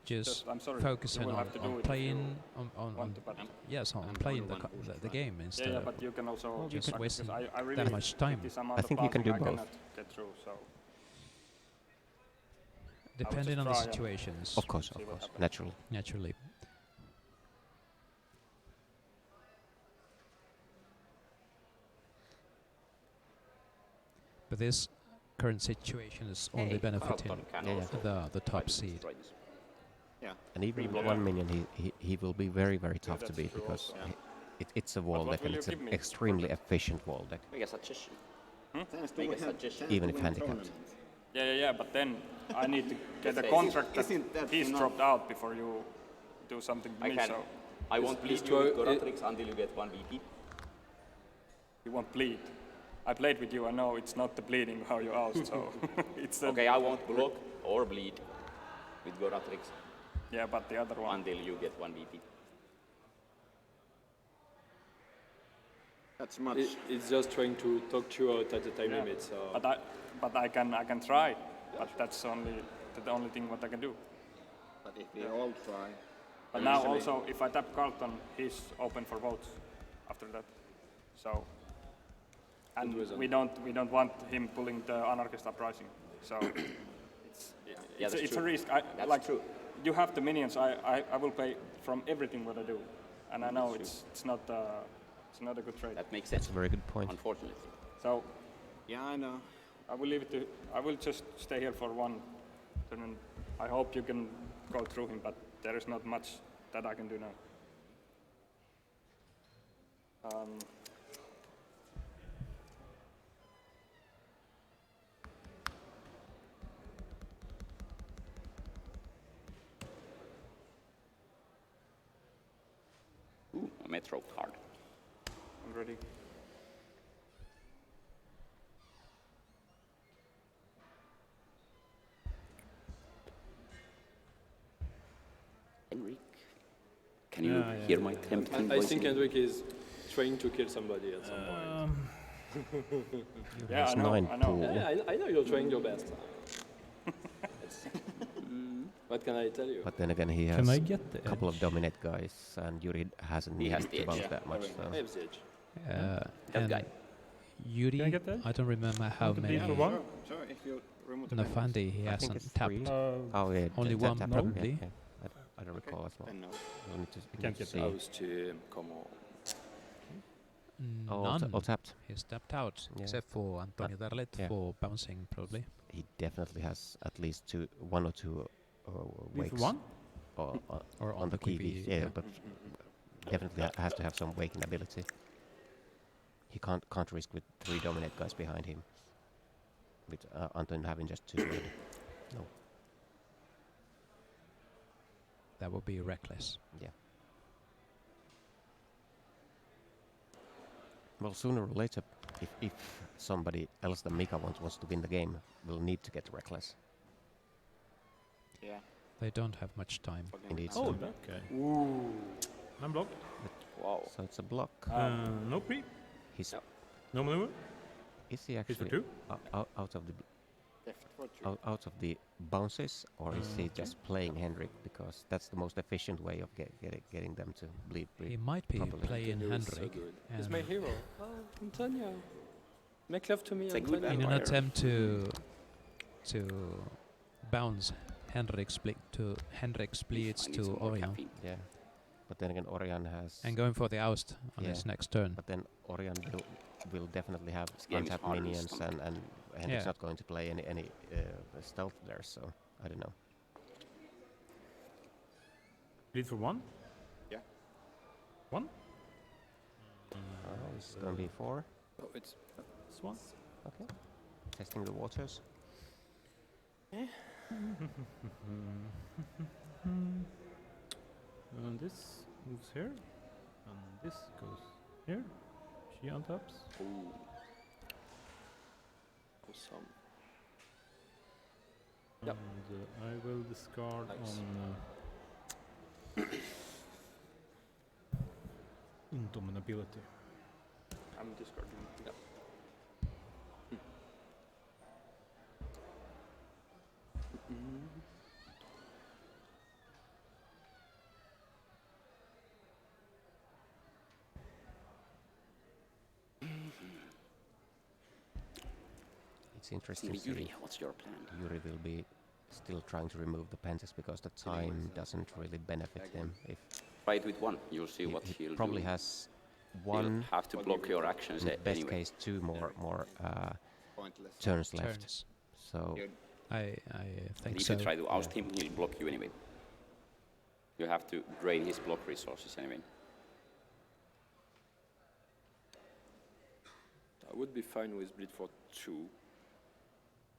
just I'm sorry, focusing you will on, have to do on it if playing you on want to, but yes on I'm playing only the, one boost, the right? game instead yeah, of but you can also just because wasting I really that much time. with this amount I think of you can do bouncing, I both. cannot get through. So depending on the try and- situations. Of course, See what happens. naturally. Naturally. But this current situation is only benefiting Carlton can Yeah, also the top try to seed. destroy this. yeah. And even with Yeah. 1 minion, he will be very, very tough to that's beat true because also. it's a wall what deck and will it's you an give me? extremely efficient wall deck. Make a suggestion. Chance to Make a win- suggestion. chance Even to if win handicapped. tournament. yeah, but then I need to get a Isn't- contract that isn't that he's enough? dropped out before you do something to I me. can. So I won't Please bleed you with try- Goratrix until you get 1 VP. you won't bleed. I played with you. I know it's not the bleeding how you oust. So it's a, Okay, I won't block or bleed with Goratrix yeah, but the other one. until you get 1 VP. That's much. It's just trying to talk to you out at the time Yeah. limit. So But I can try. But that's only the only thing what I can do. But if we all try, But now also, if I tap Carlton, he's open for votes after that. So, and we don't want him pulling the anarchist uprising. So, that's it's a true. risk. That's like, true. You have the minions. I will pay from everything what I do, and I know it's not a good trade. That makes sense. That's a very good point. Unfortunately. So yeah, I know. I will leave it to. I will just stay here for one turn, and I hope you can go through him. But there is not much that I can do now. Ooh, a Metro card. I'm ready. Henrik, can you hear my tempting I voice? think Hendrik is trying to kill somebody at some point. Yeah, Has I know. 9 I know. pool. Yeah, I know you're trying your best. What can I tell you? But then again, he has Can I get the a couple of edge? dominate guys, and Yuri hasn't He has needed the to edge, bounce yeah. that much. So. I have the edge. That and guy. Yuri, Can I get that? I don't remember how Want to many. bleed for one? Sure, if you remove the Nafandi, he I think hasn't it's tapped. 3. Uh, Oh yeah, Only tap, one tap, probably. Yeah, yeah. I don't recall as well. then no. We need to Can't get see. Austin, come on. Oh, None. all tapped. He's tapped out, Yeah. except for Antonio Darlet yeah. for bouncing, probably. He definitely has at least 1 or 2 Bleed for wakes. one? Or on the QV, QV, yeah, but definitely has to have some waking ability. He can't risk with 3 dominate guys behind him. With Anton having just 2 ready. No, That would be reckless. yeah. Well, sooner or later, if somebody else than Mika wants to win the game, will need to get reckless. Yeah. They don't have much time. Indeed. Oh, So, okay. I'm blocked. Wow. so it's a block. No pre. He's No maneuver. is he for actually 2? out of the Left for 3. out of the bounces, or is he just playing Hendrik because that's the most efficient way of getting them to bleed? He might be properly. playing Antonio is so Henrik good. He's and my hero. Oh, Antonio. Make love to me, It's a good Antonio. in an Vampire. attempt to bounce Henrik's bleeds I need to some more Orion caffeine. Yeah, but then again, Orion has. and going for the oust on Yeah. his next turn. But then Orion will definitely have game is untapped harder to minions, stomach. and Hendrik's Yeah. not going to play any stealth there. So I don't know. Bleed for 1? Yeah. 1? This is going to be 4. Oh, it's This 1? Okay. Testing the waters. And this moves here, and this goes here. She untaps. awesome. And I will discard Nice. on Indomitability. I'm discarding. Yeah. It's interesting to Yuri, see what's your plan? Yuri will be still trying to remove the Pentas because the time doesn't really benefit him. If Try it with 1. You'll see what he he'll probably do. has He'll one, have to block your actions in best anyway. case 2 more Pointless. turns left. Turns. So Good. I And think if so. you try to oust him, he'll block you anyway. You have to drain his block resources anyway. I would be fine with bleed for 2.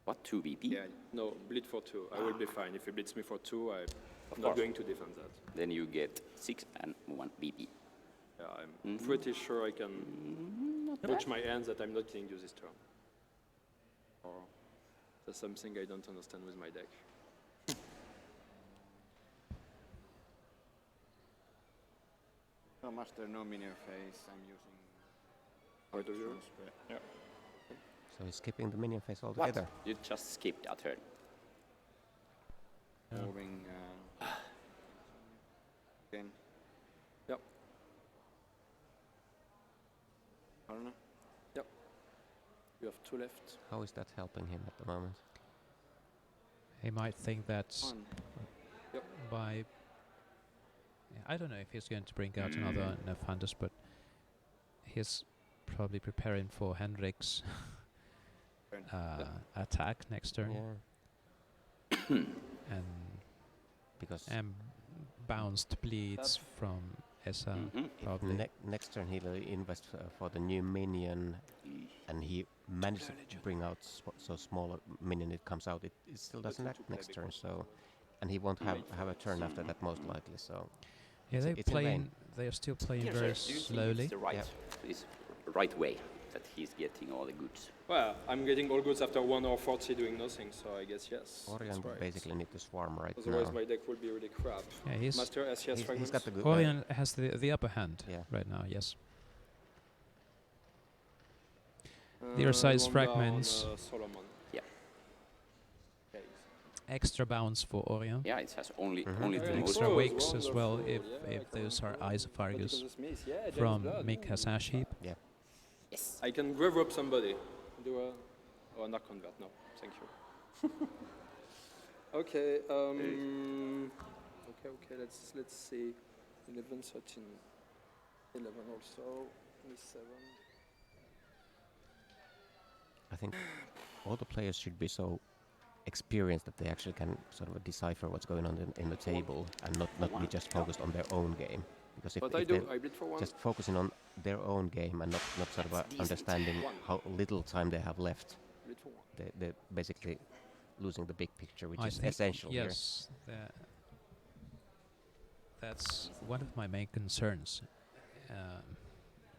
What, 2 BP? Yeah. No, bleed for 2. I will be fine. If he bleeds me for 2, I'm Of not course. going to defend that. Then you get 6 and 1 BP. Yeah, I'm pretty sure I can watch my hands that I'm not killing you this turn. Or there's something I don't understand with my deck. No master, no minion phase. I'm using. Point of view? Yeah. so he's skipping the minion phase What? altogether. You just skipped a turn. Moving. Again. Yep. I don't know. Yep. You have 2 left. How is that helping him at the moment? He might think that 1. Yep. by... Yeah, I don't know if he's going to bring out another Nefandus, but he's probably preparing for Hendrik's attack next turn. Yeah. And Because bounced bleeds from Essa, probably. next turn he'll invest for the new minion, and he managed to bring out so small a minion it comes out. It still doesn't act next turn, so and he won't have a turn after that most likely. So Yeah, they're it's in vain. playing. They are still playing Yes, sir. very Do you think slowly. It's the right, it's right way that he's getting all the goods. Well, I'm getting all goods after 1 or 40 doing nothing, so I guess yes. Orion that's right. basically need to swarm right Otherwise, now. my deck would be really crap. Yeah, he's Master SCS He's fragments. got the good. Orion has the upper hand Yeah. right now. Yes. Uh, Deer size Ronda fragments. on, Solomon. Yeah. Okay. Extra bounce for Orion. Yeah, it has only Mhm. only the most. Extra Oh, wakes as well wonderful. if those are Eyes of Argus Yeah, James from Blood. Mika's Ash Heap. Yeah. Yes. I can grave up somebody. Do a... Oh, not convert. No, thank you. Okay. Okay. Let's see. 11, 13, 11 also. 7. I think all the players should be so experienced that they actually can sort of decipher what's going on in the table and not be just focused on their own game. Because if, But I if do. they're I bleed for 1. just focusing on their own game and not sort of understanding how little time they have left, Bleed for 1. they're basically losing the big picture, which I is think essential here. yes, that's one of my main concerns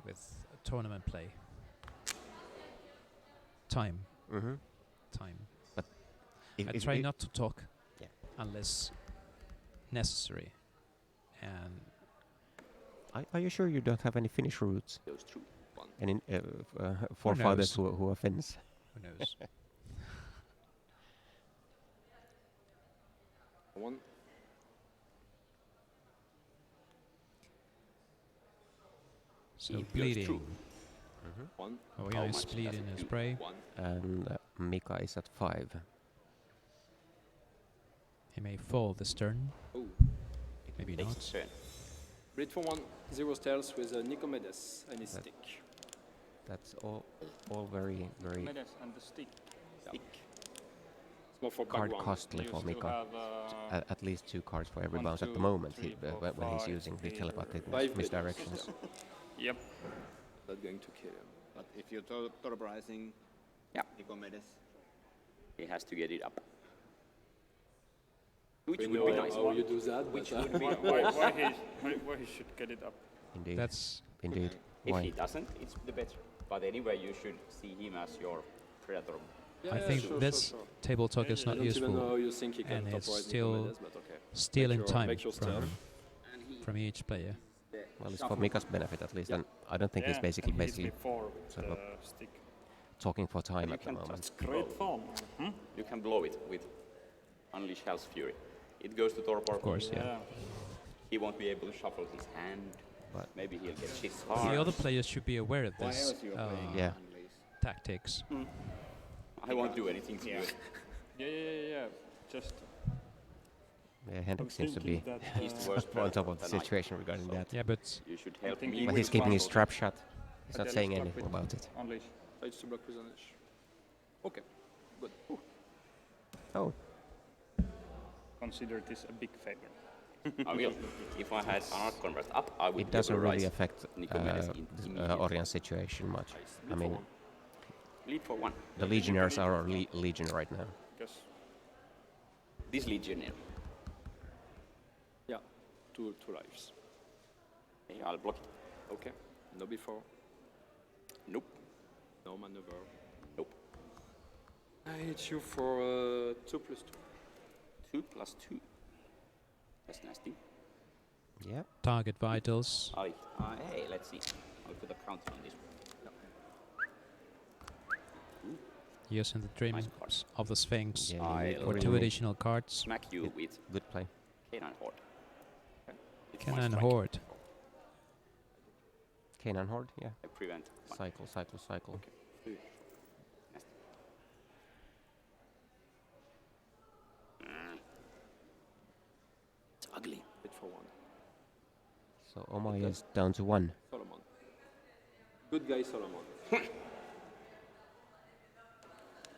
with tournament play. Time. Mm-hmm. Time. If, I if- try if- not to talk Yeah. unless necessary. And Are you sure you don't have any Finnish roots? Goes through. Any forefathers knows? who are Finns? who knows? 1. So It goes bleeding. through. 1. Orion How is much does bleeding it his do? prey. 1. And Mika is at 5. He may fall this turn. Oh. Maybe Takes not. his turn. Bleed for 1. 0 stealth with Nicomedes and his That- stick. That's all very And the stick. Stick. more for card background. costly You for still Mika. have, At least 2 cards for every one, bounce at the two, moment three, four, when he's five, using the either telepathic five misdirections. Yep. Not going to kill him. But if you're torporizing Yeah. Nicomedes, He has to get it up. Which We would know be nice. how you do that, Which but would be Why he should get it up? Mm. That's Indeed. If Why? he doesn't, it's the better. But anyway, you should see him as your predator. I think this table talk is I not don't even know how useful, you think he can and it's toporize still Nicomedes, but okay. stealing time make your from stuff. from each player. Well, it's for Mika's benefit at least, and I don't think he's basically before with sort of the stick. talking for time You at the can moment. just great fun. You can blow it with Unleash Hell's Fury. It goes to Torpor. Of course, yeah. He won't be able to shuffle his hand. But Maybe he'll get shit The hard. other players should be aware of why this else you're playing Yeah. Unleash? tactics. I won't do anything to you. Yeah. Just yeah, Hendrik seems to be that, He's the worst on top of the predator tonight. situation regarding that. Yeah, but You should help thinking me. But with he's keeping his one trap shut. He's But not then saying stuck anything with about it. Unleash. Fights to block with Unleash. Okay, good. Oh, Consider this a big favor. I will. If I had an Arc Convert up, I would it doesn't never really rise affect Nicomedes immediately. Orion's situation much. I mean, Lead for one. the Legionnaires are our Legion right now. Because This Legionnaire. Yeah, two lives. Okay, I'll block it. Okay, no before, Nope. no maneuver. Nope. I hit you for 2+2. 2 plus 2. That's nasty. Yeah. target vitals. Hey, let's see. I'll put a counter on this one. Using the dreams card. of the Sphinx Yeah, I for will 2 additional cards. Smack you with Good play. Canine Horde. It's my Canine strike. Horde. Canaan Horde, yeah. I prevent one. Cycle. Nasty. It's ugly. Hit for 1. So Omai is down to 1. Solomon. Good guy, Solomon.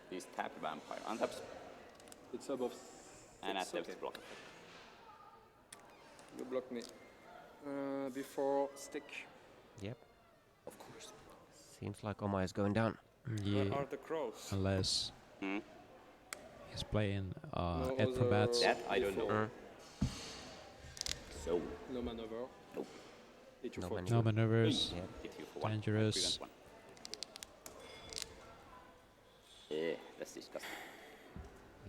This tap vampire untaps It's above. and six, attempts okay. to block. You block me. Before stick. Yep. Of course. Seems like Omai is going down. where Yeah, are the crows? unless Hmm? he's playing No Ed for other- bats. That I don't know. So, No maneuver. nope. Hit you No for maneuver. No maneuvers. Yeah. Hit you for one. Dangerous. Prevent one. Yeah, that's disgusting.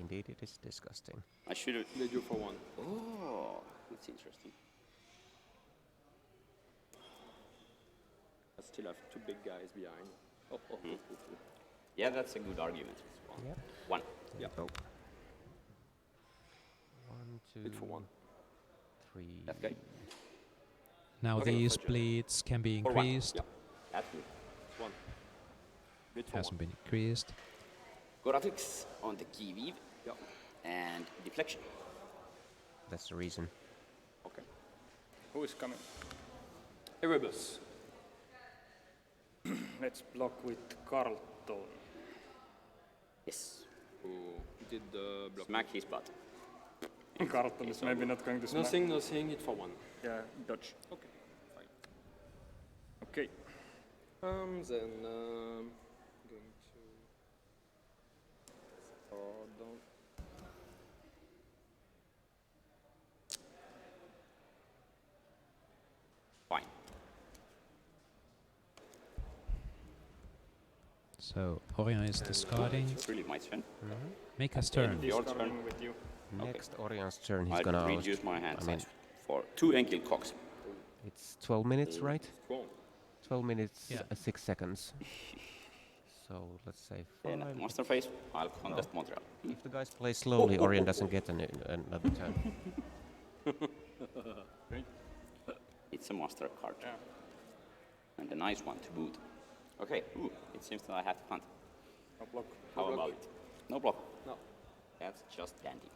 Indeed, it is disgusting. I should have. Lead you for 1. Oh, that's interesting. I still have 2 big guys behind. Oh. Yeah, that's a good argument. Yep. One. Yeah. Go. 1, 2, Hit for 1. 3. That guy. Now Okay. these bleeds can be For one. increased. Yeah. That's good. It's 1. Hit for Hasn't 1. been increased. Goratrix on the key weave Yeah. and deflection. That's the reason. Okay. Who is coming? Erebus. Let's block with Carlton. Yes. Who did the block? Smack his butt. Carlton is maybe not going to smack. Nothing, hit for 1. Yeah, dodge. Okay, fine. Okay. Then going to start down. Fine. So Orion is discarding. It's really my turn. Mika's turn. Your turn. Starting with you. Next Orion's turn, he's I gonna reduce my hand I mean, size for 2 ankle cocks. it's 12 minutes, right? Cool. 12 minutes, Yeah. 6 seconds. So let's say And 5. monster phase, I'll contest Montreal. If the guys play slowly, Orion doesn't get another turn. It's a monster card. Yeah. And a nice one to boot. Okay, it seems that I have to punt. No block. How block. about it? No block. No. That's just dandy.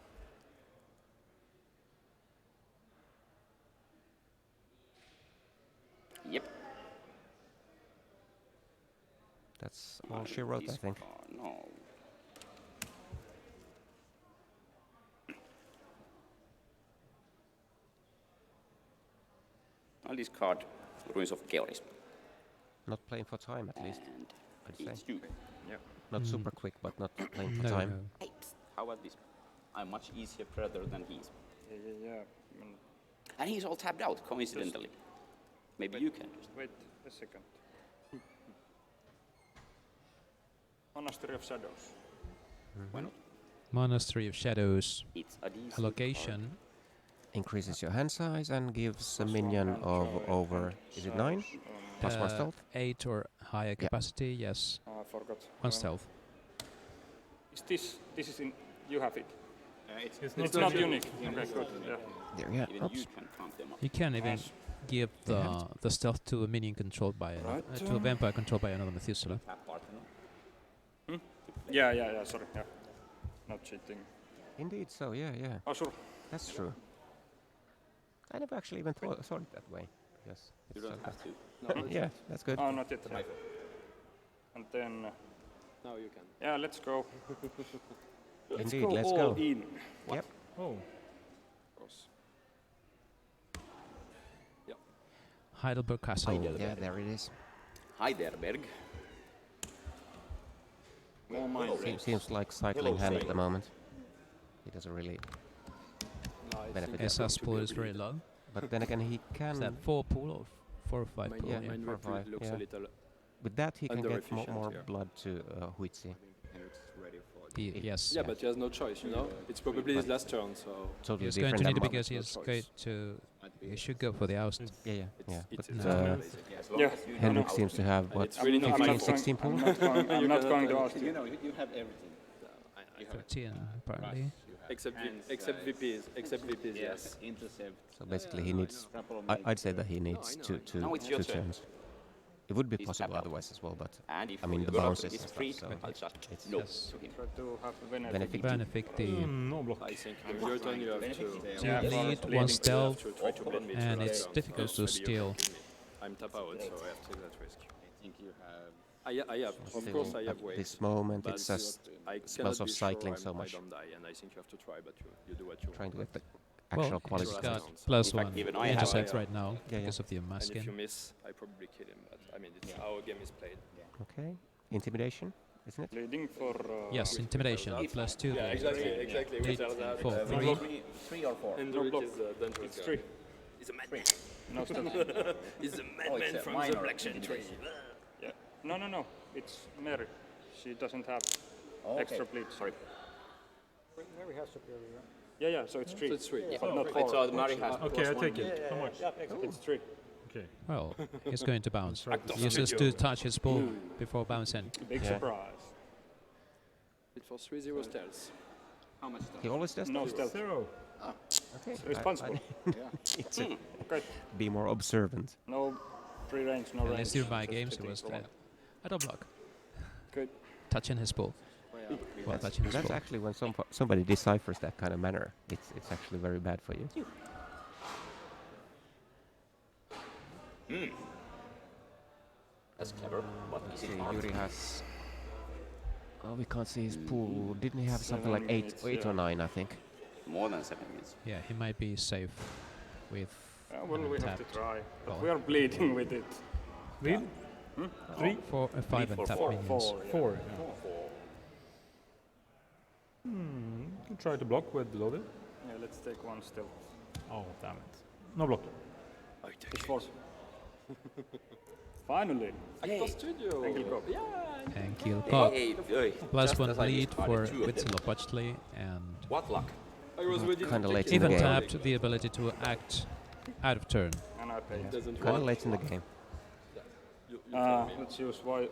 Yep. That's all she wrote, I think. No. I'll discard Ruins of Chaos. Not playing for time, at least. And I'd say. it's you. Not super quick, but not playing for No, time. no. Hey, psst, how about this? I'm much easier predator than he is. Yeah. And he's all tapped out, coincidentally. Maybe you can just. Wait a second. Monastery of Shadows. Why not? Monastery of Shadows It's a decent allocation. Increases your hand size and gives a minion of over, is it 9? Plus 1 stealth? 8 or higher capacity, yes. I forgot. 1 stealth. Is this is in? You have it. It's It's not unique. Okay, good. Yeah. There, yeah. Even Oops. you can count them up. You can even give the stealth to a minion controlled by to a vampire controlled by another Methuselah. Tap partner. Yeah. Sorry. Yeah. Not cheating. Indeed, so yeah. Oh, sure. That's true. I never actually even thought it that way. Yes. You it's don't so have to. good. Yeah, that's good. Oh, not yet. Yeah. And then, Now you can. yeah, let's go. Indeed, go let's all go. in. Yep. Oh, Of course. Heidelberg Castle. Yeah, there it is. Heidelberg. More mind race. Seems like cycling hand at the moment. He doesn't really No, I benefit. think His it's pool is very low. But then again, he Is can. that 4 pool or 4 or 5 Mine, pool? Yeah, mine four or repli- five, looks yeah. a little. With that, he can get Under-efficient, more yeah. blood to Huitzi. Henrik's ready for Yes. Yeah, but he has no choice, you know. It's probably his last turn, so Totally He's going different to need it ammo. because he's going to. He should go for the oust. Yeah. it's But no. Yeah. Henrik seems to have what, it's really not 15, mine. 16 pool? I'm not going to ask You you. know, you have everything. 13 apparently. except VPs, yes. Intercept. So basically, he needs. Grapple I'd say that he needs I know. Now it's your two turn. turns. It would be He's possible tapped out. otherwise as well, but And if I mean, you the go bounces it's and free, stuff, so I'll just it's- no Yes. to him. Try to have a Benefit. Benefit the no block. I think your turn you have to. Yeah, lead, for 1 leading. stealth, To try to blend me to and last it's turn, difficult so to maybe you steal. can kill me. I'm tap out, so I have to take that risk. I think you have. I have, of Still, course, I have at ways. this moment, but it's just I smells cannot of be cycling sure so I much. don't die, and I think you have to try, but you do what you trying to want. get the actual Well, quality. he's Sure, got that's plus In fact, 1 even I have- intercept Yeah. right now Yeah. because of the And if you masking. miss, I probably kill him, but I mean, it's how a game is played. Okay, intimidation, isn't it? Leading for. Yes, intimidation, plus 2. exactly. Lead for 3. 3 or 4. And No Rick block. is a dangerous It's guy. 3. He's a madman. No stealth. He's a it's madman a from minor the Black Century. Yeah. No. It's Mary. She doesn't have extra bleed. Sorry. Mary has superior. Yeah. So it's 3. So it's 3. Yeah. But not It's 4. Mari has Okay, I plus take 1. it. How much? It's 3. Okay. Well, he's going to bounce. Actor Uses studio. to touch his ball before bouncing. Big Yeah. surprise. It for 3-0 stealth. How much stuff? He always does. No stealth. 0. Okay. Responsible. Need to Okay. be more observant. No free range, no And range. let's do my Just games. He hitting was for one. I don't block. Good. Touching his ball. Well, touching his That's ball. actually when somebody deciphers that kind of manner, it's actually very bad for you. That's clever. But is See, it hard? Yuri has. Oh, we can't see his pool. Didn't he have something like 7 eight, minutes, 8 yeah. or 9? I think. More than 7 minutes. Yeah, he might be safe with. Well, we have to untapped. try. But Well. we are bleeding with it. Lead? 3? 4, 5 and for tap four. minions. 4. Yeah. 4. You try to block with loaded. Yeah, let's take one still. Oh, damn it. No block. It's 4. Finally. Actor Studio. Thank you, Cobb. Yeah. And kill Cobb. Hey, Plus just 1 as I lead discarded for 2 of them. Witzilo Botchley and What luck? I was ready to Kinda take late it. in the even game. tapped the ability to act out of turn. And I pay. It doesn't Kind of work. late in the game. You tell me. Let's use wide.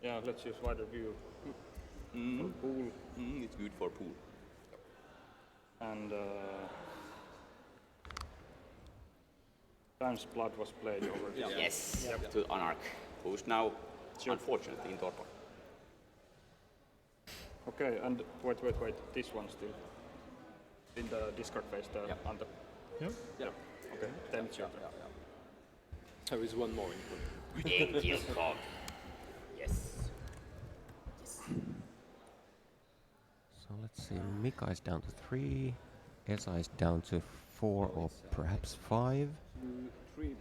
Yeah, let's use wider view. Pool It's good for pool. and Time's Blood was played already. Yes, to Anarch, who's now unfortunately in Torpor. Okay, and wait. This one still. In the discard phase, the under. Yeah. Okay, then it's your turn. There is one more input. Genghis Khan. Yes. So let's see. Mika is down to 3. Esa is down to 4 or perhaps 5.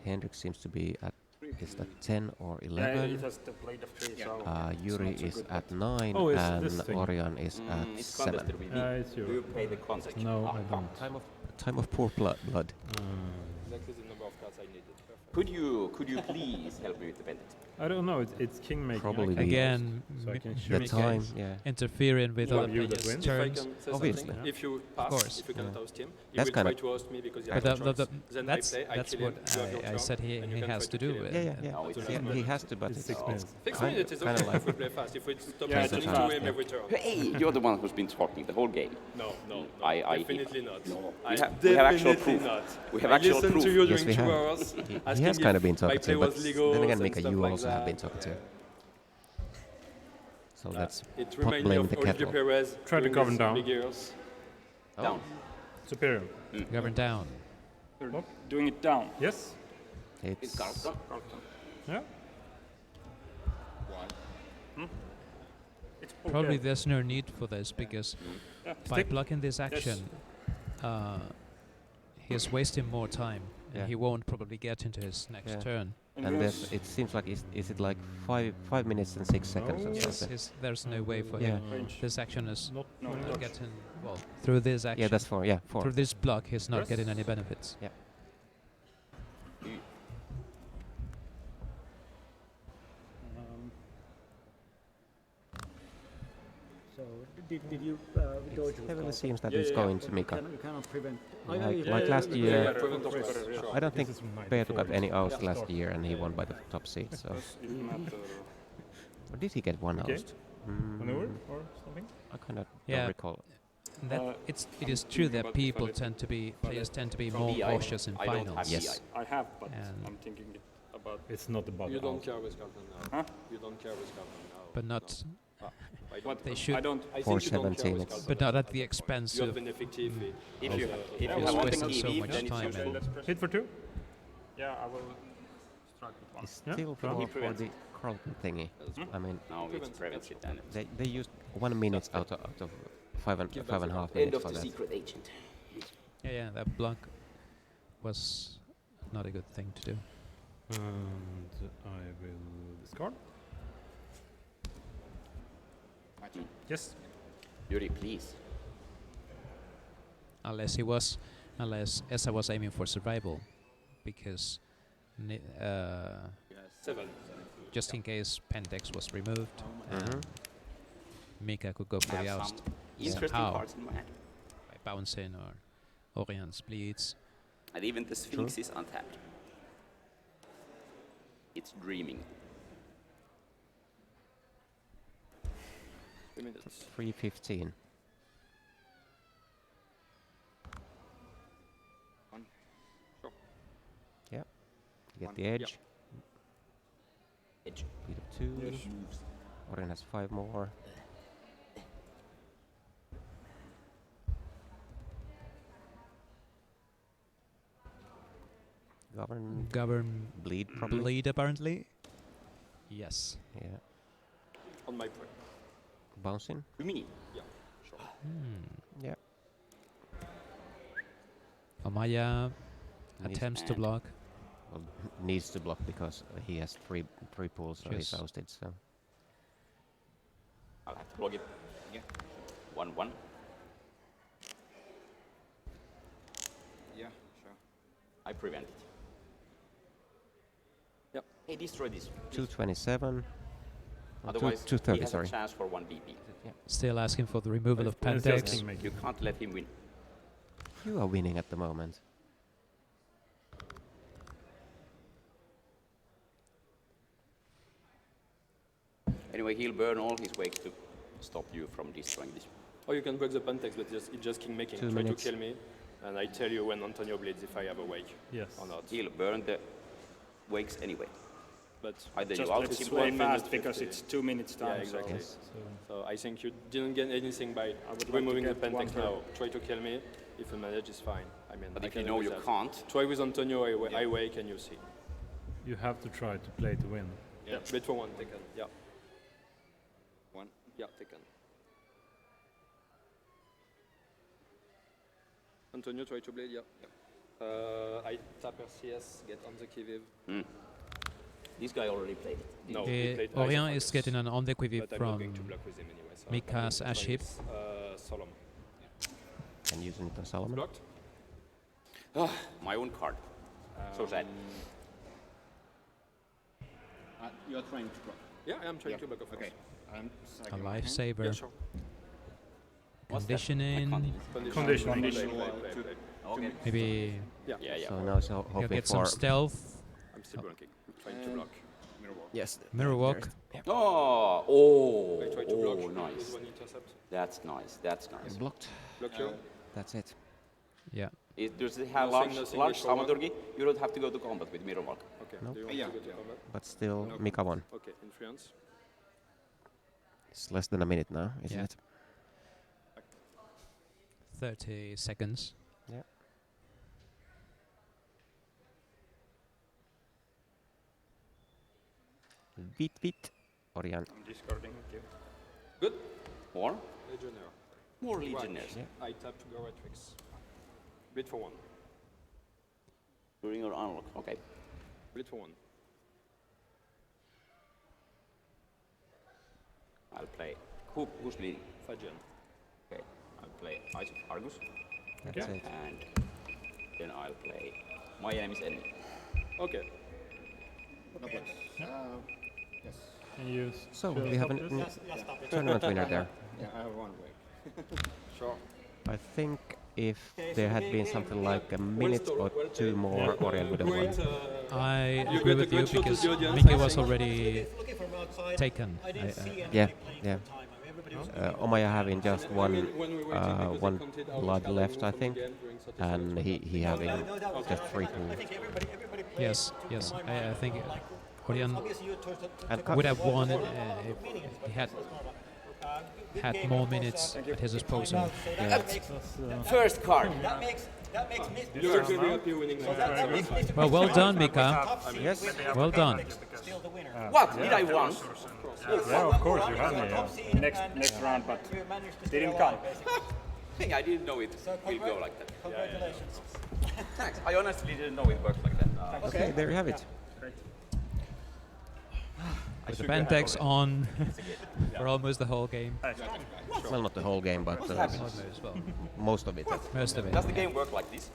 Hendrik seems to be at is that 10 or Yeah, 11. it has the blade of 3, so Yuri it's not so is good, at but- 9 Oh, it's and this thing. Orion is at It's 7. contested with It's Do you. you play the contest? No, I don't. Time of poor blood. Exactly the number of cards I needed. Perfect. Could you please help me with the pentex? I don't know. It's king making. Probably I can Again, so I can The shoot time, guys. yeah. interfering with Yeah. other You that players' win. If I turns. can say Obviously. something, if you pass, course. if you cannot host him, he That's will try kinda- to host me because you But have no the- choice. Then that's I play, I that's kill what him, you have your I turn, said and you he can has try to kill do him. it. Yeah. No, it's Yeah, he has to, but It's it's 6 minutes. 6 Kind- minutes is kinda okay like- if we play fast. If we stop Yeah, listening it's to fast, him yeah. every turn. Hey, you're the one who's been talking the whole game. No, definitely not. We have actual Definitely proof. not. We have I actual listened proof. to you Yes, during we 2 have. hours. He asking has kind of if been my talking play to, was but legal then again, and Mika, stuff you like also have been that. talking to. So that's It pot reminds me blame of the Olivier kettle. Perez. Try to doing govern his down. big years. Down. Superior. Govern down. You're doing it down. Yes. It's It's Carlton. Yeah. It's Probably okay. there's no need for this because by Stick. blocking this action, he's wasting more time and Yeah. he won't probably get into his next Yeah. turn. and there's, it seems like is it like 5 minutes and 6 seconds or No. Yes, something? there's no way for Yeah. him. Range. This action is Not. not getting through this action. Yeah, that's 4. Yeah, 4. Through this block, he's not Press. getting any benefits. So did you dodge with Heavily Carlton? seems that Yeah, it's yeah, going yeah. to Mika. You cannot prevent. Like last year, Prevent of pressure, sure. I don't think This is from Peetu got 94. any oust last year, and he won by the top seed. So, or did he get one Okay. oust? Maneuver or something? I kind of Yeah. don't recall. That it is true that people tend to be players tend to be more DI. cautious in I don't have finals. Yes. I have, but And- I'm thinking about It's not about You the don't out. care with Carlton now. Huh? You don't care with Carlton now. But not No. I don't. what They should- I don't. I think you don't 417, care with it's- Carlton but not at that the point. expense You have of been effective. If you He's have one wasting thing so EV, much then it's time useful. and- Hit for 2. Yeah, I will strike with one. It's Yeah, still so- for the Carlton thingy. I mean, No, it prevents it. And they used 1 minute out of five and a half end minutes of for the that. secret agent. yeah, that block was not a good thing to do. And I will discard. Martin, Yes. Yuri, please. Unless Esa was aiming for survival, because Seven. just in case Pentex was removed, Mika could go for the I have oust some interesting somehow cards in my hand. by bouncing or Orion's bleeds. And even the Sphinx is untapped. It's dreaming. 3 minutes. 3:15. One. Sure. Yeah. You get One. the edge. Edge. Beat of 2. Orion has 5 more. Govern Bleed probably. bleed apparently. Yes. Yeah. On my point. Bouncing. You mean? Yeah. Sure. Yeah. Amaya Needs- attempts to block. Well, needs to block because he has three pulls, so he's Yes. ousted. So I'll have to block it. Yeah. 1-1. Yeah, sure. I prevent it. Yep. Hey, destroy this. 227. Oh, Otherwise, he 230. has Sorry. a chance for 1 BP. Still asking for the removal of It's just Pentex. king making. You can't let him win. You are winning at the moment. Anyway, he'll burn all his wakes to stop you from destroying this. Or you can break the Pentex, but it's just king making. 2 Try minutes. to kill me, and I tell you when Antonio bleeds if I have a wake Yes. or not. He'll burn the wakes anyway. But Either Just you out let's him play 1 fast minute because 50. it's 2 minutes time. Yeah, exactly. Yes. So I think you didn't gain anything by would like to removing the get one Pentex turn. now. Try to kill me. If you manage, it's fine. I mean, But I if you can know live you with that. can't, Try with Antonio, I wake and you see. You have to try to play to win. Yeah. Bet for 1, taken. Yeah. 1. Yeah, taken. Antonio, try to bleed, yeah. I Verstappen CS, get on the qui-vive. This guy already played it. No, he played Orient Ice is Fighters, getting an on the quiv but I'm from not going to block with him anyway. So Mika's I'm going to Aship. try with, Solom. And using it on Solomon. Blocked? My own card. So sad. You're trying to block. Yeah, I am trying to block, of course. Okay. a lifesaver. Yeah, sure. Conditioning. Conditioning. Okay. Maybe Yeah. Yeah. So now so he'll hoping get some for stealth. I'm still blocking. I'm trying to block. yes. Mirror walk. Oh, I try to block with nice. one intercept. That's nice. That's nice. Blocked. Block you. That's it. Yeah. Does it have Nothing large before one. thaumaturgy? You don't have to go to combat with mirror walk. Okay. Nope. Do you want Yeah. to go to combat? But still, No. Mika won. Okay, influence. It's less than a minute now, isn't Yeah. it? 30 seconds. Yeah. Beat. Orient. I'm discarding. Okay. Good. More? Legionnaire. More Right. legionnaires. Yeah. I tap to go Retrix. Bleed for one. During your unlock. Okay. Bleed for one. I'll play. Who's leading? Fajan. Okay. I'll play Eyes of Argus. That's Okay. it. And then I'll play My Enemy's Enemy. Okay. No blocks. Yes. Can you use So shield we have a sculptors? tournament winner there. Yeah, I have one way. Sure. I think if there had been something like a minute or two more, Orient would have won. I You agree get with a you good shot because to the audience. Miki was already taken. Yeah. Omaya having just one blood left, I think, and he having just 3 pool. Yes. I think Orient And would have won if he had more minutes at his disposal. yeah, First card. You're going to be happy winning like Well done, Mika. yes, Well done. What? Did I won? Yeah, of course you have me. Next round, but didn't come. I didn't know it will go like that. Congratulations. Thanks. I honestly didn't know it worked like that. okay, there you have it. With the Pentex on for almost the whole game. Well, not the whole game, but Almost, well, most of it. most of it. Does the game work like this?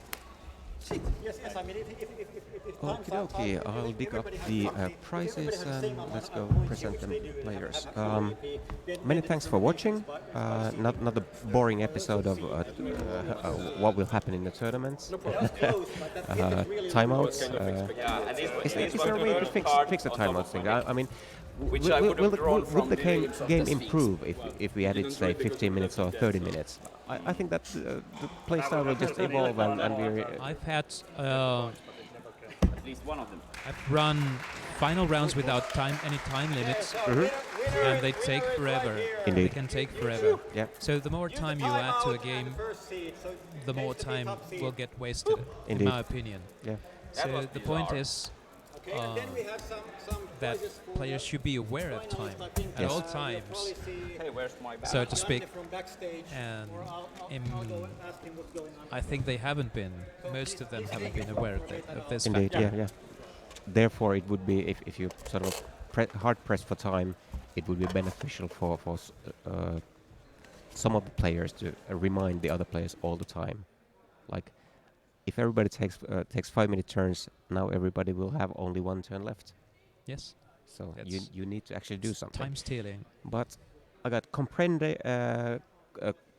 Okie dokie, I'll dig up the prizes and let's go present them to players. Many thanks for watching. Not a boring episode of what will happen in the tournaments. Timeouts. Is there a way to fix the timeouts thing? I mean, Which I would have drawn will from the the game improve if we added, say, 15 minutes or 30 minutes? I think that the playstyle will just evolve and we. I've had At least one of them. I've run final rounds without any time limits, and they take forever. Indeed. They can take forever. Yeah. So the more time you add to a game, the more time will get wasted, in Indeed. my opinion. Yeah. So the point is that players should be aware of time at Yes. all times, Hey, where's my bag? so to speak. And I think they haven't been. Most of them haven't been aware of this Indeed, factor. yeah. Therefore, it would be if you sort of hard pressed for time, it would be beneficial for some of the players to remind the other players all the time. Like, if everybody takes 5-minute turns, now everybody will have only 1 turn left. Yes. So That's you need to actually do something. Time stealing. But I got Comprende,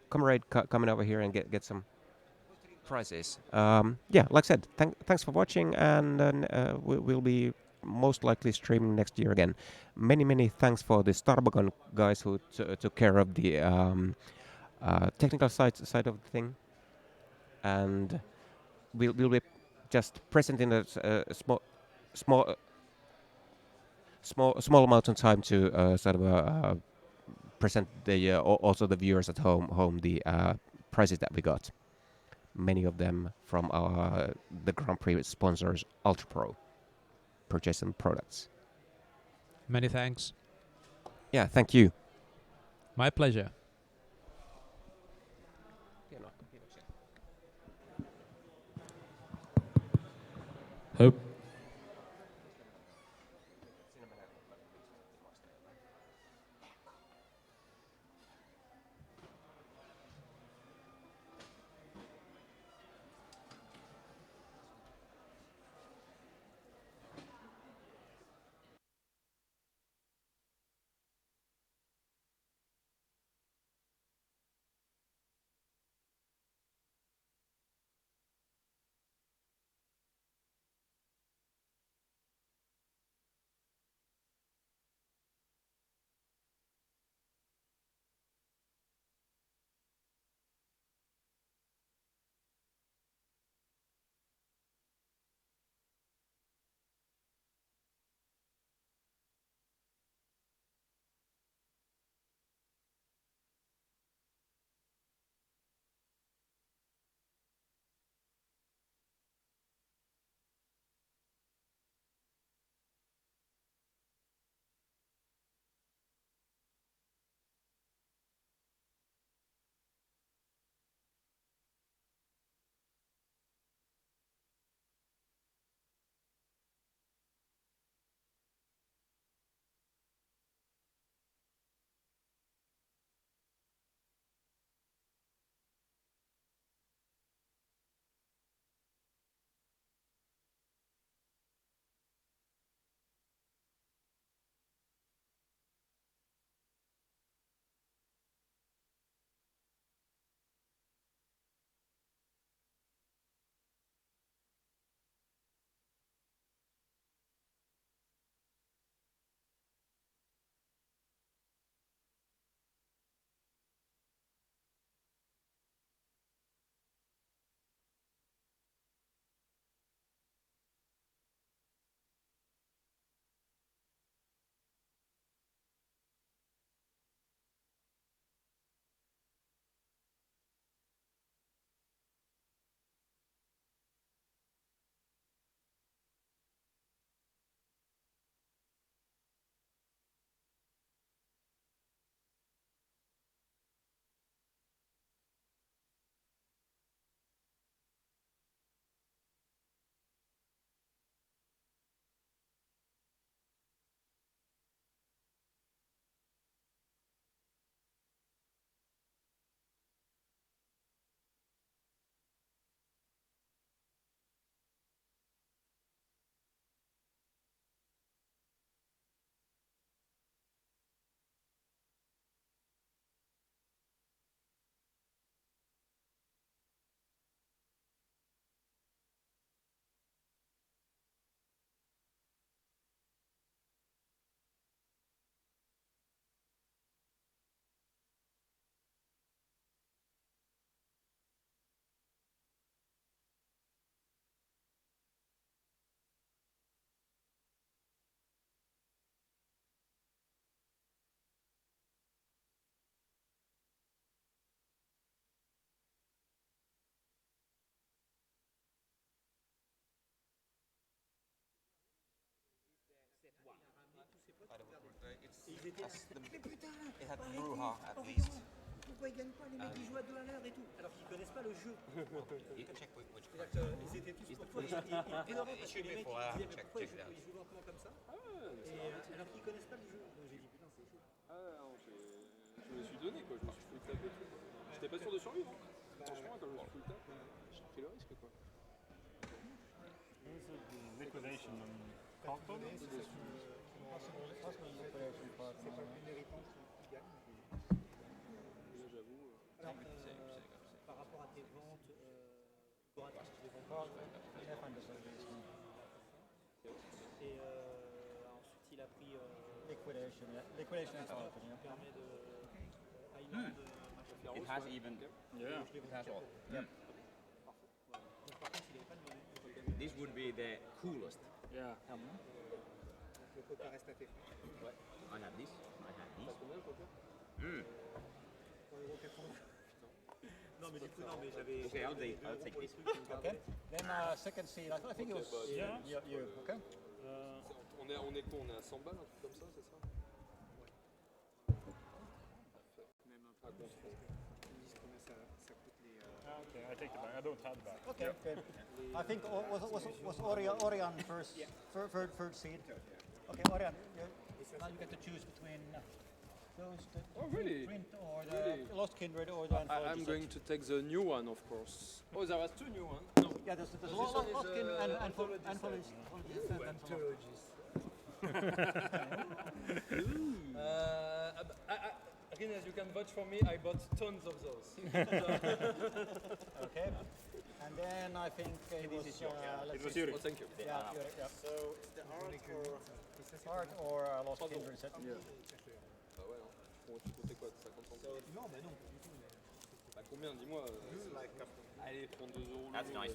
comrade coming over here and get some prizes. Yeah, like I said, thanks for watching, and then we'll be most likely streaming next year again. Many thanks for the Starbucks guys who took care of the technical side of the thing, and we'll be just present in a small amount of time to sort of present the also the viewers at home the prizes that we got. Many of them from the Grand Prix sponsors Ultra Pro purchasing products. Many thanks. Yeah, thank you. My pleasure. Hope. It had Bruja at least. Pourquoi ils gagnent pas les mecs qui jouent à 2 à l'heure et tout alors qu'ils connaissent pas le jeu. You can check which Ils étaient tous pour toi. It should be full. I have to check it out. Ils jouent lentement comme ça. Alors qu'ils connaissent pas le jeu. Donc j'ai dit putain c'est chaud. Non, je me suis donné quoi, je me suis full tap et tout. J'étais pas sûr de survivre. Franchement, quand je me suis full tap, j'ai pris le risque quoi. Liquidation on Carlton. J'avoue. Par rapport à tes ventes, et ensuite il a pris Liquidation permet de Island It has even. Yeah. It has all. Donc par contre il avait pas de monnaie. This would be the coolest. Yeah. Le coca reste à tes frais. I have this. I have this. Pour les gros 80. Non mais du coup non mais j'avais. Okay, I'll take this. Okay. Then second seed, I think it was you. Okay. On est quoi? On est à 100 balles, un truc comme ça, c'est ça? Même un peu. Ils disent combien ça coûte les. I take the bag. I don't have the bag. Okay, good. I think was Orion first, third seed. Okay, Orion, now you get to choose between those the really? print or the Lost Kindred or the Anthology I'm set. going to take the new one, of course. Oh, there was two new ones. No. Yeah, there's this Lost one is, Kindred and Anthology Anthology. Again, as you can vote for me, I bought tons of those. Okay. And then I think it was let's see. Oh, thank you. Yeah, yeah. So it's the art Art or Lost Kindred set. Ah ouais, hein. Bon, tu comptais quoi, 50 centimes? Non, mais non. Bah combien, dis-moi Allez, prends 2 euros. That's nice.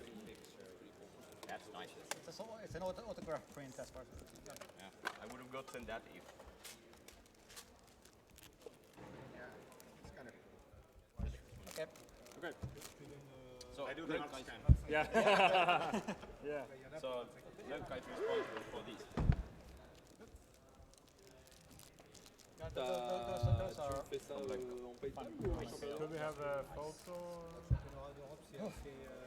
That's nice. It's an autograph print as far as Yeah. I would have gotten that if. Okay. Okay. So I do the scan. Yeah. Yeah. So no guys responsible for this. Those are. Tu fais ça en PayPal ou en PayPal? Could we have a photo?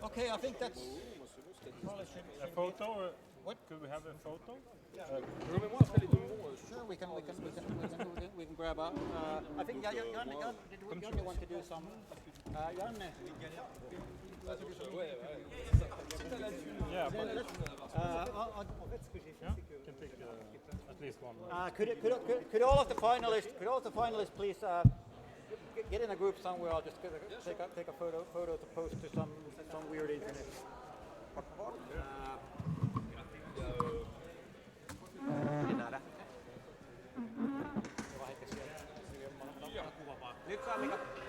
Okay, I think that's. Moi c'est bon, c'est Probably should A be- photo? What? Could we have a photo? Remets-moi après les deux bons. Sure, we can grab up. I think Jan, you want to do some. Jan, Yeah, but uh, can take at least one. could all of the finalists please get in a group somewhere? I'll just take a photo to post to some weird internet.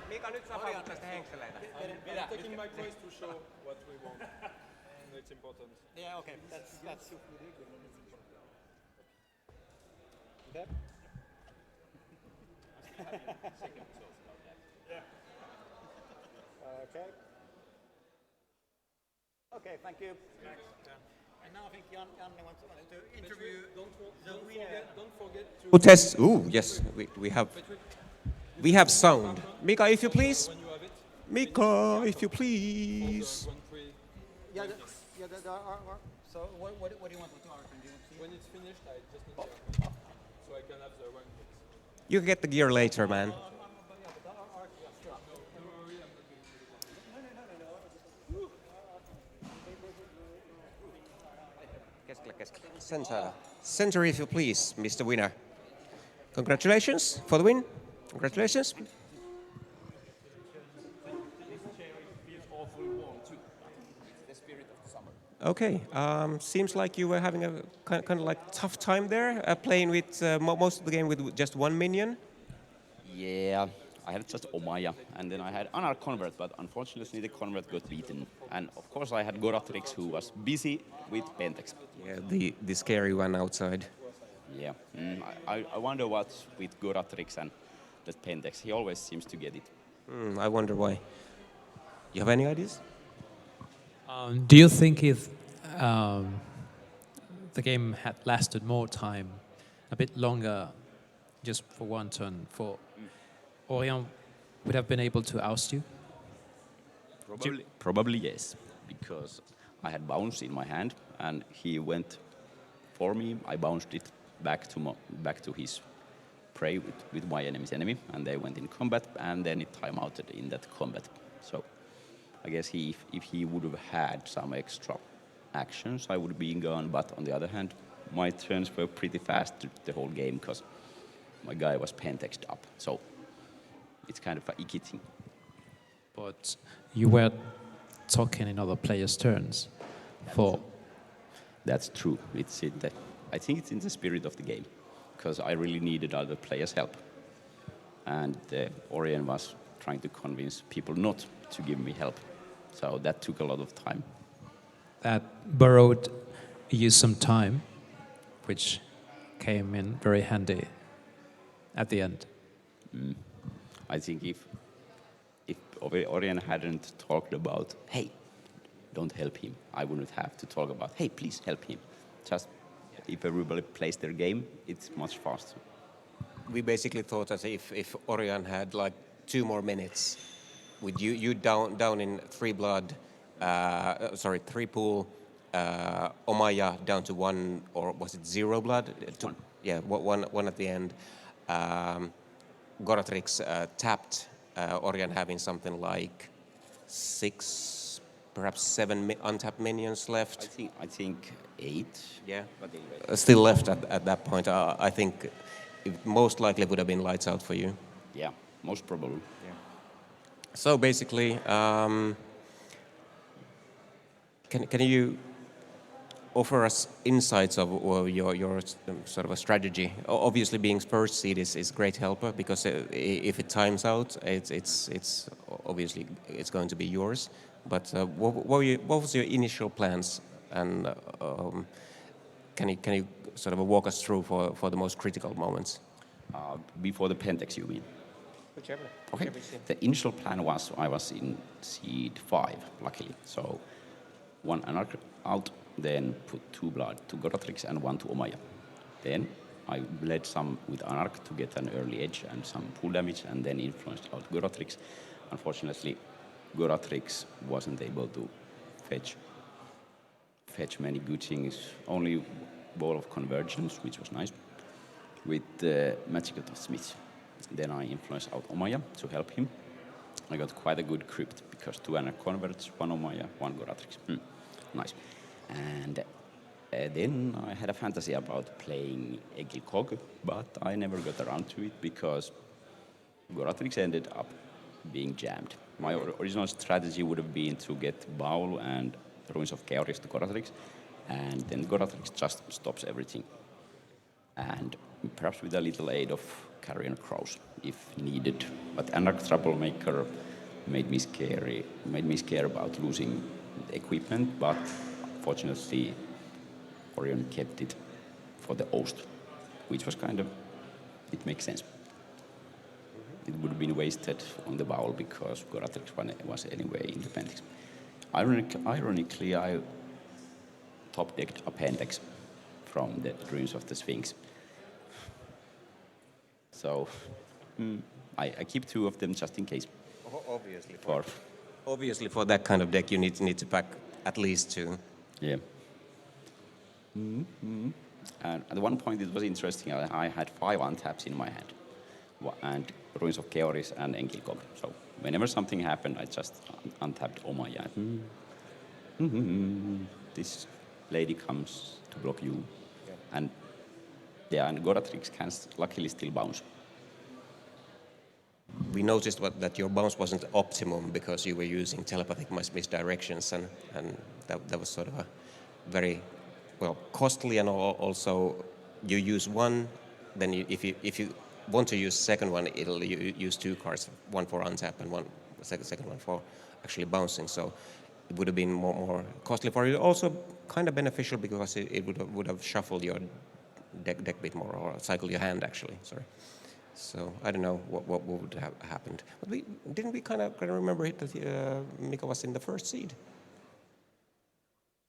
Mika, nyt saa paukuttaa sitä henkseleitä. I'm taking my place to show what we want. It's important. Yeah, okay. That's okay. Okay. Okay, thank you. And now I think Janne wants to interview the winner. Don't forget to. Who tests? Ooh, yes, we have sound. Mika, if you please. When you have it. Mika, if you please. Yeah, so what do you want with the art? Do you want to see? When it's finished, I just need to so I can have the rankings. You can get the gear later, man. Center, if you please, Mr. Winner. Congratulations for the win. Congratulations. Okay, seems like you were having a kind of like tough time there, playing with most of the game with just one minion. Yeah, I had just Omaya, and then I had another convert, but unfortunately the convert got beaten. And of course I had Goratrix, who was busy with Pentex. Yeah, the scary one outside. Yeah, I wonder what's with Goratrix and that Pentex. He always seems to get it. I wonder why. You have any ideas? Do you think if the game had lasted more time, a bit longer, just for one turn, for Orion would have been able to oust you? Probably yes, because I had bounce in my hand, and he went for me. I bounced it back to his prey with my enemy's enemy, and they went in combat, and then it timeouted in that combat. So I guess if he would have had some extra actions, I would be gone. But on the other hand, my turns were pretty fast the whole game because my guy was pentexed up. So it's kind of a icky thing. But you were talking in other players' turns. That's true. I think it's in the spirit of the game, because I really needed other players' help. And Orion was trying to convince people not to give me help. So that took a lot of time. That borrowed you some time, which came in very handy at the end. I think if Orion hadn't talked about, hey, don't help him, I wouldn't have to talk about, hey, please help him. Just if everybody plays their game, it's much faster. We basically thought that if Orion had like 2 more minutes, with you down in three blood, three pool, Omaya down to one, or was it zero blood? One. Yeah, one at the end. Goratrix tapped, Orion having something like 6, perhaps 7 untapped minions left. I think 8. Yeah. But anyway. Still left at that point. I think it most likely would have been lights out for you. Yeah, most probably. So basically, can you offer us insights of your sort of a strategy? Obviously, being first seed is great helper because if it times out, it's obviously it's going to be yours. But what was your initial plans, and can you sort of walk us through for the most critical moments? Before the Pentex, you mean? Whichever. Okay. The initial plan was I was in seed 5, luckily. So 1 Anarch out, then put 2 blood to Goratrix and 1 to Omaya. Then I led some with Anarch to get an early edge and some pool damage, and then influenced out Goratrix. Unfortunately, Goratrix wasn't able to fetch many good things. Only Ball of Convergence, which was nice, with the Magic of Smith. Then I influenced out Omaya to help him. I got quite a good crypt because 2 Anarch converts, 1 Omaya, 1 Goratrix. Nice. And then I had a fantasy about playing Egil Kog, but I never got around to it because Goratrix ended up being jammed. My original strategy would have been to get Baul and Ruins of Chaos to Goratrix, and then Goratrix just stops everything. And perhaps with a little aid of Carrion Crows, if needed. But Anarch Troublemaker made me scared about losing the equipment, but fortunately Orion kept it for the Oast, which was kind of, it makes sense. It would have been wasted on the Baul because Goratrix was anyway in the Pentex. Ironically, I top-decked Appendix from the Ruins of the Sphinx. So I keep 2 of them just in case. Obviously, for that kind of deck, you need to pack at least 2. Yeah. And at one point, it was interesting. I had 5 untaps in my hand, and Ruins of Chaos and Engilkog. So whenever something happened, I just untapped Omaya. This lady comes to block you, and Goratrix can luckily still bounce. We noticed that your bounce wasn't optimum because you were using telepathic misdirections, and that was sort of a very costly, and also you use one, then if you want to use second one, it'll use 2 cards, one for untap and second one for actually bouncing. So it would have been more costly for you. Also kind of beneficial because it would have shuffled your deck bit more, or cycled your hand actually. Sorry. So I don't know what would have happened. But didn't we kind of remember that Mika was in the first seed?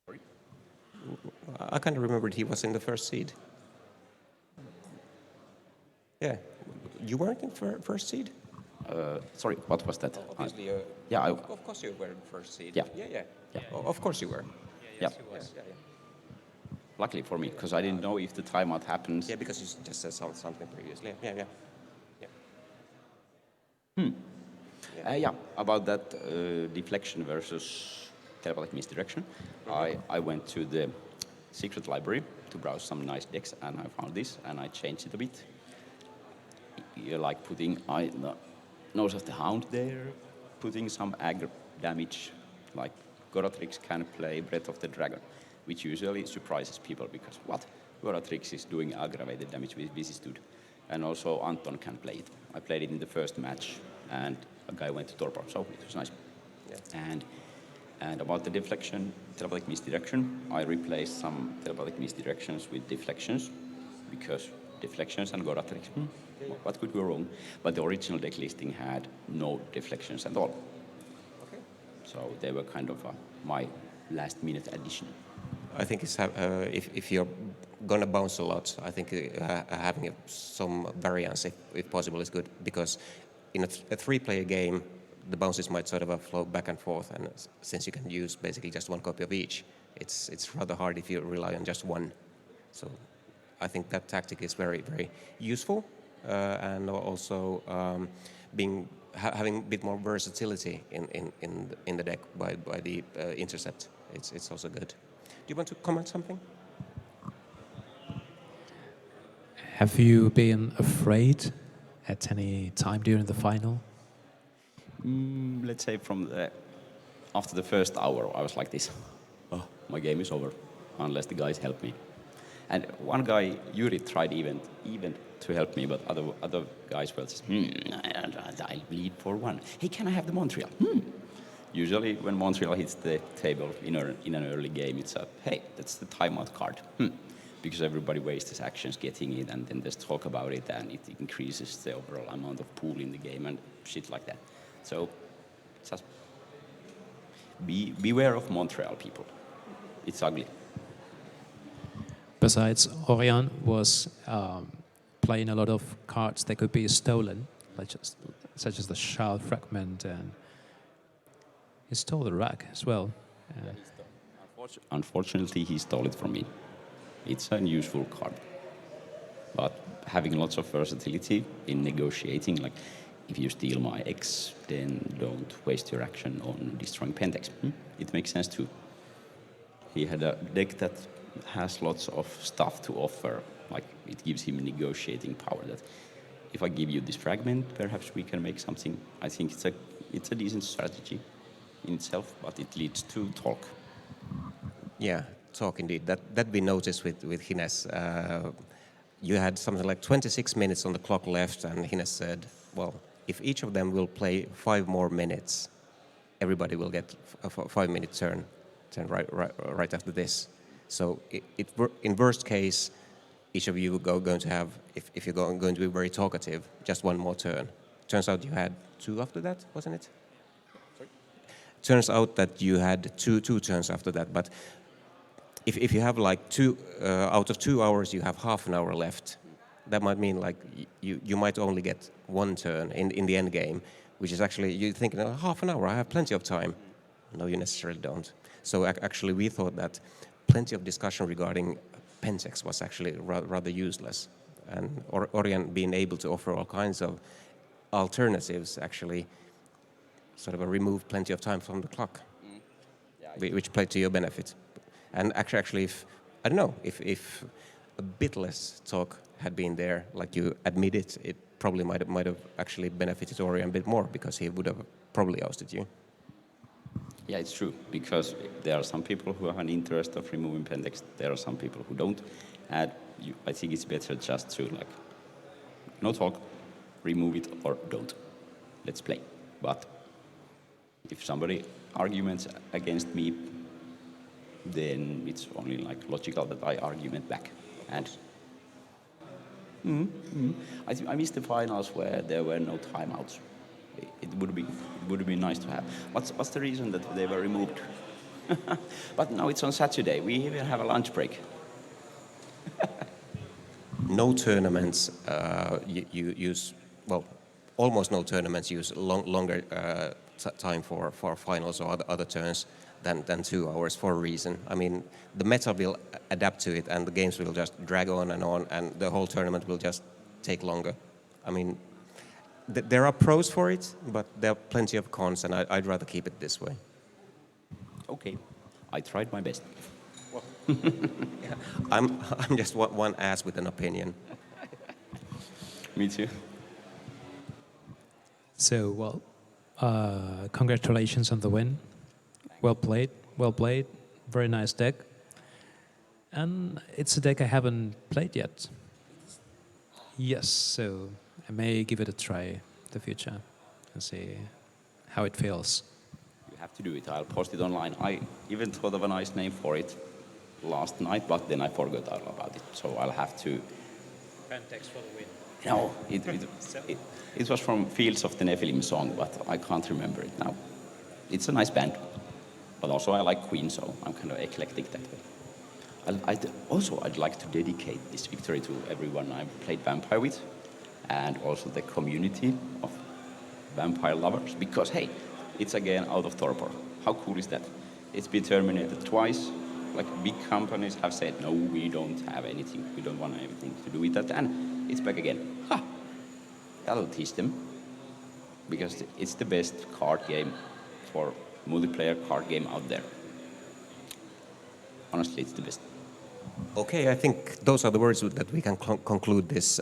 Sorry? I kind of remembered he was in the first seed. Yeah. You weren't in first seed? Sorry, what was that? Obviously, of course you were in first seed. Yeah. Of course you were. Yeah. Luckily for me, because I didn't know if the timeout happens. Yeah, because you just said something previously. Yeah. About that deflection versus telepathic misdirection, I went to the secret library to browse some nice decks, and I found this, and I changed it a bit. Like putting the Nose of the Hound there, putting some aggro damage, like Goratrix can play Breath of the Dragon, which usually surprises people because what? Goratrix is doing aggravated damage with Vicissitude. And also Anton can play it. I played it in the first match, and a guy went to torpor, so it was nice. Yeah. And about the deflection, telepathic misdirection, I replaced some telepathic misdirections with deflections, because deflections and Goratrix, what could go wrong? But the original deck listing had no deflections at all. Okay. So they were kind of my last-minute addition. I think it's, if you're going to bounce a lot, I think having some variance, if possible, is good, because in a 3-player game, the bounces might sort of flow back and forth, and since you can use basically just one copy of each, it's rather hard if you rely on just one. So I think that tactic is very, very useful, and also having a bit more versatility in the deck by the intercept. It's also good. Do you want to comment something? Have you been afraid at any time during the final? Let's say after the first hour, I was like this. Oh, my game is over, unless the guys help me. And one guy, Yuri, tried even to help me, but other guys were just, I'll bleed for one. Hey, can I have the Montreal? Usually when Montreal hits the table in an early game, it's hey, that's the timeout card. Because everybody wastes his actions getting it, and then there's talk about it, and it increases the overall amount of pool in the game and shit like that. So just beware of Montreal, people. It's ugly. Besides, Orion was playing a lot of cards that could be stolen, such as the Shard Fragment, and he stole the rack as well. Unfortunately, he stole it from me. It's an useful card. But having lots of versatility in negotiating, like if you steal my X, then don't waste your action on destroying Pentex. It makes sense too. He had a deck that has lots of stuff to offer, like it gives him negotiating power that if I give you this fragment, perhaps we can make something. I think it's a decent strategy in itself, but it leads to talk. Yeah, talk indeed. That we noticed with Hines. You had something like 26 minutes on the clock left, and Hines said, well, if each of them will play 5 more minutes, everybody will get a 5-minute turn right after this. So in worst case, each of you going to have, if you're going to be very talkative, just 1 more turn. Turns out you had 2 after that, wasn't it? Sorry? Turns out that you had two turns after that, but if you have like out of 2 hours, you have half an hour left. That might mean like you might only get 1 turn in the end game, which is actually, you think, half an hour, I have plenty of time. No, you necessarily don't. So actually we thought that plenty of discussion regarding Pentex was actually rather useless. And Orion being able to offer all kinds of alternatives actually sort of removed plenty of time from the clock, which played to your benefit. And actually, I don't know, if a bit less talk had been there, like you admitted, it probably might have actually benefited Orion a bit more, because he would have probably ousted you. Yeah, it's true, because there are some people who have an interest of removing Pentex, there are some people who don't, and I think it's better just to, like, no talk, remove it or don't. Let's play. But if somebody arguments against me, then it's only like logical that I argument back. And I missed the finals where there were no timeouts. It would be nice to have. What's the reason that they were removed? But now it's on Saturday. We even have a lunch break. No tournaments use, well, almost no tournaments use longer time for finals or other turns than 2 hours for a reason. I mean, the meta will adapt to it, and the games will just drag on, and the whole tournament will just take longer. I mean, there are pros for it, but there are plenty of cons, and I'd rather keep it this way. Okay, I tried my best. Yeah, I'm just one ass with an opinion. Me too. So, well, congratulations on the win. Well played, very nice deck. And it's a deck I haven't played yet. Yes, so I may give it a try in the future and see how it feels. You have to do it. I'll post it online. I even thought of a nice name for it last night, but then I forgot all about it. So I'll have to... Pentex for the win. No, it was from Fields of the Nephilim song, but I can't remember it now. It's a nice band. But also I like Queen, so I'm kind of eclectic that way. I'd like to dedicate this victory to everyone I've played Vampire with, and also the community of vampire lovers, because hey, it's again out of torpor. How cool is that? It's been terminated twice. Like big companies have said, no, we don't have anything. We don't want anything to do with that. And it's back again. Ha! That'll teach them. Because it's the best card game for multiplayer card game out there. Honestly, it's the best. Okay, I think those are the words that we can conclude this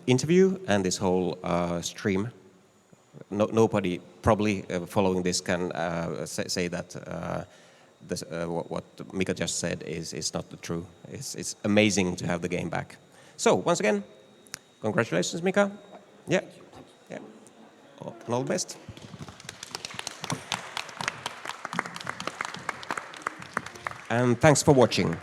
interview and this whole stream. Nobody probably following this can say that what Mika just said is not the true. It's amazing to have the game back. So once again, congratulations, Mika. Yeah, yeah, and all the best. And thanks for watching.